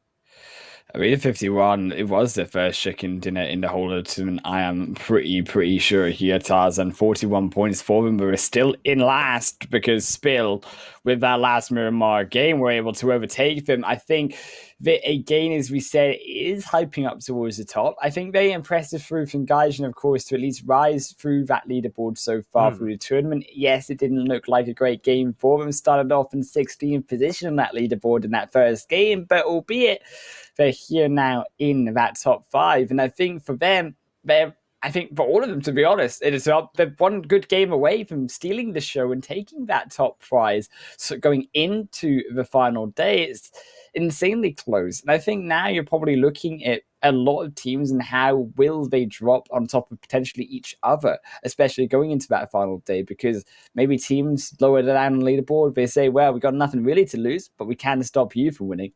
Arena51, it was their first chicken dinner in the whole of the tournament. I am pretty sure here, Tarzan. 41 points for them, but we're still in last because Spill, with that last Miramar game, were able to overtake them. I think that, again, as we said, is hyping up towards the top. I think very impressive through from Gaijin, of course, to at least rise through that leaderboard so far through the tournament. Yes, it didn't look like a great game for them. Started off in 16th position on that leaderboard in that first game, but albeit they're here now in that top 5. And I think for them, I think for all of them, to be honest, they're one good game away from stealing the show and taking that top prize. So going into the final day, it's insanely close. And I think now you're probably looking at a lot of teams and how will they drop on top of potentially each other, especially going into that final day, because maybe teams lower down on the leaderboard, they say, well, we've got nothing really to lose, but we can stop you from winning.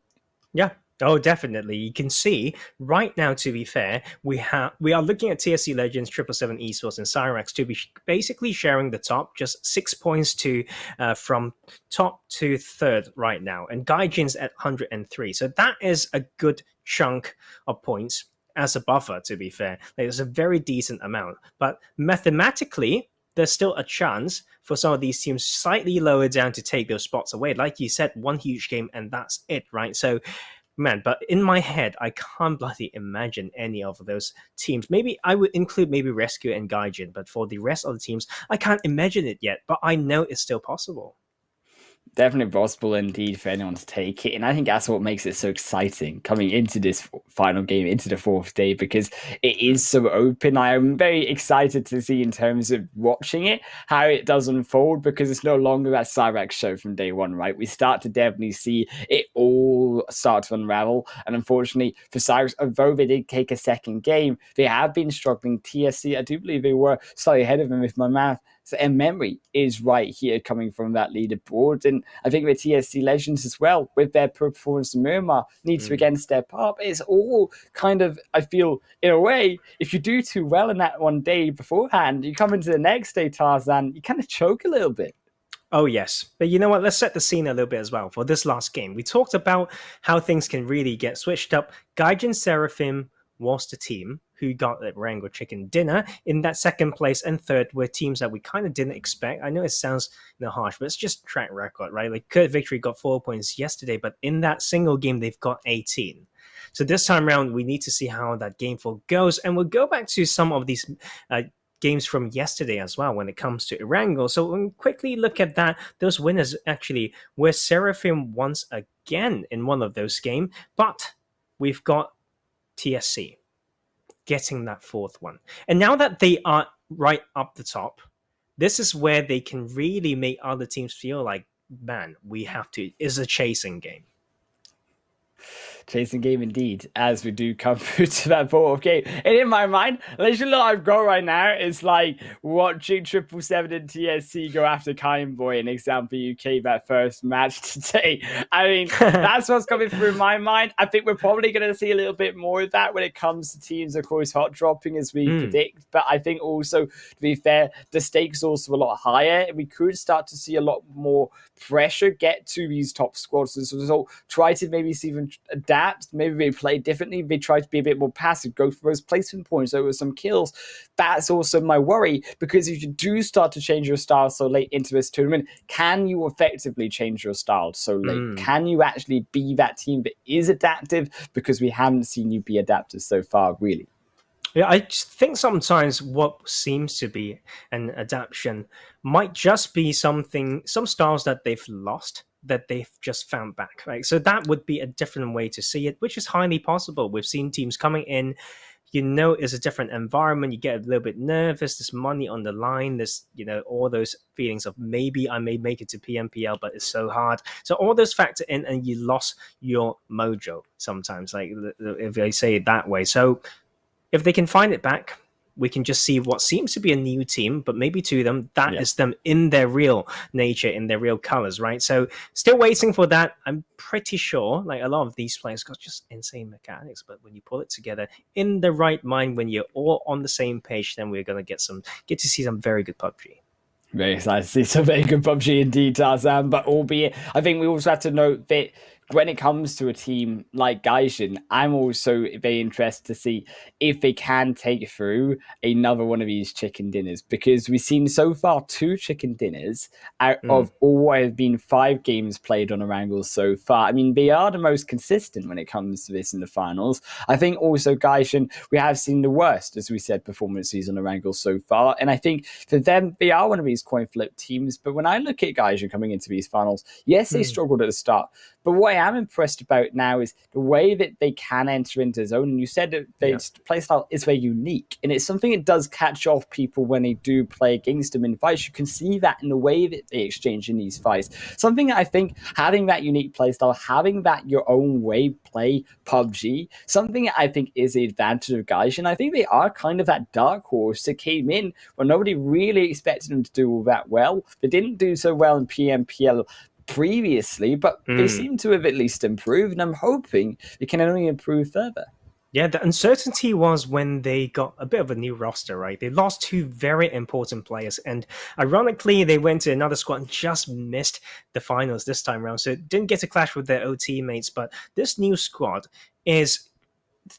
Yeah. Oh, definitely. You can see right now, to be fair, we are looking at TSC Legends, 777 Esports, and Syrax to be basically sharing the top, just 6 points to from top to third right now. And Gaijin's at 103. So that is a good chunk of points as a buffer, to be fair. Like, it's a very decent amount. But mathematically, there's still a chance for some of these teams slightly lower down to take those spots away. Like you said, one huge game and that's it, right? So, man, but in my head, I can't bloody imagine any of those teams. Maybe I would include maybe RESQ and Gaijin, but for the rest of the teams, I can't imagine it yet, but I know it's still possible. Definitely possible indeed for anyone to take it. And I think that's what makes it so exciting coming into this final game, into the 4th day, because it is so open. I am very excited to see, in terms of watching it, how it does unfold, because it's no longer that Syrax show from day 1, right? We start to definitely see it all start to unravel. And unfortunately for Syrax, although they did take a second game, they have been struggling. TSC, I do believe they were slightly ahead of them, if my math and memory is right here, coming from that leaderboard. And I think with TSC Legends as well, with their performance in Miramar, needs to again step up. It's all kind of, I feel, in a way, if you do too well in that one day beforehand, you come into the next day, Tarzan, you kind of choke a little bit. Oh, yes. But you know what? Let's set the scene a little bit as well for this last game. We talked about how things can really get switched up. Gaijin Seraphim was the team who got the Erangel chicken dinner. In that second place and third were teams that we kind of didn't expect. I know it sounds harsh, but it's just track record, right? Like KurdVictory got 4 points yesterday, but in that single game, they've got 18. So this time around, we need to see how that game 4 goes. And we'll go back to some of these games from yesterday as well when it comes to Erangel. So we'll quickly look at that. Those winners actually were Seraphim once again in one of those games, but we've got TSC getting that 4th one. And now that they are right up the top, this is where they can really make other teams feel like, man, we have to. It's a chasing game. Chasing game indeed, as we do come through to that fourth game. And in my mind, literally what I've got right now is like watching 777 and TSC go after Kind Boy and Example UK that first match today. I mean, that's what's coming through my mind. I think we're probably going to see a little bit more of that when it comes to teams, of course, hot dropping as we predict. But I think also, to be fair, the stakes are also a lot higher. We could start to see a lot more pressure get to these top squads as a result. Try to maybe see them adapt, maybe they play differently, they try to be a bit more passive, go for those placement points over some kills. That's also my worry, because if you do start to change your style so late into this tournament, can you effectively change your style so late? Can you actually be that team that is adaptive? Because we haven't seen you be adaptive so far, really. Yeah, I just think sometimes what seems to be an adaptation might just be some styles that they've lost that they've just found back, right? So that would be a different way to see it, which is highly possible. We've seen teams coming in, it's a different environment, you get a little bit nervous, there's money on the line, there's, all those feelings of maybe I may make it to PMPL, but it's so hard. So all those factor in and you lost your mojo sometimes, like if I say it that way. So if they can find it back, we can just see what seems to be a new team, but maybe to them, that is them in their real nature, in their real colors, right? So still waiting for that. I'm pretty sure like a lot of these players got just insane mechanics, but when you pull it together in the right mind, when you're all on the same page, then we're going to get to see some very good PUBG. Very excited to see some very good PUBG indeed, Tarzan, but albeit, I think we also have to note that when it comes to a team like Gaijin, I'm also very interested to see if they can take through another one of these chicken dinners, because we've seen so far 2 chicken dinners out of all what have been 5 games played on Erangel so far. I mean, they are the most consistent when it comes to this in the finals. I think also Gaijin, we have seen the worst, as we said, performances on Erangel so far, and I think for them, they are one of these coin flip teams. But when I look at Gaijin coming into these finals, yes, they struggled at the start, but what I am impressed about now is the way that they can enter into the zone. And you said that their playstyle is very unique, and it's something that does catch off people when they do play against them in fights. You can see that in the way that they exchange in these fights. Something that I think having that unique playstyle, having that your own way play PUBG, something that I think is the advantage of Gaijin. I think they are kind of that dark horse that came in when nobody really expected them to do all that well. They didn't do so well in PMPL previously, but they seem to have at least improved, and I'm hoping they can only improve further. Yeah, the uncertainty was when they got a bit of a new roster, right? They lost 2 very important players, and ironically, they went to another squad and just missed the finals this time around, so didn't get to clash with their old teammates. But this new squad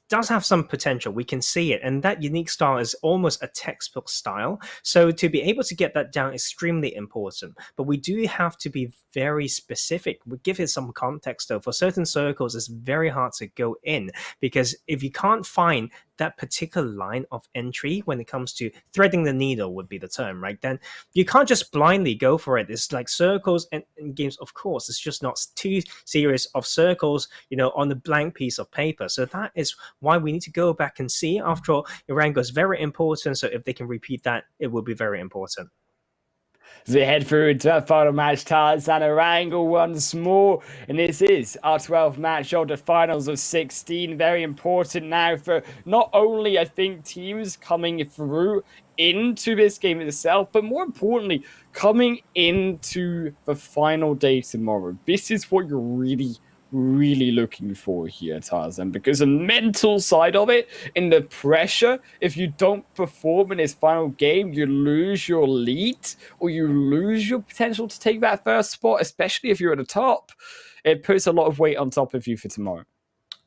does have some potential. We can see it, and that unique style is almost a textbook style. So to be able to get that down is extremely important. But we do have to be very specific. We give it some context though. For certain circles, it's very hard to go in, because if you can't find that particular line of entry when it comes to threading the needle would be the term, right? Then you can't just blindly go for it. It's like circles and games, of course, it's just not 2 series of circles, on a blank piece of paper. So that is why we need to go back and see. After all, Erangel is very important, so if they can repeat that, it will be very important. As we head through into our final match, Tarzan Erangel once more, and this is our 12th match of the finals of 16. Very important now for not only, I think, teams coming through into this game itself, but more importantly, coming into the final day tomorrow. This is what you're really looking for here, Tarzan, because the mental side of it and the pressure, if you don't perform in this final game, you lose your lead or you lose your potential to take that first spot, especially if you're at the top. It puts a lot of weight on top of you for tomorrow.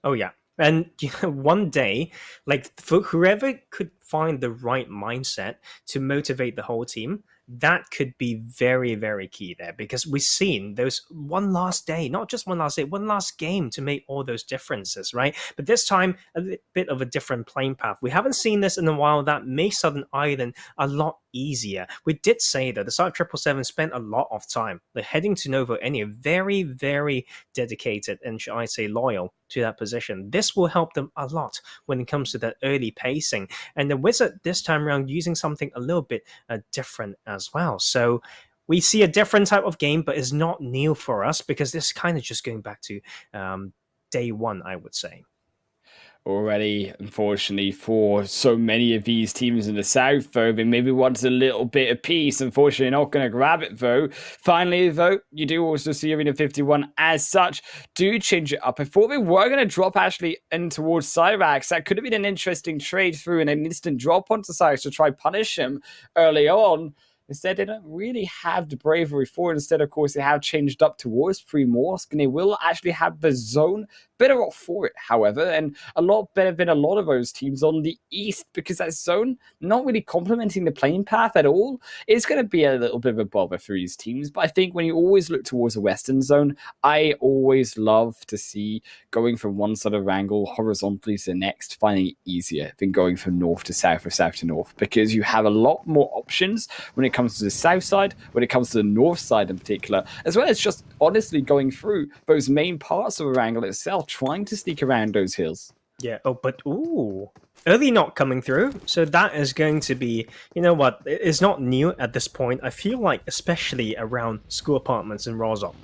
Oh yeah. And one day, like, for whoever could find the right mindset to motivate the whole team, that could be very, very key there, because we've seen those one last day, not just one last day, one last game to make all those differences, right? But this time, a bit of a different playing path. We haven't seen this in a while. That makes Southern Island a lot easier. We did say that the side 777 spent a lot of time. They're heading to Novo Enia, very, very dedicated and, should I say, loyal to that position. This will help them a lot when it comes to that early pacing. And the Wizard this time around using something a little bit different as well. So we see a different type of game, but it's not new for us, because this is kind of just going back to day one, I would say. Already, unfortunately, for so many of these teams in the south, though, they maybe want a little bit of peace. Unfortunately, not going to grab it, though. Finally, though, you do also see Arena51 as such do change it up. I thought they were going to drop actually in towards Syrax. That could have been an interesting trade through and an instant drop onto Syrax to try punish him early on. Instead, they don't really have the bravery for it. Instead, of course, they have changed up towards Primorsk, and they will actually have the zone better off for it, however, and a lot better than a lot of those teams on the east, because that zone not really complementing the playing path at all. It's going to be a little bit of a bother for these teams, but I think when you always look towards the western zone, I always love to see going from one side of Erangel horizontally to the next, finding it easier than going from north to south or south to north, because you have a lot more options when it comes to the south side, when it comes to the north side in particular, as well as just honestly going through those main parts of Erangel itself, trying to sneak around those hills. Yeah. Oh, but early not coming through. So that is going to be, you know what? It's not new at this point. I feel like, especially around school apartments in Rozhok,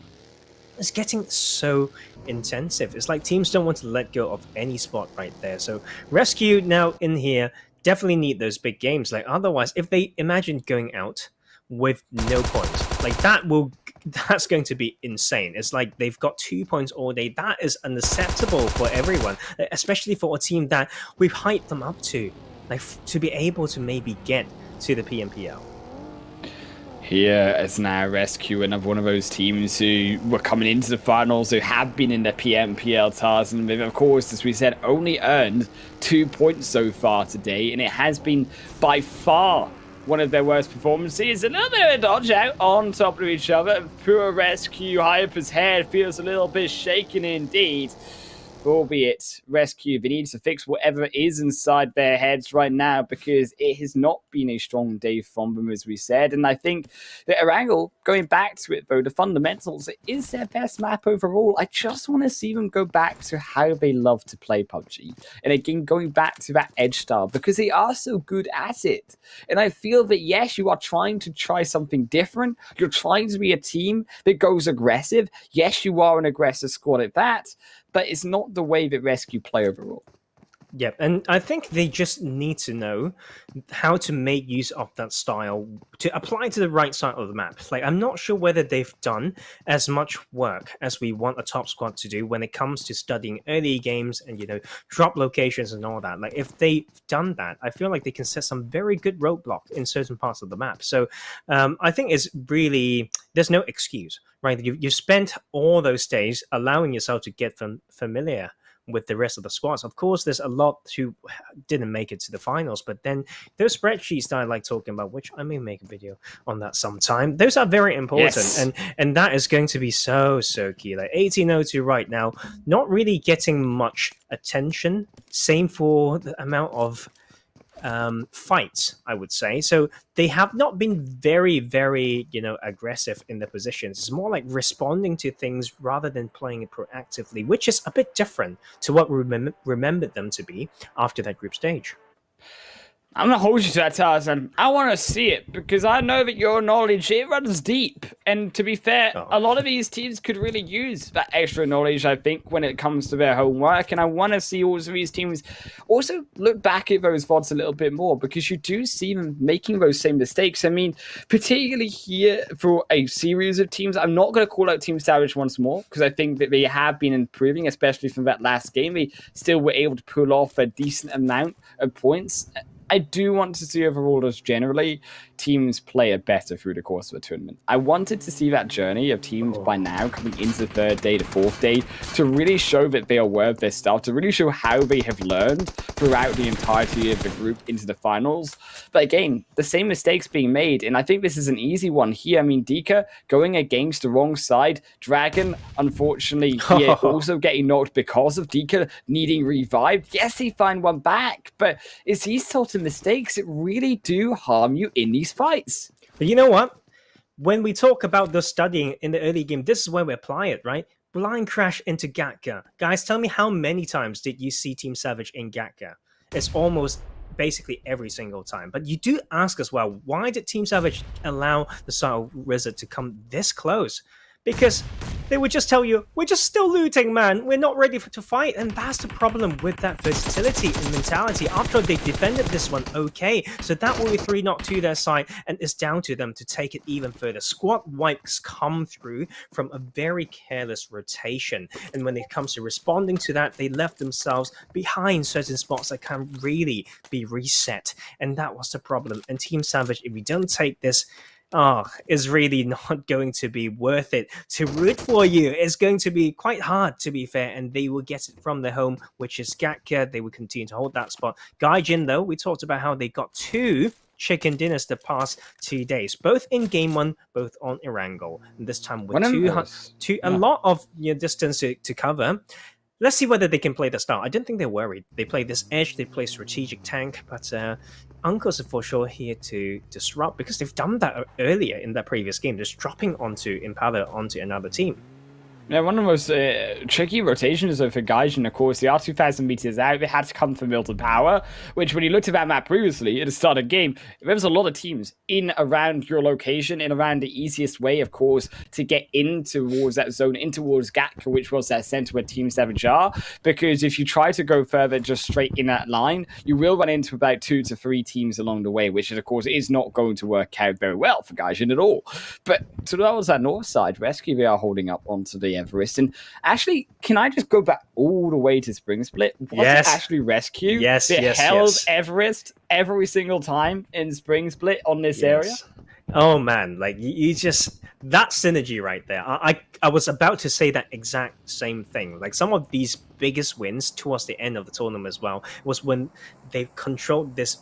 it's getting so intensive. It's like teams don't want to let go of any spot right there. So RESQ now in here definitely need those big games. Like otherwise, if they imagine going out with no points, like that's going to be insane. It's like they've got 2 points all day. That is unacceptable for everyone, especially for a team that we've hyped them up to, like to be able to maybe get to the PMPL. Here is now RESQ, another one of those teams who were coming into the finals, who have been in the PMPL Tarzan. They've, of course, as we said, only earned 2 points so far today, and it has been by far one of their worst performances. A little bit of a dodge out on top of each other. Pure RESQ, Hyper's head feels a little bit shaken indeed. Albeit, RESQ, they need to fix whatever is inside their heads right now, because it has not been a strong day from them, as we said. And I think that Erangel, going back to it though, the fundamentals, it is their best map overall. I just want to see them go back to how they love to play PUBG. And again, going back to that edge style, because they are so good at it. And I feel that, yes, you are trying to try something different. You're trying to be a team that goes aggressive. Yes, you are an aggressive squad at that, but it's not the way that RESQ play overall. Yeah, and I think they just need to know how to make use of that style to apply to the right side of the map. Like, I'm not sure whether they've done as much work as we want a top squad to do when it comes to studying early games and, you know, drop locations and all that. Like, if they've done that, I feel like they can set some very good roadblock in certain parts of the map. So I think it's really, there's no excuse, right? You've spent all those days allowing yourself to get familiar with the rest of the squads. Of course, there's a lot who didn't make it to the finals, but then those spreadsheets that I like talking about, which I may make a video on that sometime, those are very important. Yes. And that is going to be so key. Like 1802 right now, not really getting much attention. Same for the amount of fights, I would say. So they have not been very, you know, aggressive in their positions. It's more like responding to things rather than playing it proactively, which is a bit different to what we remembered them to be after that group stage. I'm going to hold you to that, Tarzan. I want to see it, because I know that your knowledge, it runs deep. And to be fair, a lot of these teams could really use that extra knowledge, I think, when it comes to their homework. And I want to see also these teams also look back at those VODs a little bit more, because you do see them making those same mistakes. I mean, particularly here for a series of teams, I'm not going to call out Team Savage once more, because I think that they have been improving, especially from that last game. They still were able to pull off a decent amount of points. I do want to see overall, as generally, teams play it better through the course of a tournament. I wanted to see that journey of teams by now coming into the third day, the fourth day, to really show that they are aware of their stuff, to really show how they have learned throughout the entirety of the group into the finals. But again, the same mistakes being made, and I think this is an easy one here. I mean, Dika going against the wrong side. Dragon, unfortunately, here also getting knocked because of Dika needing revived. Yes, he found one back, but it's these sort of mistakes that really do harm you in these fights. But you know what? When we talk about the studying in the early game, this is where we apply it, right? Blind crash into Gatka. Guys, tell me, how many times did you see Team Savage in Gatka? It's almost basically every single time. But you do ask as well, why did Team Savage allow the Style Wizard to come this close? Because they would just tell you, we're just still looting, man. We're not ready to fight. And that's the problem with that versatility and mentality. After they defended this one, okay. So that will be 3-0 to their side, and it's down to them to take it even further. Squad wipes come through from a very careless rotation. And when it comes to responding to that, they left themselves behind certain spots that can really be reset. And that was the problem. And Team Savage, if we don't take this, is really not going to be worth it to root for you. It's going to be quite hard, to be fair, and they will get it from their home, which is Gatka. They will continue to hold that spot. Gaijin, though, we talked about how they got 2 chicken dinners the past 2 days, both in game 1, both on Erangel, and this time with a lot of distance to cover. Let's see whether they can play the start. I don't think they're worried. They play this edge, they play strategic tank, but Uncles are for sure here to disrupt, because they've done that earlier in that previous game, just dropping onto Impala onto another team. Yeah, one of the most tricky rotations for Gaijin, of course. They are 2,000 meters out. They had to come for Milton Power, which when you looked at that map previously at the start of the game, there was a lot of teams in around your location, in around the easiest way, of course, to get in towards that zone, in towards Gatka, which was that center where Team Savage are. Because if you try to go further just straight in that line, you will run into about 2 to 3 teams along the way, which, of course, is not going to work out very well for Gaijin at all. But so that was that north side. RESQ, they are holding up onto the Everest. And actually, can I just go back all the way to Spring Split? Was it actually RESQ? Yes, it yes, held yes. Everest every single time in Spring Split on this area? Oh man, like you just, that synergy right there. I was about to say that exact same thing. Like some of these biggest wins towards the end of the tournament as well was when they controlled this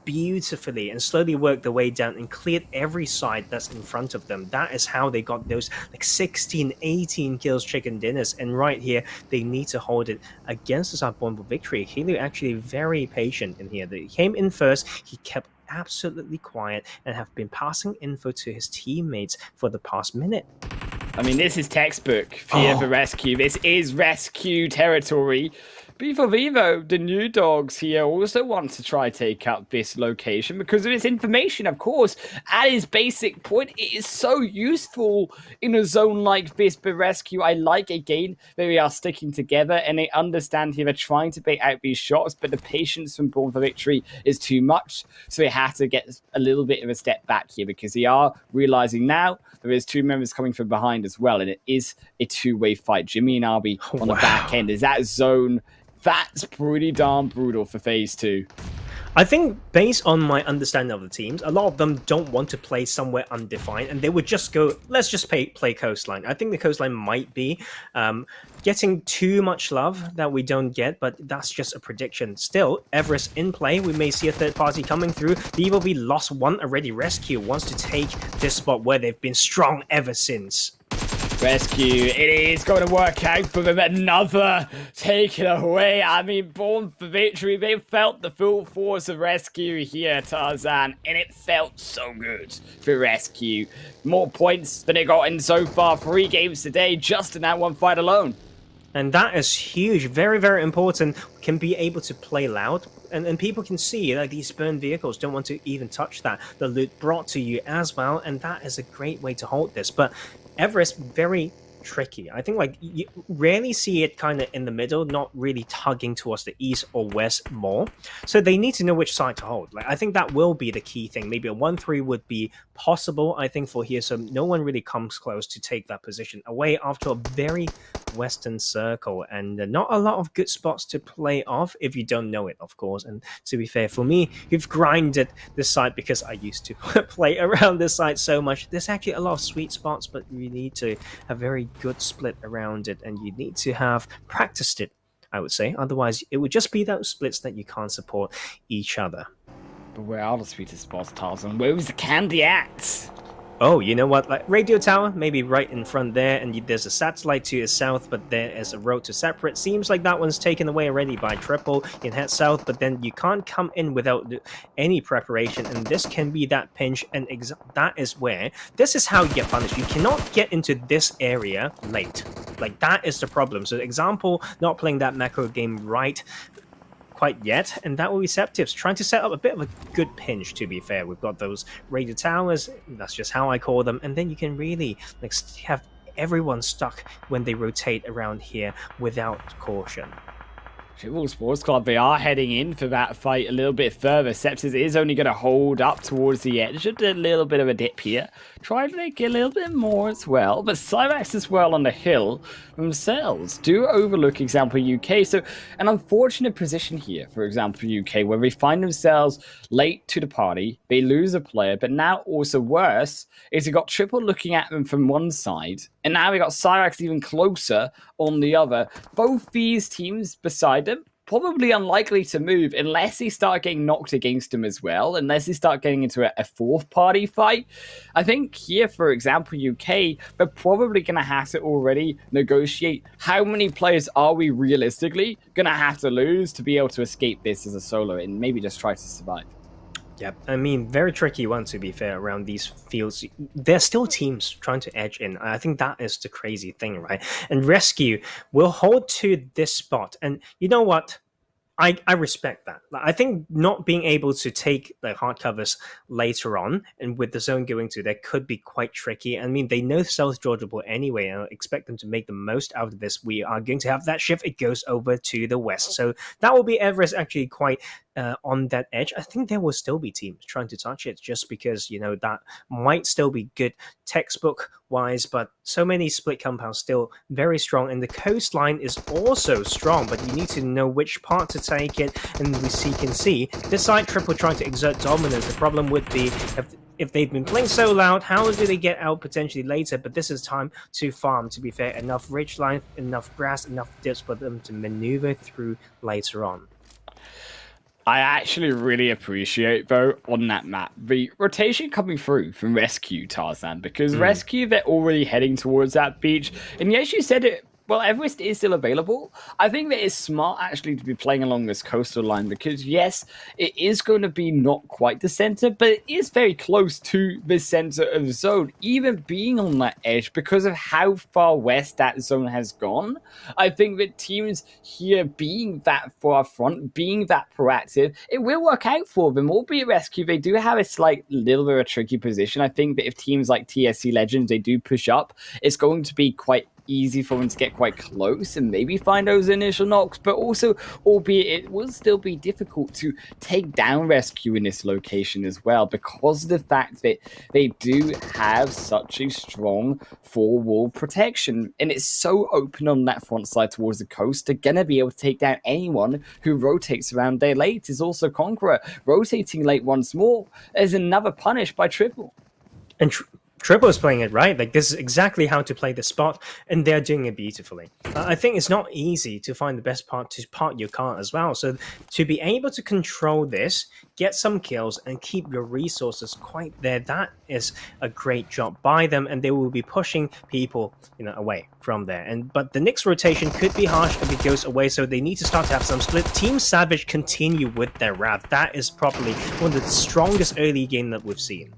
beautifully and slowly worked their way down and cleared every side that's in front of them. That is how they got those like 16, 18 kills chicken dinners. And right here, they need to hold it against the side born for victory. Helu actually very patient in here. He came in first. He kept absolutely quiet and have been passing info to his teammates for the past minute. I mean, this is textbook for RESQ. This is RESQ territory. Before Vivo, the new dogs here also want to try take up this location because of its information, of course. At its basic point, it is so useful in a zone like this. But RESQ, I like again that they are sticking together and they understand here they're trying to bait out these shots, but the patience from Born for Victory is too much. So they have to get a little bit of a step back here because they are realizing now there is 2 members coming from behind as well. And it is a 2-way fight. Jimmy and Arby on the back end. Is that zone? That's pretty darn brutal for Phase 2. I think based on my understanding of the teams, a lot of them don't want to play somewhere undefined, and they would just go, let's just play coastline. I think the coastline might be getting too much love that we don't get, but that's just a prediction. Still, Everest in play. We may see a third party coming through. BVB lost one already. RESQ wants to take this spot where they've been strong ever since. RESQ, it is going to work out for them. Another taken away. I mean, Born for Victory, they felt the full force of RESQ here, Tarzan, and it felt so good for RESQ. More points than it got in so far. 3 games today, just in that one fight alone. And that is huge, very, very important. Can be able to play loud. And people can see, like, these burned vehicles don't want to even touch that. The loot brought to you as well, and that is a great way to hold this. But Everest, very tricky. I think like you rarely see it kind of in the middle, not really tugging towards the east or west more. So they need to know which side to hold. Like I think that will be the key thing. Maybe a 1-3 would be possible, I think, for here. So no one really comes close to take that position away after a very western circle, and not a lot of good spots to play off if you don't know it, of course. And to be fair, for me, you've grinded this side because I used to play around this side so much. There's actually a lot of sweet spots, but you need to have very good split around it, and you need to have practiced it, I would say. Otherwise, it would just be those splits that you can't support each other. But where are the sweetest spots, Tarzan? Where was the candy at? Oh, you know what? Like radio tower, maybe right in front there, and there's a satellite to the south, but there is a road to separate. Seems like that one's taken away already by Triple. You can head south, but then you can't come in without any preparation, and this can be that pinch, and that is where, this is how you get punished. You cannot get into this area late. Like, that is the problem. So, example, not playing that macro game right quite yet, and that will be Septives trying to set up a bit of a good pinch. To be fair, we've got those radio towers, that's just how I call them, and then you can really like have everyone's stuck when they rotate around here without caution. Triple Sports Club, they are heading in for that fight a little bit further. Sepsis is only going to hold up towards the edge. Just a little bit of a dip here. Try to make a little bit more as well. But Syrax as well on the hill themselves do overlook Example UK. So an unfortunate position here for Example UK, where they find themselves late to the party. They lose a player. But now also worse is they got Triple looking at them from one side. And now we got Syrax even closer on the other. Both these teams beside them, probably unlikely to move unless they start getting knocked against them as well, unless they start getting into a fourth party fight. I think here, for example, UK, they're probably going to have to already negotiate how many players are we realistically going to have to lose to be able to escape this as a solo and maybe just try to survive. Yeah, I mean, very tricky one, to be fair, around these fields. There's still teams trying to edge in. I think that is the crazy thing, right? And RESQ will hold to this spot. And you know what? I respect that. I think not being able to take the hard covers later on, and with the zone going to, that could be quite tricky. I mean, they know South Georgia will anyway, and I expect them to make the most out of this. We are going to have that shift. It goes over to the west. So that will be Everest actually quite on that edge. I think there will still be teams trying to touch it just because, you know, that might still be good textbook wise, but so many split compounds still very strong, and the coastline is also strong, but you need to know which part to take it. And we can see this side Triple trying to exert dominance. The problem would be if they've been playing so loud, how do they get out potentially later? But this is time to farm, to be fair. Enough ridgeline, enough grass, enough dips for them to maneuver through later on. I actually really appreciate, though, on that map, the rotation coming through from RESQ, Tarzan, because RESQ, they're already heading towards that beach. And yes, you said it, well, Everest is still available. I think that it's smart, actually, to be playing along this coastal line because, yes, it is going to be not quite the center, but it is very close to the center of the zone, even being on that edge because of how far west that zone has gone. I think that teams here being that far front, being that proactive, it will work out for them. Albeit RESQ, they do have a slight little bit of a tricky position. I think that if teams like TSC Legends, they do push up, it's going to be quite easy for them to get quite close and maybe find those initial knocks, but also, albeit it will still be difficult to take down RESQ in this location as well because of the fact that they do have such a strong four-wall protection, and it's so open on that front side towards the coast. They're going to be able to take down anyone who rotates around there late. Is also Conqueror rotating late once more as another punish by Triple. And Triple is playing it right. Like, this is exactly how to play the spot, and they're doing it beautifully. I think it's not easy to find the best part to park your car as well. So to be able to control this, get some kills, and keep your resources quite there, that is a great job by them, and they will be pushing people, you know, away from there. But the next rotation could be harsh if it goes away, so they need to start to have some split. Team Savage continue with their wrath. That is probably one of the strongest early game that we've seen.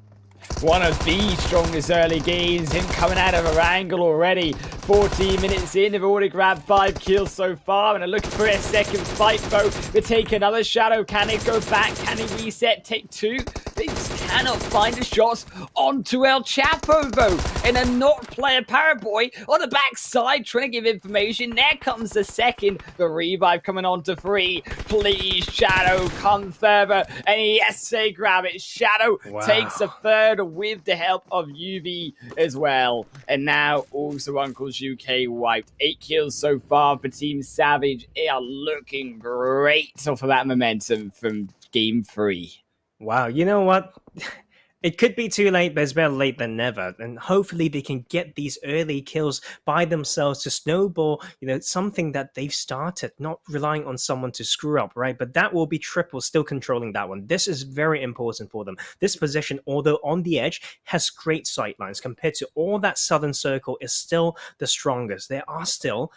One of the strongest early games, him coming out of Erangel already. 14 minutes in, they've already grabbed 5 kills so far, and are looking for a second fight, though. They take another shadow. Can they go back? Can they reset? Take 2? They just cannot find the shots onto El Chapo, though. And a not player Paraboy on the backside trying to give information. There comes the second. The revive coming on to 3. Please, Shadow, come further. And yes, they grab it. Shadow takes a third with the help of UV as well. And now also Uncle's UK wiped. 8 kills so far for Team Savage. They are looking great off of that momentum from Game 3. Wow, you know what? It could be too late, but it's better late than never. And hopefully they can get these early kills by themselves to snowball, you know, something that they've started, not relying on someone to screw up, right? But that will be Triple still controlling that one. This is very important for them. This position, although on the edge, has great sightlines compared to all that southern circle, is still the strongest. There are still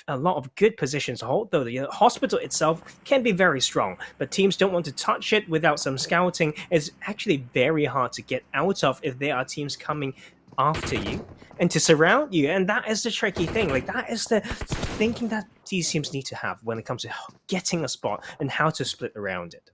a lot of good positions to hold, though. The hospital itself can be very strong, but teams don't want to touch it without some scouting. It's actually very hard to get out of if there are teams coming after you and to surround you, and that is the tricky thing. Like, that is the thinking that these teams need to have when it comes to getting a spot and how to split around it.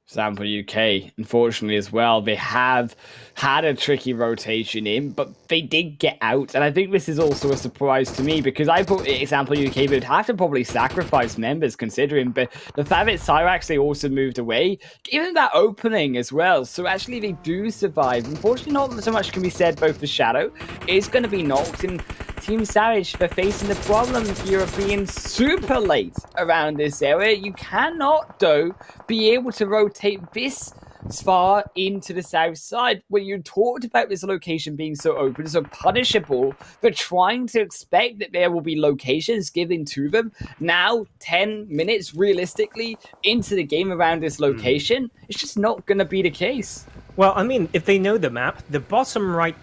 Example UK, unfortunately as well, they have had a tricky rotation in, but they did get out. And I think this is also a surprise to me because I thought Example UK would have to probably sacrifice members considering, but the fact that Syrax, they also moved away, given that opening as well. So actually they do survive. Unfortunately, not so much can be said both for Shadow. It's going to be knocked, and Team Savage, they're facing the problem here of being super late around this area. You cannot, though, be able to rotate this far into the south side. When you talked about this location being so open, so punishable, for trying to expect that there will be locations given to them. Now, 10 minutes realistically into the game around this location, it's just not going to be the case. Well, I mean, if they know the map, the bottom right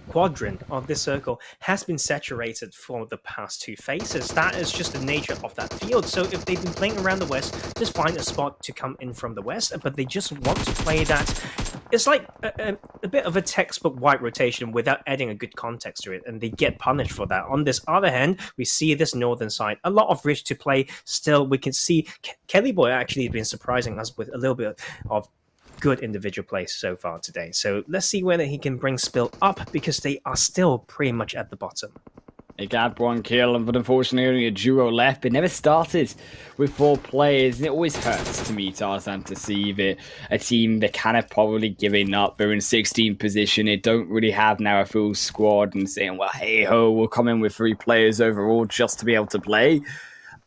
quadrant of this circle has been saturated for the past two phases. That is just the nature of that field. So if they've been playing around the west, just find a spot to come in from the west, but they just want to play that. It's like a bit of a textbook white rotation without adding a good context to it, and they get punished for that. On this other hand, we see this northern side, a lot of rich to play. Still, we can see Kelly Boy actually has been surprising us with a little bit of good individual play so far today. So let's see whether he can bring Spill up, because they are still pretty much at the bottom. They got one kill, but unfortunately only a duo left. It never started with 4 players, and it always hurts to me, Tarzan, to see that a team that kind of probably giving up. They're in 16th position. They don't really have now a full squad and saying, well, hey ho, we'll come in with 3 players overall just to be able to play.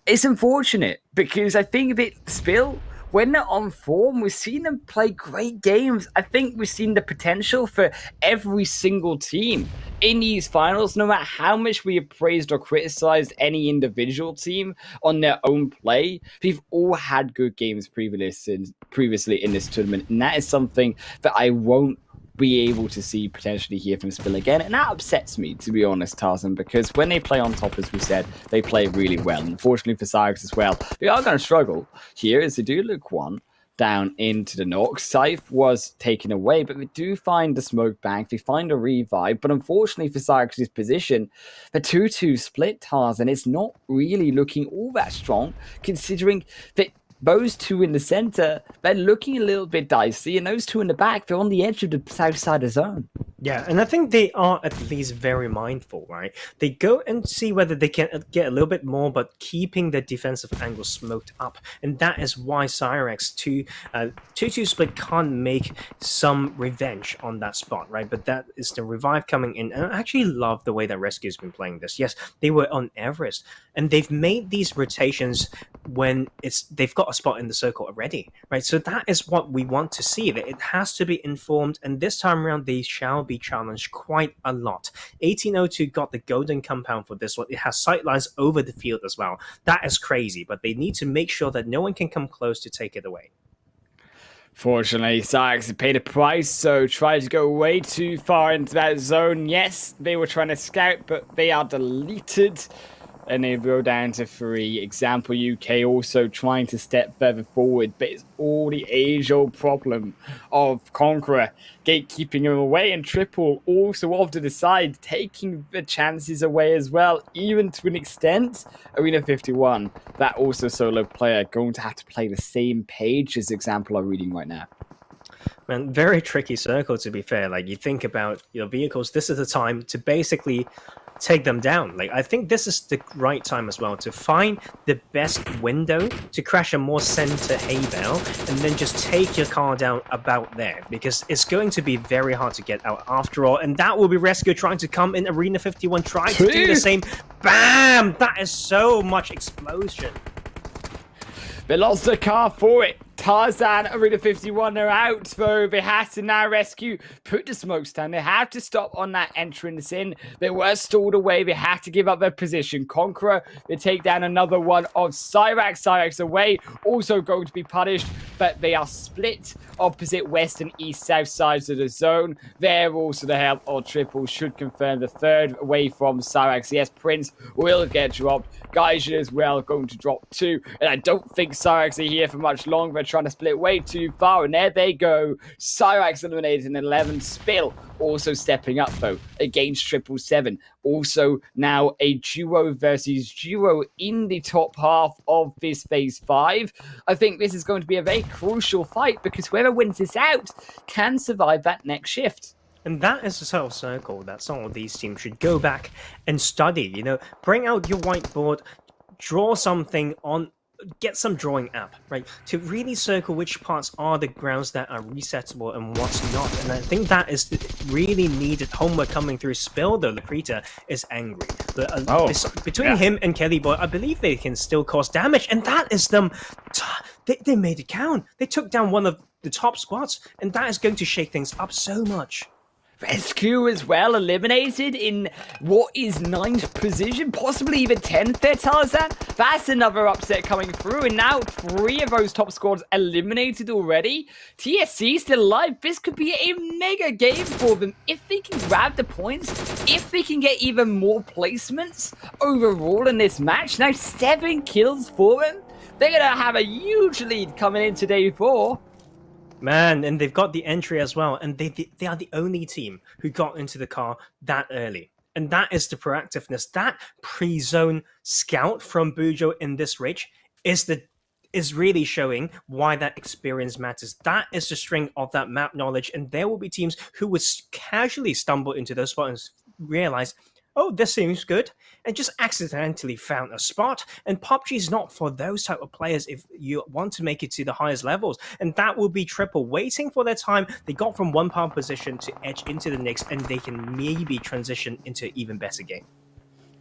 It's unfortunate because I think that Spill, when they're on form, we've seen them play great games. I think we've seen the potential for every single team in these finals, no matter how much we have praised or criticized any individual team on their own play. We've all had good games previously in this tournament, and that is something that I won't be able to see potentially here from Spill again, and that upsets me, to be honest, Tarzan, because when they play on top, as we said, they play really well. Unfortunately for Syrax as well, they are going to struggle here as they do look one down into the knock. Scythe was taken away, but they do find the smoke bank, they find a revive, but unfortunately for Syrax's position, the 2-2 split, Tarzan, it's not really looking all that strong, considering that those 2 in the center, they're looking a little bit dicey, and those 2 in the back, they're on the edge of the south side of zone. Yeah, and I think they are at least very mindful, right? They go and see whether they can get a little bit more, but keeping the defensive angle smoked up. And that is why Syrax 2-2 split can't make some revenge on that spot, right? But that is the revive coming in. And I actually love the way that RESQ has been playing this. Yes, they were on Everest, and they've made these rotations when they've got a spot in the circle already, right? So that is what we want to see, that it has to be informed, and this time around they shall be challenged quite a lot. 1802 got the golden compound for this one. It has sightlines over the field as well. That is crazy, but they need to make sure that no one can come close to take it away. Fortunately, Syrax paid a price, so tried to go way too far into that zone. Yes, they were trying to scout, but they are deleted. And they go down to 3. Example UK also trying to step further forward, but it's all the age-old problem of Conqueror gatekeeping him away, and Triple also off to the side, taking the chances away as well, even to an extent. Arena51, that also solo player, going to have to play the same page as Example are reading right now. Man, very tricky circle, to be fair. Like, you think about your vehicles, this is the time to basically take them down. Like, I think this is the right time as well to find the best window to crash a more center hay bale, and then just take your car down about there, because it's going to be very hard to get out after all. And that will be RESQ trying to come in. Arena51 trying to do the same. Bam! That is so much explosion. They lost the car for it. Tarzan, Arena51 are out, though. They have to now RESQ, put the smoke stand. They have to stop on that entrance in. They were stalled away. They have to give up their position. Conqueror, they take down another one of Syrax. Syrax away, also going to be punished, but they are split opposite west and east south sides of the zone. There also the help of Triple should confirm the third away from Syrax. Yes, Prince will get dropped. Gaijin as well going to drop 2, and I don't think Syrax are here for much longer. trying to split way too far, and there they go. Syrax eliminated in 11. Spill also stepping up, though, against 777. Also now a duo versus duo in the top half of this phase 5. I think this is going to be a very crucial fight, because whoever wins this out can survive that next shift. And that is the sort of circle that some of these teams should go back and study. You know, bring out your whiteboard, draw something on, get some drawing app, right? To really circle which parts are the grounds that are resettable and what's not. And I think that is really needed homework coming through. Spill, though, the Predator is angry. But, between him and Kelly Boy, I believe they can still cause damage. And that is them. They made it count. They took down one of the top squads. And that is going to shake things up so much. RESQ as well, eliminated in what is 9th position, possibly even 10th there, Tarzan. That's another upset coming through, and now 3 of those top squads eliminated already. TSC still alive. This could be a mega game for them if they can grab the points, if they can get even more placements overall in this match. Now 7 kills for them. They're going to have a huge lead coming into day 4. Man, and they've got the entry as well, and they are the only team who got into the car that early. And that is the proactiveness. That pre-zone scout from Bujo in this ridge is really showing why that experience matters. That is the strength of that map knowledge, and there will be teams who would casually stumble into those spots and realize, oh, this seems good, and just accidentally found a spot. And PUBG is not for those type of players if you want to make it to the highest levels. And that will be Triple waiting for their time. They got from one power position to edge into the next, and they can maybe transition into an even better game.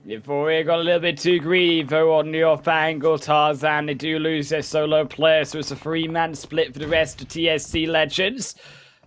Euphoria got a little bit too greedy, though, on the off angle. Tarzan, they do lose their solo player, so it's a 3-man split for the rest of TSC Legends.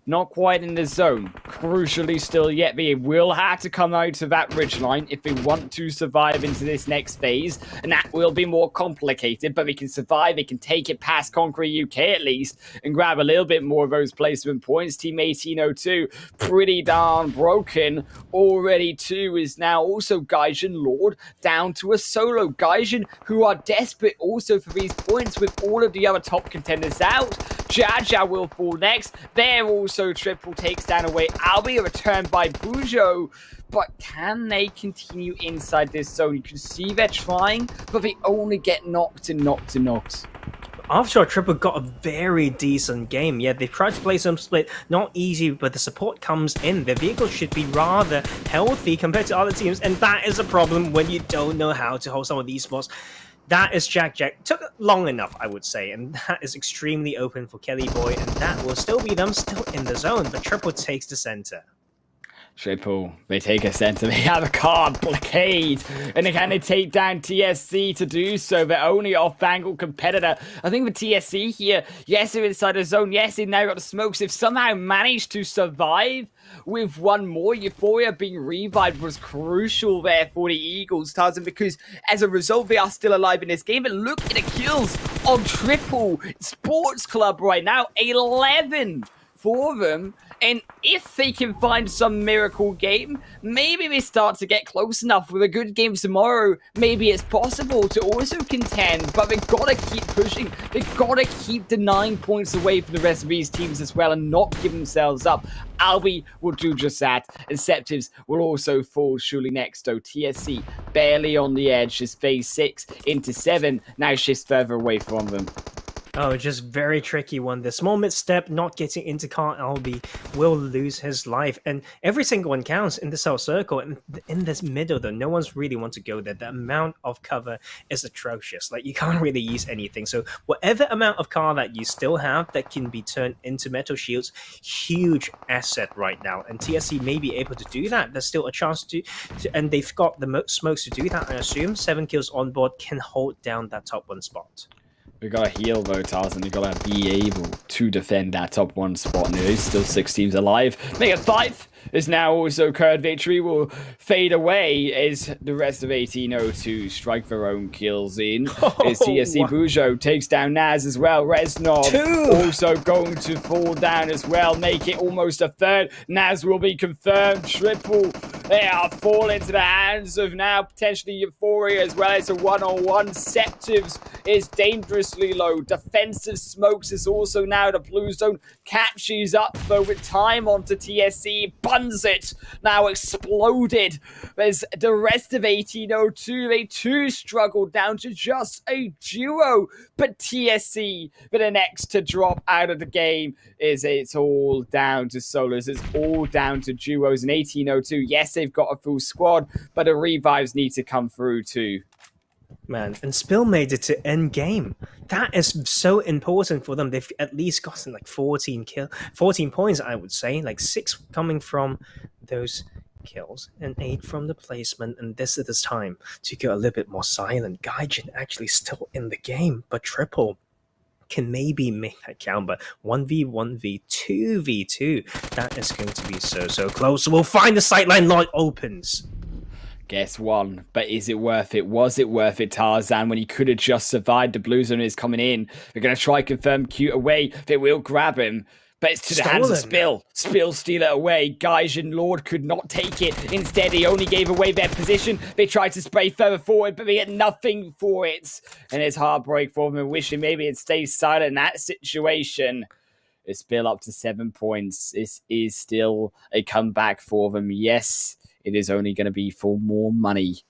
Not quite in the zone. Crucially still yet, they will have to come out of that ridgeline if they want to survive into this next phase. And that will be more complicated, but they can survive. They can take it past Conqueror UK at least and grab a little bit more of those placement points. Team 1802, pretty darn broken. Already 2 is now also Gaijin Lord down to a solo. Gaijin, who are desperate also for these points with all of the other top contenders out. Jaja will fall next. They're also Triple takes down away. Albi returned by Bujo, but can they continue inside this zone? You can see they're trying, but they only get knocked and knocked and knocked. After Triple got a very decent game. Yeah, they tried to play some split, not easy, but the support comes in. Their vehicle should be rather healthy compared to other teams, and that is a problem when you don't know how to hold some of these spots. That is Jack. Took long enough, I would say, and that is extremely open for Kelly Boy, and that will still be them still in the zone, but Triple takes the center. Triple, they take a center, they have a car blockade, and can they take down TSC to do so? Their only off-angle competitor. I think with TSC here, yes, they're inside the zone, yes, they've now got the smokes. They've somehow managed to survive with one more. Euphoria being revived was crucial there for the Eagles, Tarzan, because as a result, they are still alive in this game. But look at the kills on Triple Sports Club right now, 11 for them. And if they can find some miracle game, maybe they start to get close enough with a good game tomorrow. Maybe it's possible to also contend, but they've got to keep pushing. They've got to keep the 9 points away from the rest of these teams as well and not give themselves up. Albi will do just that. And Septives will also fall surely next, though. TSC barely on the edge as phase 6 into 7 now shifts further away from them. Oh, just very tricky one. The small misstep, not getting into car, Albi will lose his life. And every single one counts in the cell circle. And in this middle, though, no one's really want to go there. The amount of cover is atrocious. Like, you can't really use anything. So whatever amount of car that you still have that can be turned into metal shields, huge asset right now. And TSC may be able to do that. There's still a chance to and they've got the smokes to do that, I assume. 7 kills on board can hold down that top 1 spot. We gotta heal though, Tarzan. We gotta be able to defend that top 1 spot. And there is still 6 teams alive. Mega 5 is now also KurdVictory will fade away as the rest of 1802 strike their own kills in. As TSC Bujo takes down Naz as well. Resnob also going to fall down as well. Make it almost a third. Naz will be confirmed. Triple They are falling to the hands of now potentially Euphoria as well. It's a one-on-one. Septives is dangerously low. Defensive Smokes is also now the blue zone. Catches up though with time onto TSC. Buns it. Now exploded. There's the rest of 1802. They too struggled down to just a duo. But TSC for the next to drop out of the game it's all down to solos. It's all down to duos. And 1802, yes, they've got a full squad, but the revives need to come through too. Man, and Spill made it to end game. That is so important for them. They've at least gotten like 14 points, I would say. Like 6 coming from those kills and 8 from the placement. And this is the time to go a little bit more silent. Gaijin actually still in the game, but Triple can maybe make that count, but 1v1v 2v2, that is going to be so close. So we'll find the sideline lot opens. Guess one, but is it worth it? Was it worth it, Tarzan, when he could have just survived? The blue zone is coming in. They're going to try confirm Cute away. They will grab him. But it's to the hands of Spill. Spill steal it away. Gaijin Lord could not take it. Instead, he only gave away their position. They tried to spray further forward, but they get nothing for it. And it's heartbreak for them and wishing maybe it stays silent in that situation. It's Spill up to 7 points. This is still a comeback for them. Yes, it is only going to be for more money.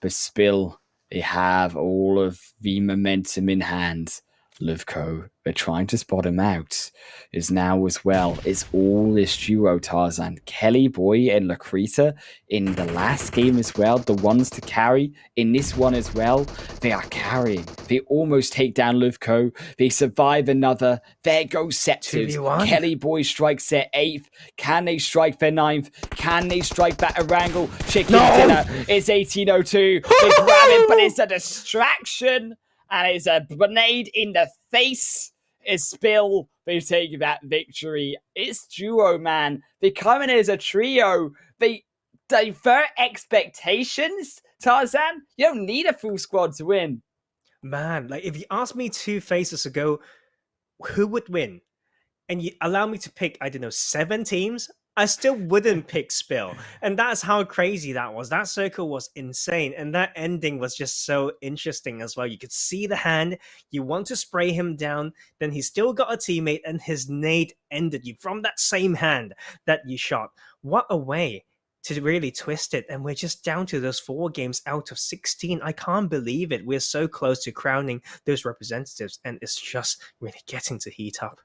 But Spill, they have all of the momentum in hand. Livco, they're trying to spot him out, is now as well. It's all this duo, Tarzan. Kelly Boy and Lucreta in the last game as well. The ones to carry in this one as well. They are carrying. They almost take down Livco. They survive another. There goes Septives. Kelly Boy strikes their 8th. Can they strike their 9th? Can they strike that Erangel chicken dinner? It's 1802. They grab it, but it's a distraction. And it's a grenade in the face. It's Spill. They've taken that victory. It's duo, man. They come in as a trio. They divert expectations. Tarzan, you don't need a full squad to win. Man, like if you asked me 2 phases ago, who would win? And you allow me to pick, I don't know, 7 teams, I still wouldn't pick Spill. And that's how crazy that was. That circle was insane. And that ending was just so interesting as well. You could see the hand. You want to spray him down. Then he still got a teammate and his nade ended you from that same hand that you shot. What a way to really twist it. And we're just down to those 4 games out of 16. I can't believe it. We're so close to crowning those representatives. And it's just really getting to heat up.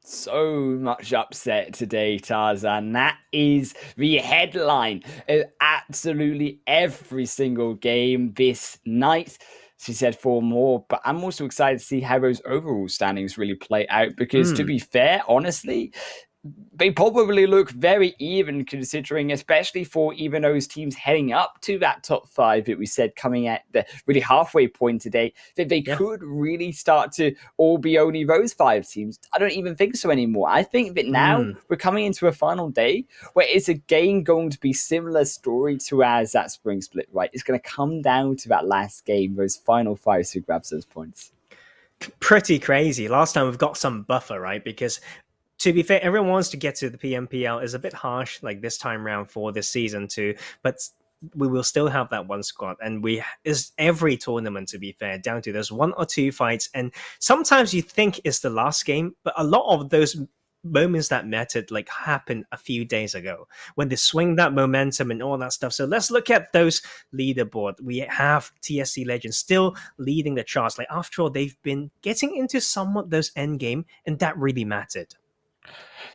So much upset today, Tarzan. That is the headline of absolutely every single game this night. She said 4 more, but I'm also excited to see how those overall standings really play out because to be fair, honestly, they probably look very even considering, especially for even those teams heading up to that top 5 that we said coming at the really halfway point today, that they could really start to all be only those 5 teams. I don't even think so anymore. I think that now we're coming into a final day where it's again going to be similar story to as that spring split, right? It's going to come down to that last game, those final 5 who grabs those points. Pretty crazy. Last time we've got some buffer, right? Because to be fair, everyone wants to get to the PMPL. Is a bit harsh, like this time round for this season too. But we will still have that 1 squad, and is every tournament, to be fair, down to those 1 or 2 fights. And sometimes you think it's the last game, but a lot of those moments that mattered like happened a few days ago when they swing that momentum and all that stuff. So let's look at those leaderboard. We have TSC Legends still leading the charts. Like after all, they've been getting into somewhat those end game, and that really mattered.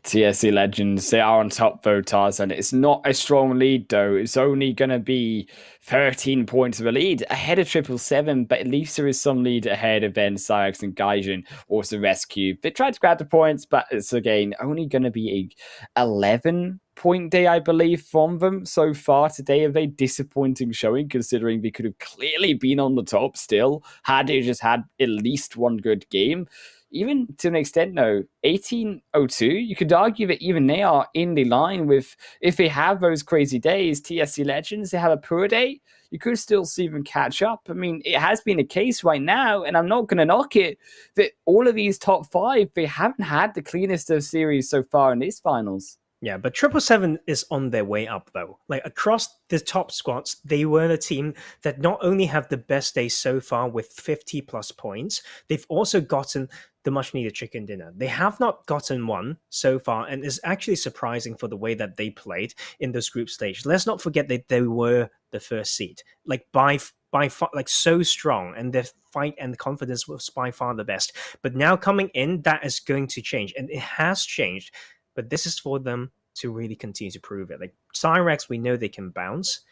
TSC Legends, they are on top though, Tarzan. It's not a strong lead though. It's only going to be 13 points of a lead ahead of 777, but at least there is some lead ahead of then Syrax and Gaijin, also RESQ. They tried to grab the points, but it's again only going to be a 11-point day, I believe, from them so far today. A very disappointing showing considering they could have clearly been on the top still had they just had at least 1 good game. Even to an extent, though, 1802, you could argue that even they are in the line with, if they have those crazy days, TSC Legends, they have a poor day, you could still see them catch up. I mean, it has been a case right now, and I'm not going to knock it, that all of these top 5, they haven't had the cleanest of series so far in these finals. Yeah, but 777 is on their way up though. Like across the top squads, they were the team that not only have the best day so far with 50 plus points, they've also gotten the much needed chicken dinner. They have not gotten one so far, and it's actually surprising for the way that they played in those group stages. Let's not forget that they were the first seed, like by far, like so strong, and their fight and confidence was by far the best. But now coming in, that is going to change, and it has changed. But this is for them to really continue to prove it. Like Syrax, we know they can bounce,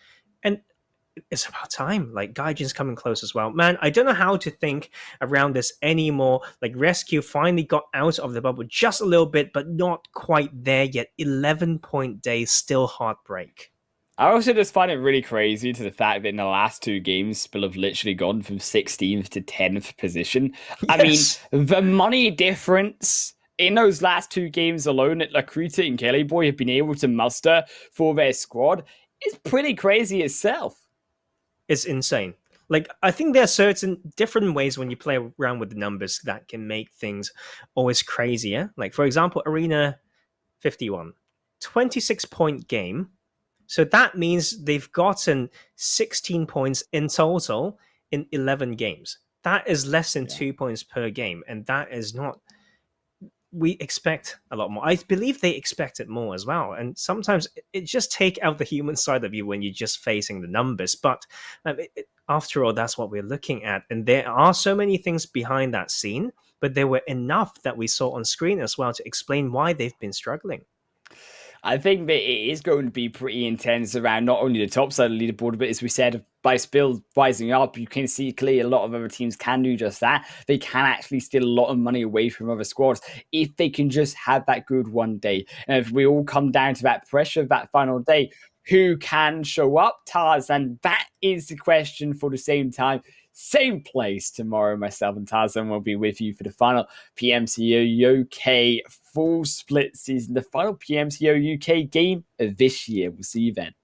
and it's about time. Like Gaijin's coming close as well. Man, I don't know how to think around this anymore. Like RESQ finally got out of the bubble just a little bit, but not quite there yet. 11-point day, still heartbreak. I also just find it really crazy to the fact that in the last two games, Spill have literally gone from 16th to 10th position. I mean, the money difference in those last two games alone that Lakrita and Kelly Boy have been able to muster for their squad is pretty crazy itself. It's insane. Like, I think there are certain different ways when you play around with the numbers that can make things always crazier. Like, for example, Arena51, 26-point game. So that means they've gotten 16 points in total in 11 games. That is less than 2 points per game. And that is not... We expect a lot more. I believe they expect it more as well. And sometimes it just take out the human side of you when you're just facing the numbers. But after all, that's what we're looking at. And there are so many things behind that scene, but there were enough that we saw on screen as well to explain why they've been struggling. I think that it is going to be pretty intense around not only the top side of the leaderboard, but as we said, by Spill rising up, you can see clearly a lot of other teams can do just that. They can actually steal a lot of money away from other squads if they can just have that good one day. And if we all come down to that pressure of that final day, who can show up, Tarzan? That is the question for the same time. Same place tomorrow. Myself and Tarzan will be with you for the final PMCO UK full split season, the final PMCO UK game of this year. We'll see you then.